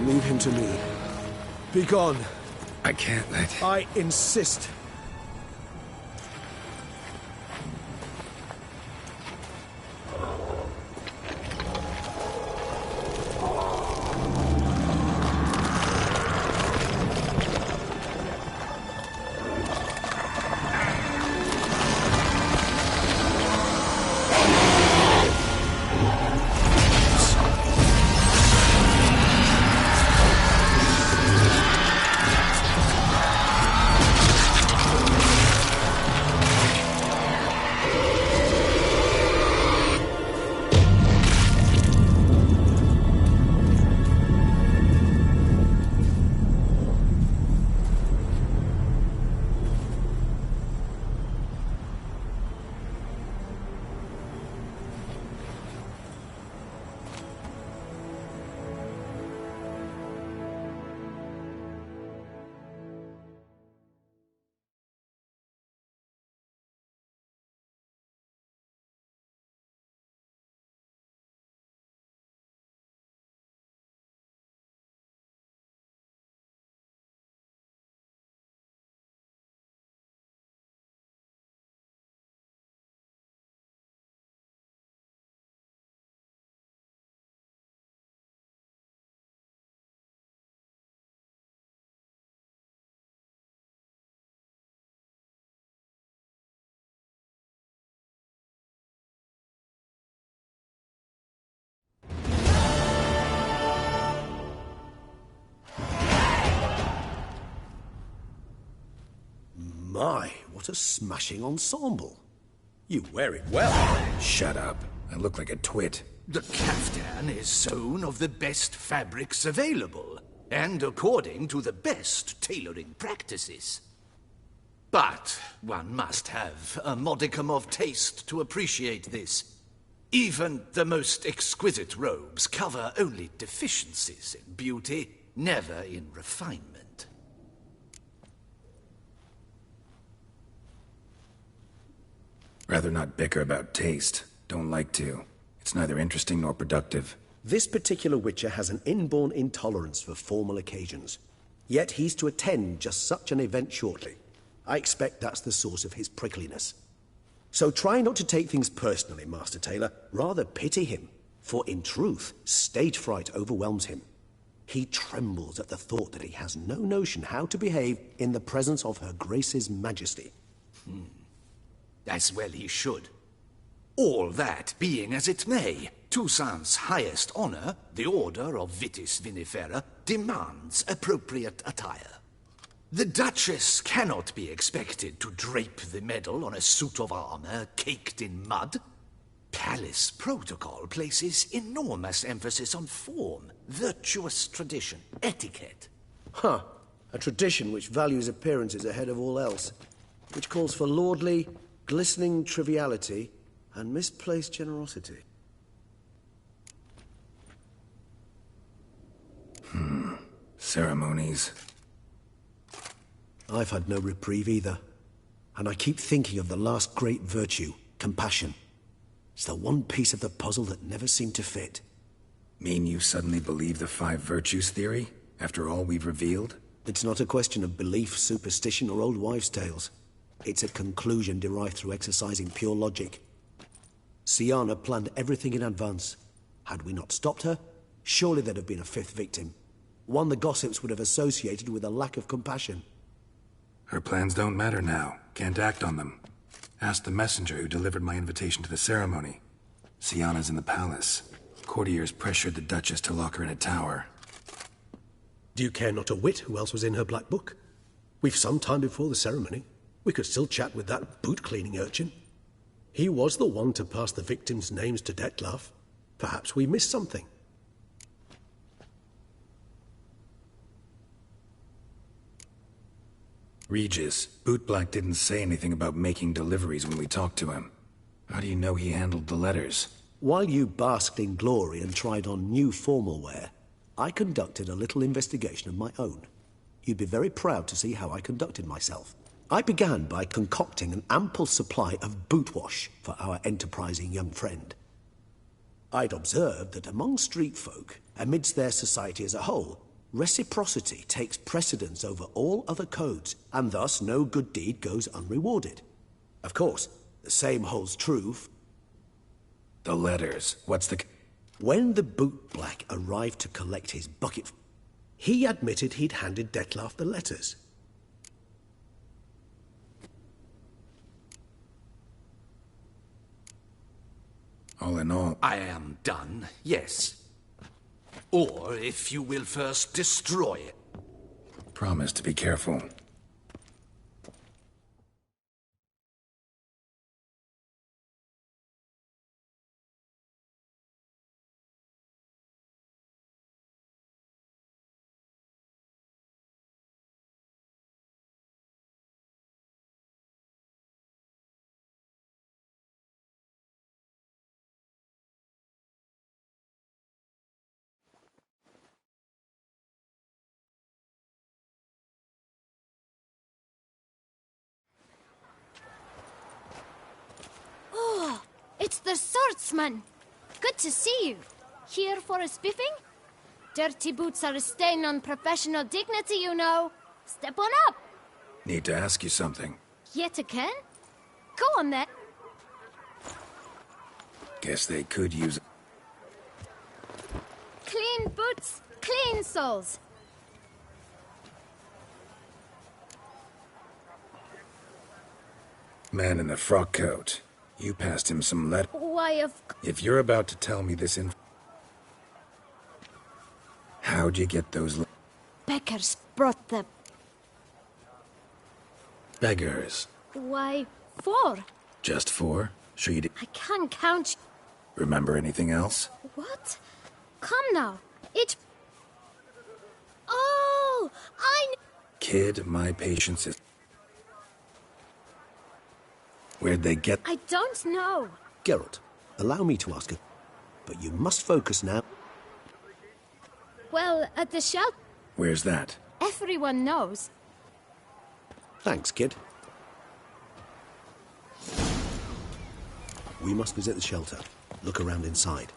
Leave him to me. Be gone. I can't let... I insist. My, what a smashing ensemble. You wear it well. Shut up. I look like a twit. The caftan is sewn of the best fabrics available, and according to the best tailoring practices. But one must have a modicum of taste to appreciate this. Even the most exquisite robes cover only deficiencies in beauty, never in refinement. Rather not bicker about taste. Don't like to. It's neither interesting nor productive. This particular Witcher has an inborn intolerance for formal occasions. Yet he's to attend just such an event shortly. I expect that's the source of his prickliness. So try not to take things personally, Master Taylor. Rather pity him. For in truth, stage fright overwhelms him. He trembles at the thought that he has no notion how to behave in the presence of Her Grace's Majesty. As well he should. All that being as it may, Toussaint's highest honor, the Order of Vitis Vinifera, demands appropriate attire. The Duchess cannot be expected to drape the medal on a suit of armor caked in mud. Palace protocol places enormous emphasis on form, virtuous tradition, etiquette. Huh. A tradition which values appearances ahead of all else. Which calls for lordly, glistening triviality and misplaced generosity. Ceremonies. I've had no reprieve either. And I keep thinking of the last great virtue, compassion. It's the one piece of the puzzle that never seemed to fit. Mean you suddenly believe the 5 virtues theory, after all we've revealed? It's not a question of belief, superstition, or old wives' tales. It's a conclusion derived through exercising pure logic. Sienna planned everything in advance. Had we not stopped her, surely there'd have been a 5th victim. One the gossips would have associated with a lack of compassion. Her plans don't matter now. Can't act on them. Ask the messenger who delivered my invitation to the ceremony. Sienna's in the palace. Courtiers pressured the Duchess to lock her in a tower. Do you care not a whit who else was in her black book? We've some time before the ceremony. We could still chat with that boot-cleaning urchin. He was the one to pass the victims' names to Dettlaff. Perhaps we missed something. Regis, Bootblack didn't say anything about making deliveries when we talked to him. How do you know he handled the letters? While you basked in glory and tried on new formal wear, I conducted a little investigation of my own. You'd be very proud to see how I conducted myself. I began by concocting an ample supply of boot wash for our enterprising young friend. I'd observed that among street folk, amidst their society as a whole, reciprocity takes precedence over all other codes, and thus no good deed goes unrewarded. Of course, the same holds true. The letters. What's the... When the bootblack arrived to collect his bucket, he admitted he'd handed Dettlaff the letters. All in all... I am done, yes. Or if you will first destroy it. Promise to be careful. Oh, it's the swordsman. Good to see you. Here for a spiffing? Dirty boots are a stain on professional dignity, you know. Step on up. Need to ask you something. Yet again? Go on then. Guess they could use... Clean boots, clean soles. Man in the frock coat. You passed him some letter. Why, If you're about to tell me this how'd you get those Beckers brought them. Beggars. Why, 4. Just 4? Sure you did. I can't count. Remember anything else? What? Come now. Oh, Kid, my patience is... Where'd they get... I don't know. Geralt, allow me to ask it, but you must focus now. Well, at the shelter. Where's that? Everyone knows. Thanks, kid. We must visit the shelter. Look around inside.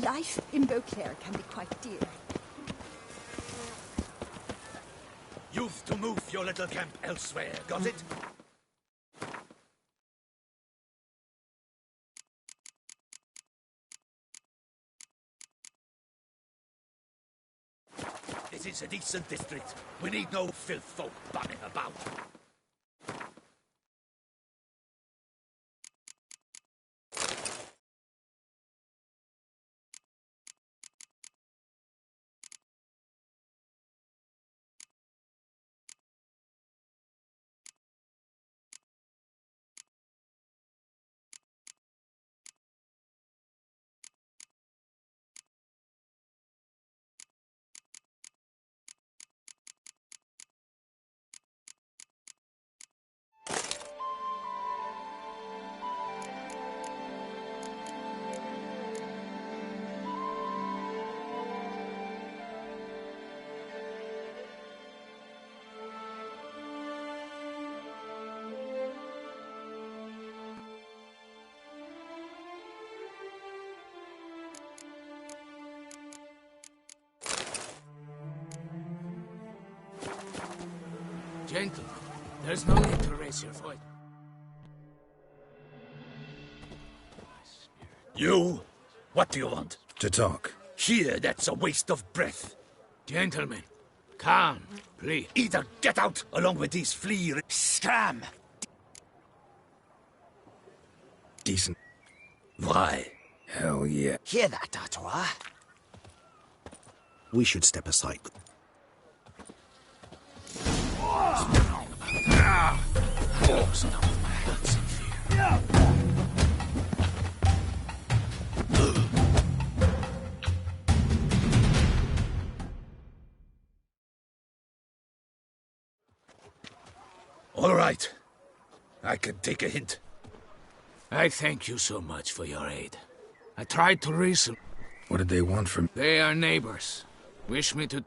Life in Beauclair can be quite dear. You've to move your little camp elsewhere, got it? This is a decent district. We need no filth folk bunning about. Gentlemen, there's no need to raise your voice. You? What do you want? To talk. Here, that's a waste of breath. Gentlemen, calm, please. Either get out along with these flea... Scram! Decent. Why? Hell yeah. Hear that, Artois? We should step aside. All right. I can take a hint. I thank you so much for your aid. I tried to reason. What did they want from... They are neighbors. Wish me to...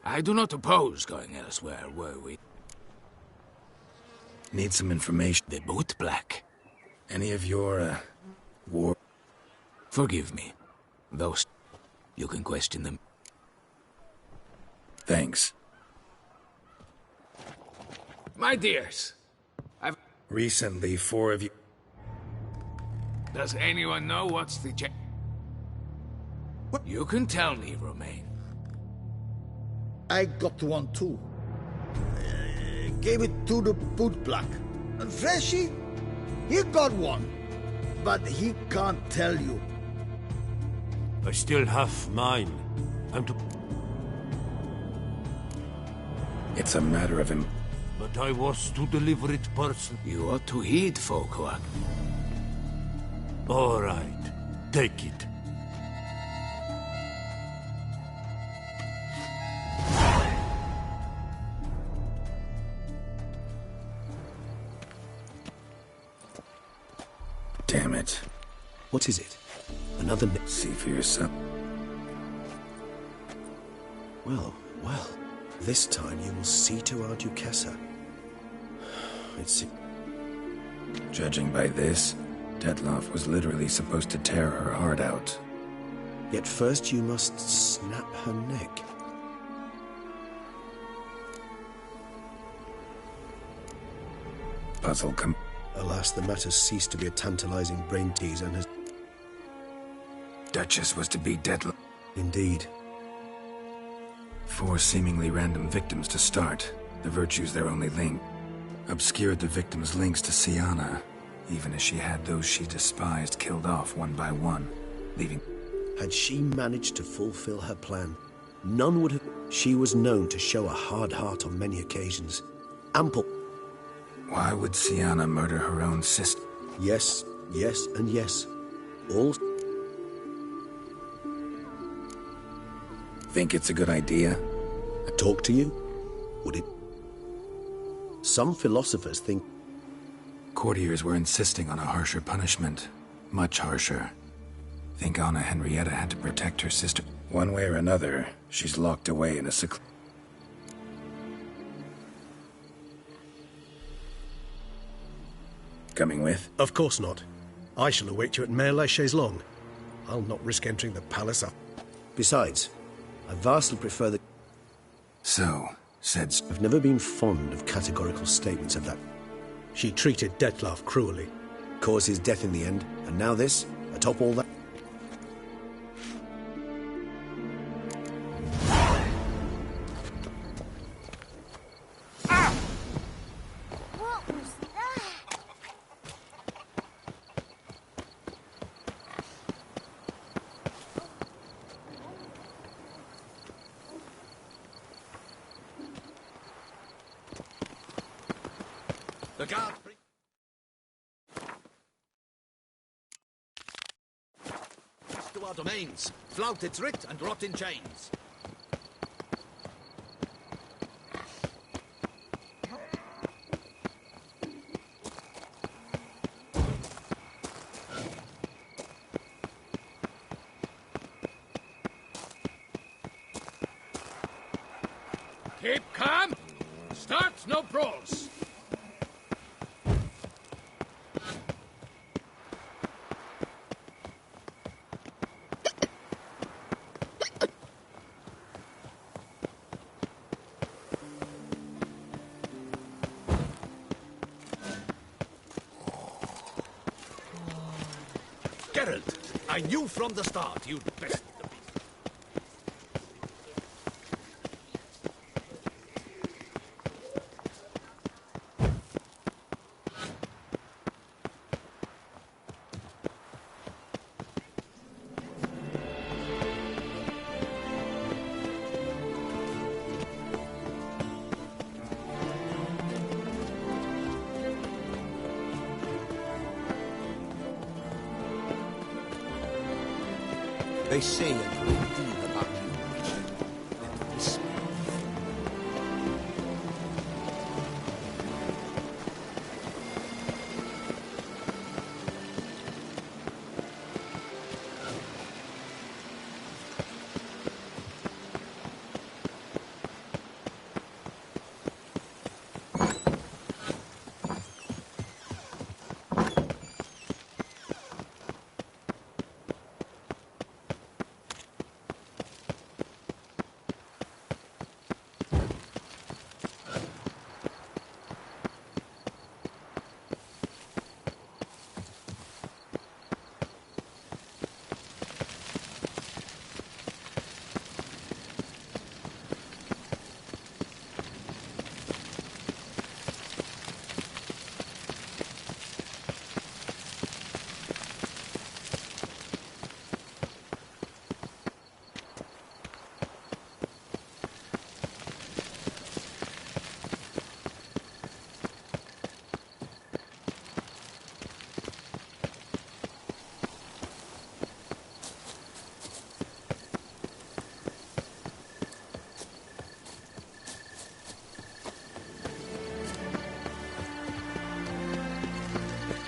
I do not oppose going elsewhere, were we? Need some information. The boot black. Any of your, war... Forgive me. Those... You can question them. Thanks. My dears, I've... Recently, 4 of you... Does anyone know what's the... What? You can tell me, Romain. I got one too. Gave it to the bootblack. And Freshy, he got one. But he can't tell you. I still have mine. I'm to... It's a matter of him. But I was to deliver it personally. You ought to heed folk who are... All right. Take it. Damn it. What is it? Another... See for yourself. Well. This time you will see to our Duchessa. It's... Judging by this, Detloff was literally supposed to tear her heart out. Yet first you must snap her neck. Puzzle come... Alas, the matter ceased to be a tantalizing brain tease and has... Duchess was to be Detloff. Indeed. 4 seemingly random victims to start. The virtues their only link. Obscured the victims' links to Siana, even as she had those she despised killed off one by one, leaving... Had she managed to fulfill her plan, None would have... She was known to show a hard heart on many occasions. Ample... Why would Sienna murder her own sister? Yes, yes, and yes. All... Think it's a good idea? Talk to you? Would it? Some philosophers think... Courtiers were insisting on a harsher punishment. Much harsher. Think Anna Henrietta had to protect her sister. One way or another, she's locked away in a Coming with? Of course not. I shall await you at Mare la Chaise-Longue. I'll not risk entering the palace up. Besides, I vastly prefer the... So, said... I've never been fond of categorical statements of that. She treated Dettlaff cruelly. Caused his death in the end, and now this, atop all that... The guard... to our domains. Flout its writ and rot in chains. Keep calm. Start no brawls. Geralt, I knew from the start you'd best the beast. They say a great deal about you, Richard. And this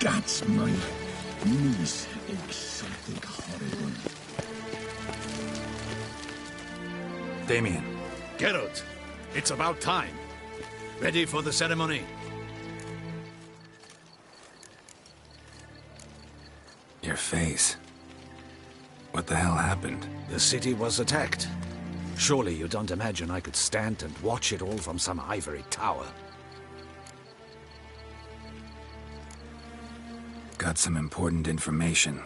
That's my niece, exotic horrible. Damien. Geralt, it's about time. Ready for the ceremony? Your face. What the hell happened? The city was attacked. Surely you don't imagine I could stand and watch it all from some ivory tower. Got some important information.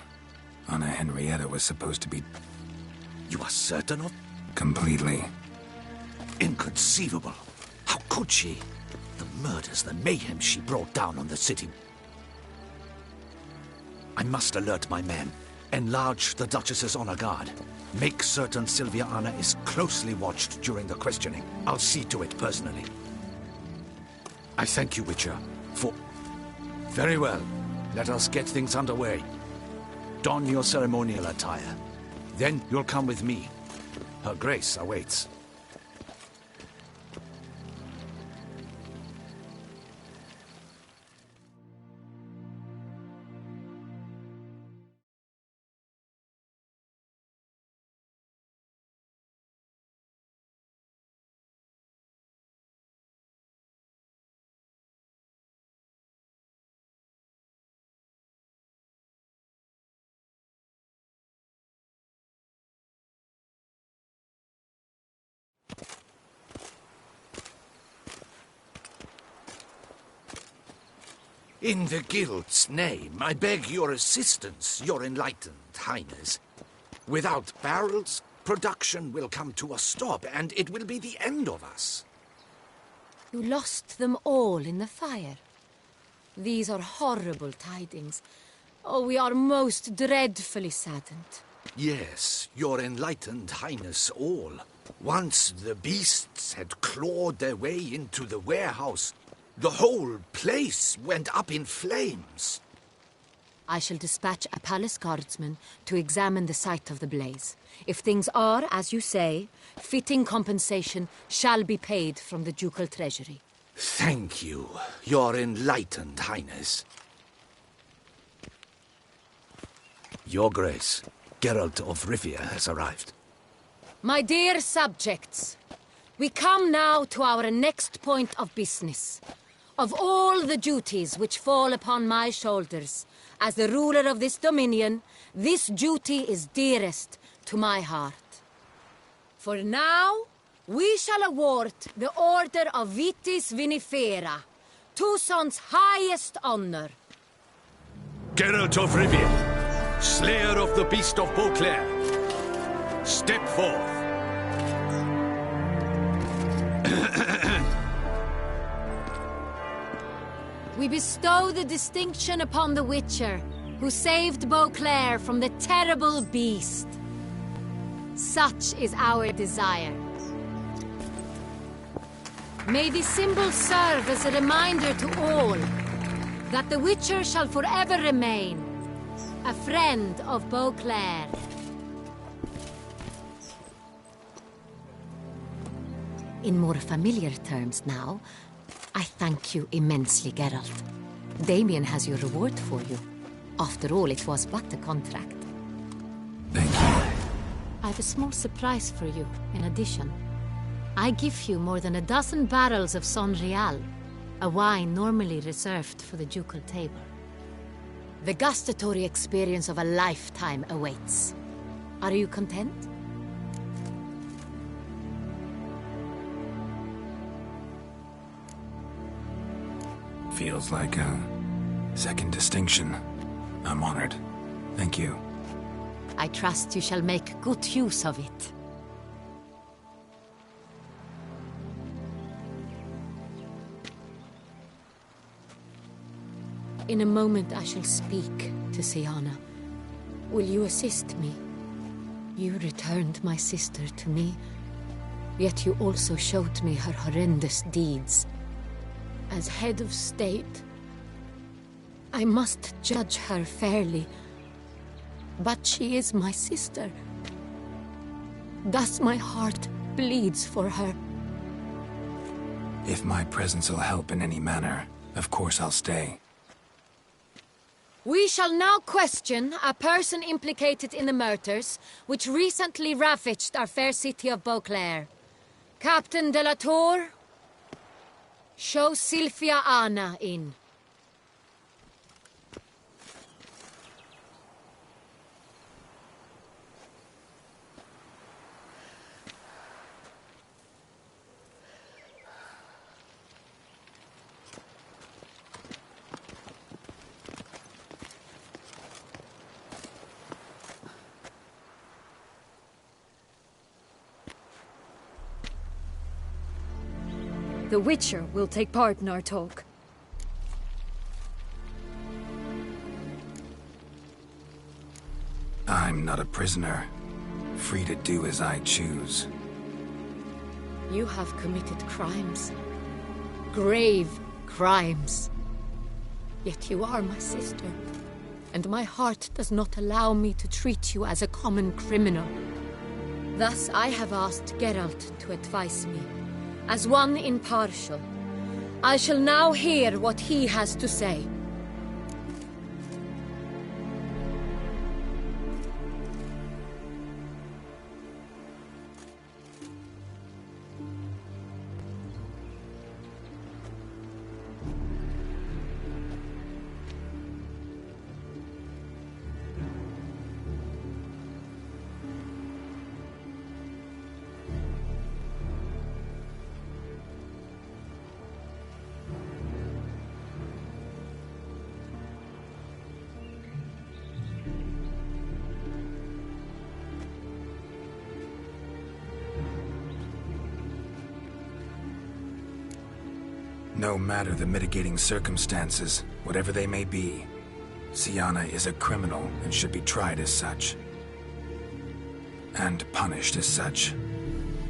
Anna Henrietta was supposed to be... You are certain of? Completely. Inconceivable. How could she? The murders, the mayhem she brought down on the city. I must alert my men. Enlarge the Duchess's honor guard. Make certain Sylvia Anna is closely watched during the questioning. I'll see to it personally. I thank you, Witcher, for... Very well. Let us get things underway. Don your ceremonial attire. Then you'll come with me. Her Grace awaits. In the Guild's name, I beg your assistance, your enlightened highness. Without barrels, production will come to a stop, and it will be the end of us. You lost them all in the fire. These are horrible tidings. Oh, we are most dreadfully saddened. Yes, your enlightened highness all. Once the beasts had clawed their way into the warehouse, the whole place went up in flames. I shall dispatch a palace guardsman to examine the site of the blaze. If things are, as you say, fitting compensation shall be paid from the ducal treasury. Thank you, your enlightened highness. Your Grace, Geralt of Rivia has arrived. My dear subjects, we come now to our next point of business. Of all the duties which fall upon my shoulders, as the ruler of this dominion, this duty is dearest to my heart. For now, we shall award the Order of Vitis Vinifera, Tucson's highest honor. Geralt of Rivia, slayer of the beast of Beauclair, step forth. We bestow the distinction upon the Witcher, who saved Beauclair from the terrible beast. Such is our desire. May this symbol serve as a reminder to all that the Witcher shall forever remain a friend of Beauclair. In more familiar terms now, I thank you immensely, Geralt. Damien has your reward for you. After all, it was but a contract. Thank you. I have a small surprise for you, in addition. I give you more than a dozen barrels of Son Real, a wine normally reserved for the ducal table. The gustatory experience of a lifetime awaits. Are you content? Feels like a second distinction. I'm honored. Thank you. I trust you shall make good use of it. In a moment I shall speak to Syanna. Will you assist me? You returned my sister to me, yet you also showed me her horrendous deeds. As head of state, I must judge her fairly. But she is my sister. Thus my heart bleeds for her. If my presence will help in any manner, of course I'll stay. We shall now question a person implicated in the murders which recently ravaged our fair city of Beauclair. Captain de la Tour, show Sylvia Anna in. The Witcher will take part in our talk. I'm not a prisoner, free to do as I choose. You have committed crimes. Grave crimes. Yet you are my sister, and my heart does not allow me to treat you as a common criminal. Thus I have asked Geralt to advise me, as one impartial. I shall now hear what he has to say. No matter the mitigating circumstances, whatever they may be, Sienna is a criminal and should be tried as such. And punished as such.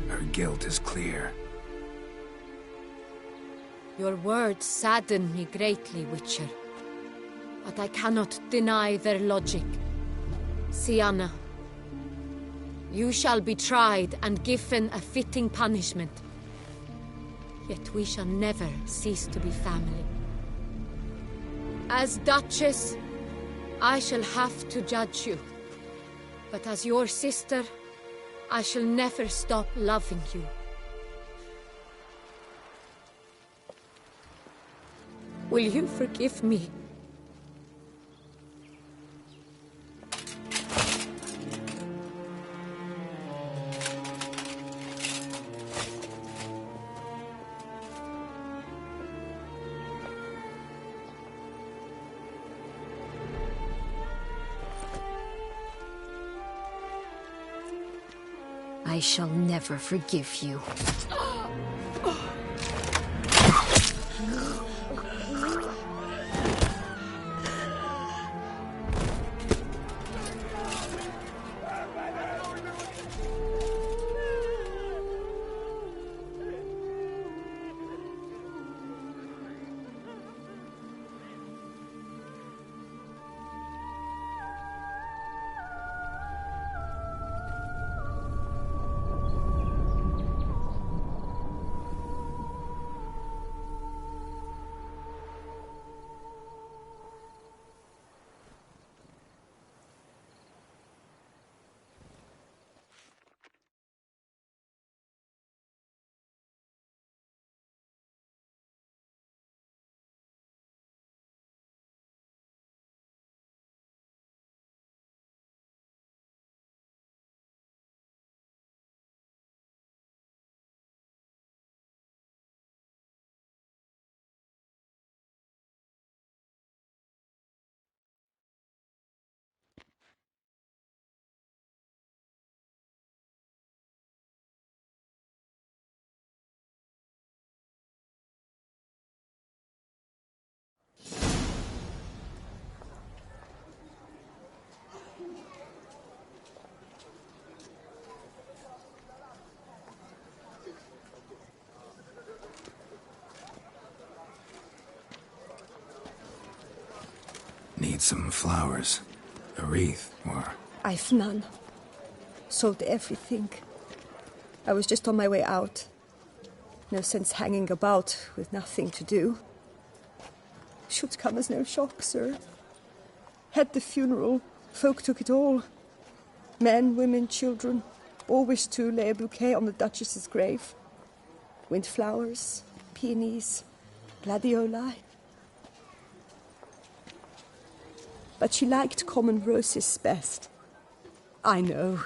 Her guilt is clear. Your words sadden me greatly, Witcher. But I cannot deny their logic. Sienna, you shall be tried and given a fitting punishment. Yet we shall never cease to be family. As Duchess, I shall have to judge you. But as your sister, I shall never stop loving you. Will you forgive me? I shall never forgive you. Need some flowers. A wreath, or... I've none. Sold everything. I was just on my way out. No sense hanging about with nothing to do. Should come as no shock, sir. Had the funeral. Folk took it all. Men, women, children. All wished to lay a bouquet on the Duchess's grave. Windflowers, peonies, gladioli. But she liked common roses best. I know.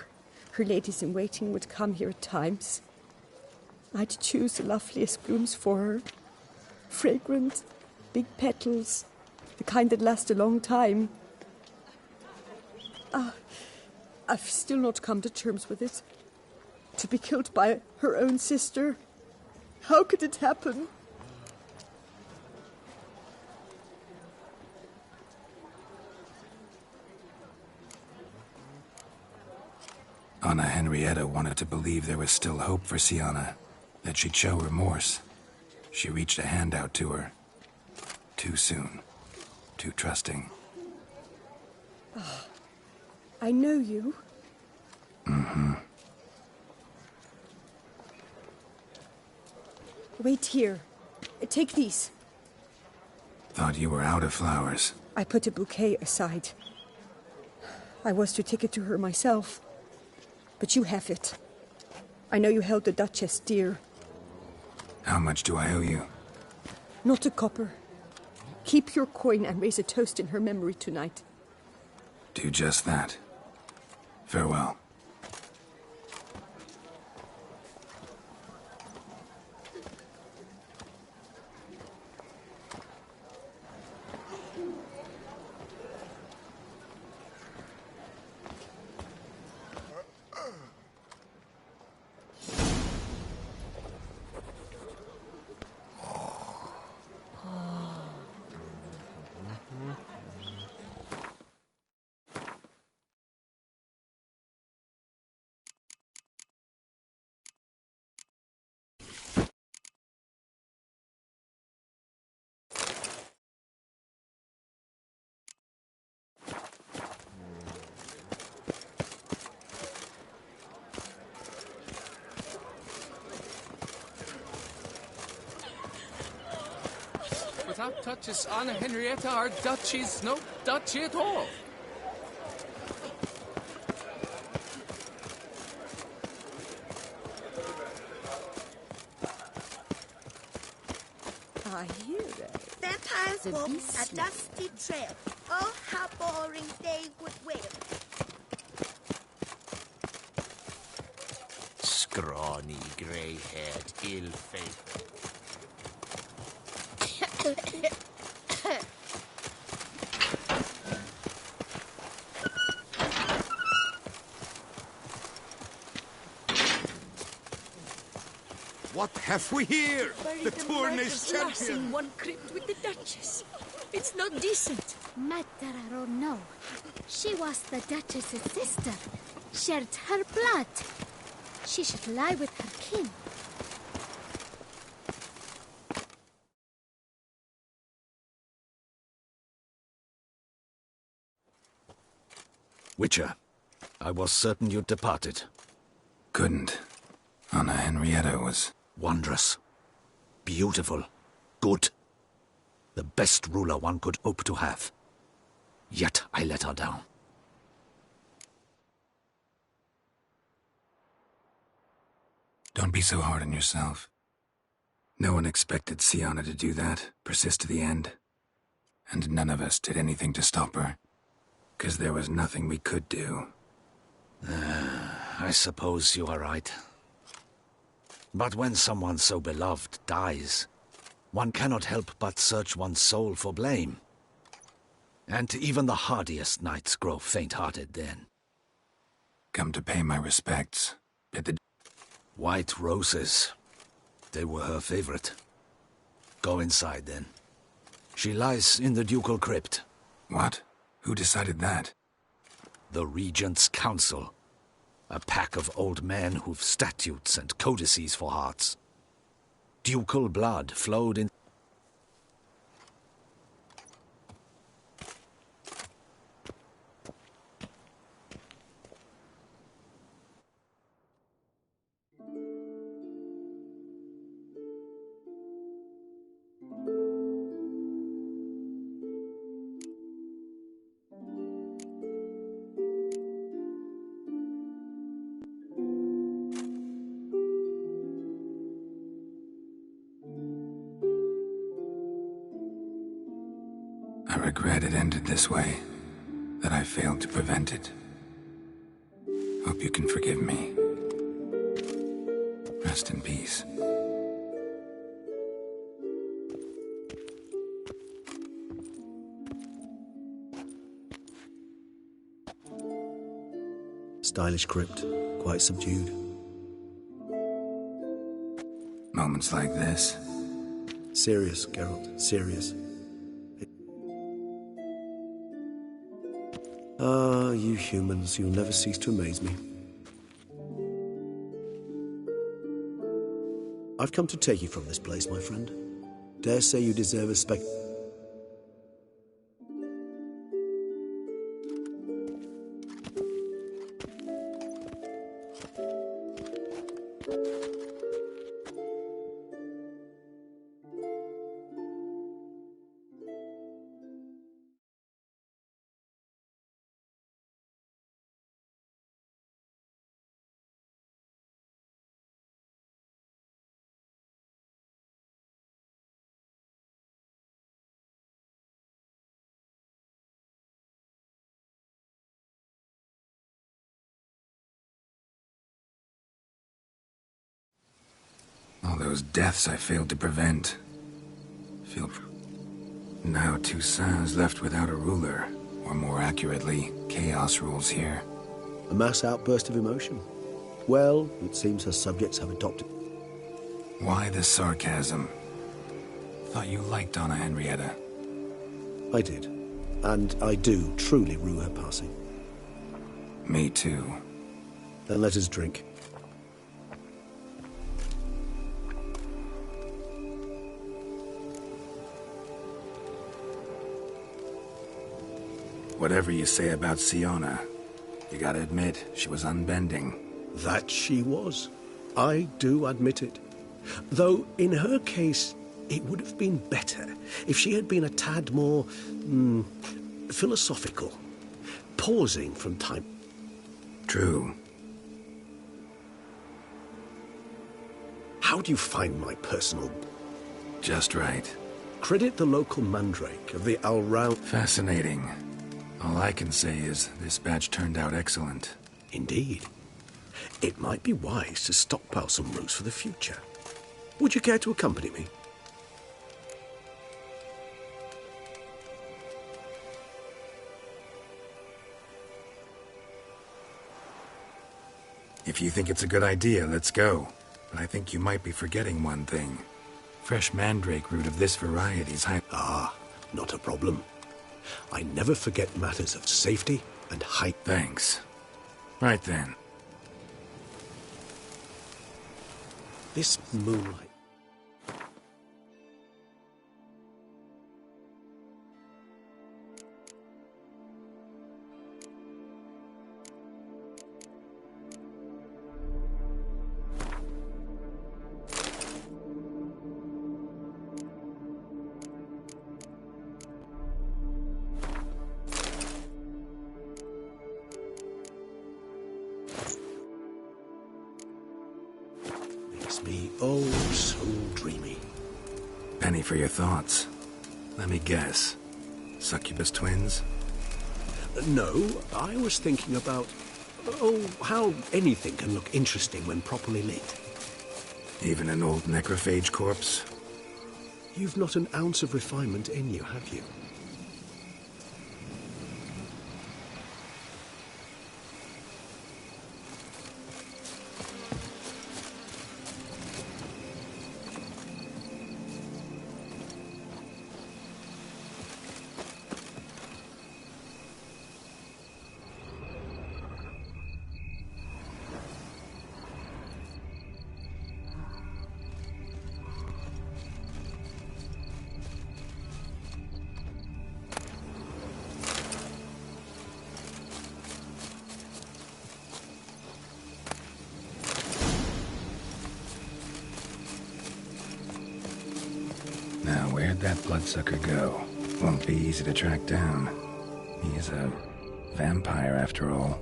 Her ladies-in-waiting would come here at times. I'd choose the loveliest blooms for her. Fragrant, big petals, the kind that last a long time. I've still not come to terms with it. To be killed by her own sister. How could it happen? Anna Henrietta wanted to believe there was still hope for Sienna, that she'd show remorse. She reached a hand out to her. Too soon. Too trusting. Oh, I know you. Mm-hmm. Wait here. Take these. Thought you were out of flowers. I put a bouquet aside. I was to take it to her myself. But you have it. I know you held the Duchess dear. How much do I owe you? Not a copper. Keep your coin and raise a toast in her memory tonight. Do just that. Farewell. Without Duchess Anna Henrietta, our duchy's no duchy at all. I hear it. Vampires The walk beast a dusty trail. Oh, how boring they would wail. Scrawny, grey-haired, ill-fated. What have we here? The Tourney's champion! In one crypt with the Duchess. It's not decent. Matter or no, she was the Duchess's sister. Shared her blood. She should lie with her king. Witcher, I was certain you'd departed. Couldn't. Anna Henrietta was... Wondrous. Beautiful. Good. The best ruler one could hope to have. Yet I let her down. Don't be so hard on yourself. No one expected Sienna to do that, persist to the end. And none of us did anything to stop her. 'Cause there was nothing we could do. I suppose you are right. But when someone so beloved dies, one cannot help but search one's soul for blame. And even the hardiest knights grow faint-hearted then. Come to pay my respects. Did the... White roses. They were her favorite. Go inside then. She lies in the ducal crypt. What? Who decided that? The Regent's Council. A pack of old men who've statutes and codices for hearts. Ducal blood flowed in... I regret it ended this way, that I failed to prevent it. Hope you can forgive me. Rest in peace. Stylish crypt, quite subdued. Moments like this. Serious, Geralt, serious. Ah, you humans, you'll never cease to amaze me. I've come to take you from this place, my friend. Dare say you deserve a All those deaths I failed to prevent. Now Toussaint's left without a ruler, or more accurately, chaos rules here. A mass outburst of emotion. Well, it seems her subjects have adopted... Why the sarcasm? Thought you liked Donna Henrietta. I did. And I do truly rue her passing. Me too. Then let us drink. Whatever you say about Siona, you gotta admit, she was unbending. That she was. I do admit it. Though, in her case, it would have been better if she had been a tad more... philosophical. Pausing from time... True. How do you find my personal... Just right. Credit the local mandrake of the Al-Round... Fascinating. All I can say is this batch turned out excellent. Indeed. It might be wise to stockpile some roots for the future. Would you care to accompany me? If you think it's a good idea, let's go. But I think you might be forgetting one thing. Fresh mandrake root of this variety's high... Ah, not a problem. I never forget matters of safety and height. Thanks. Right then. This moonlight... me oh so dreamy. Penny for your thoughts. Let me guess. Succubus twins? No, I was thinking about... how anything can look interesting when properly lit. Even an old necrophage corpse? You've not an ounce of refinement in you, have you? Now, where'd that bloodsucker go? Won't be easy to track down. He is a vampire, after all.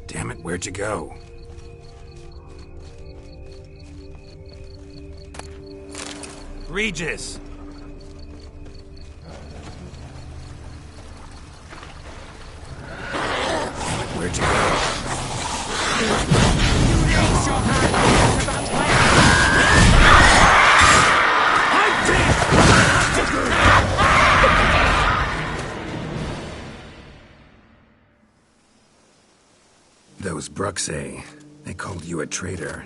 Damn it, where'd you go? Regis! Where'd you go? Those Bruxay, they called you a traitor.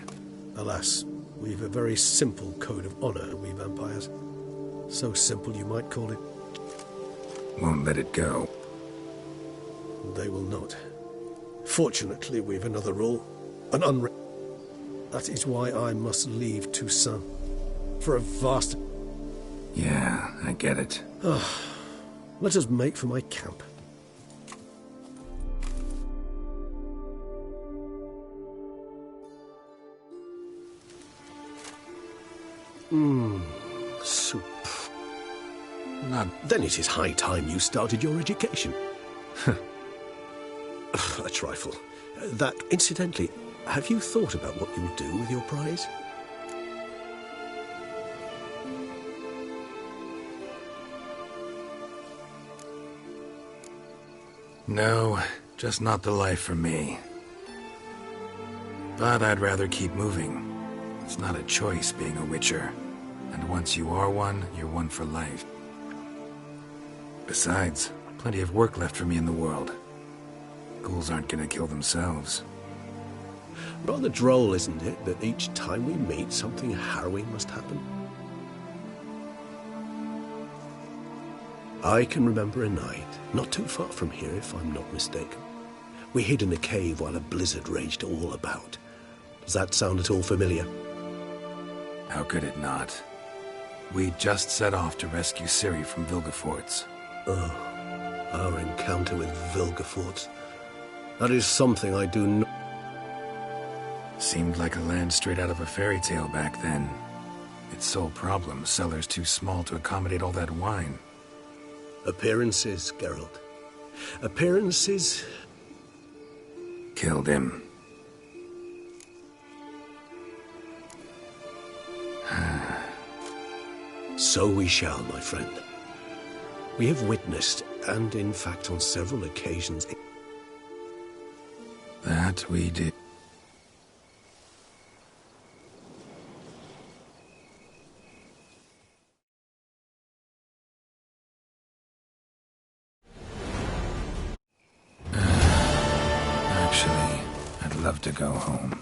Alas, we've a very simple code of honor, we vampires. So simple you might call it. Won't let it go. They will not. Fortunately, we've another rule. An That is why I must leave Toussaint. For a vast... Yeah, I get it. Let us make for my camp. Soup. Then it is high time you started your education. A trifle. That, incidentally, have you thought about what you'll do with your prize? No, just not the life for me. But I'd rather keep moving. It's not a choice being a Witcher. And once you are one, you're one for life. Besides, plenty of work left for me in the world. Ghouls aren't gonna kill themselves. Rather droll, isn't it, that each time we meet, something harrowing must happen? I can remember a night, not too far from here if I'm not mistaken. We hid in a cave while a blizzard raged all about. Does that sound at all familiar? How could it not? We just set off to rescue Ciri from Vilgefortz. Oh, our encounter with Vilgefortz. That is something I do not... Seemed like a land straight out of a fairy tale back then. Its sole problem, cellars too small to accommodate all that wine. Appearances, Geralt. Appearances... Killed him. So we shall, my friend. We have witnessed, and in fact on several occasions... That we did. Actually, I'd love to go home.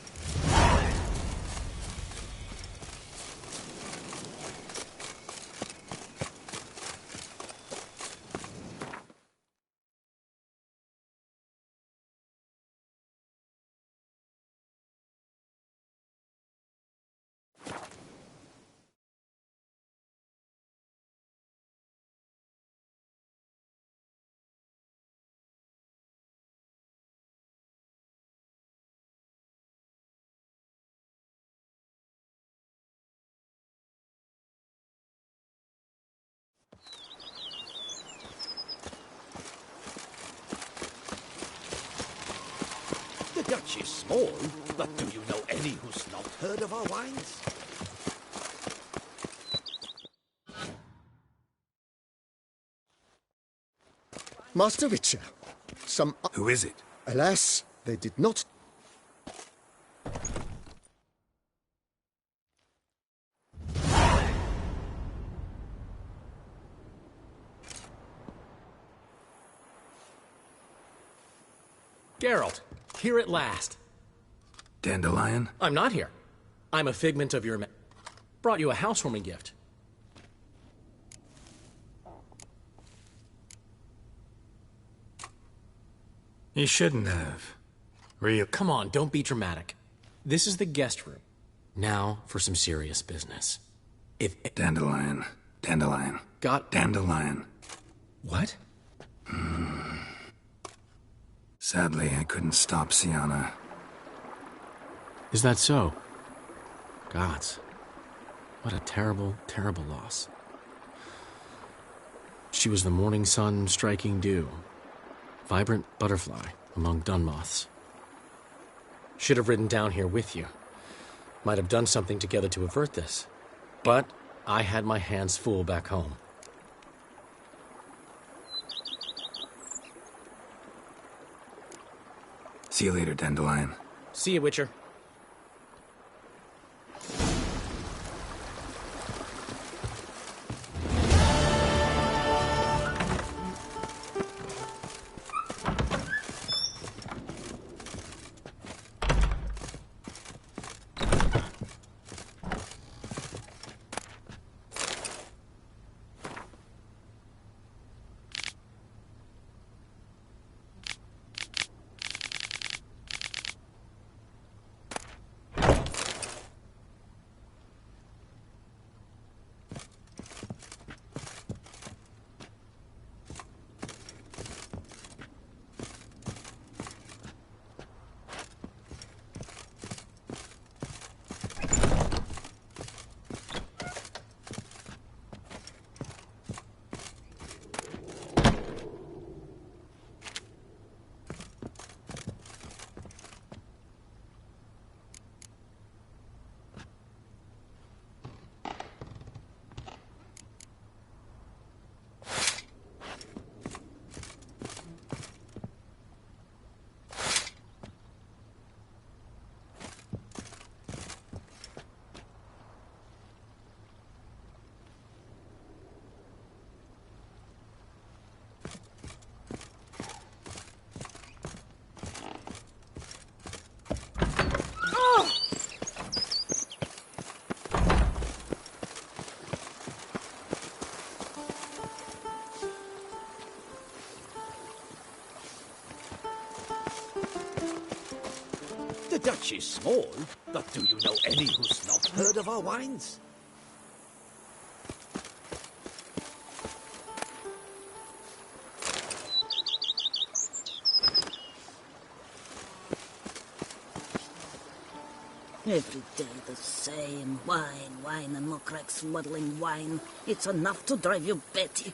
The Dutch is small, but do you know any who's not heard of our wines? Master Witcher, some... Who is it? Alas, they did not... Geralt, here at last. Dandelion? I'm not here. I'm a figment of your... Brought you a housewarming gift. You shouldn't have. Real. Come on, don't be dramatic. This is the guest room. Now for some serious business. If... Dandelion. Dandelion. Got... Dandelion. What? Sadly, I couldn't stop Sienna. Is that so? Gods. What a terrible, terrible loss. She was the morning sun striking dew. Vibrant butterfly among dun moths. Should have ridden down here with you. Might have done something together to avert this. But I had my hands full back home. See you later, Dandelion. See you, Witcher. The Dutch is small, but do you know any who's not heard of our wines? Every day the same. Wine, wine, and more cracks muddling wine. It's enough to drive you batty.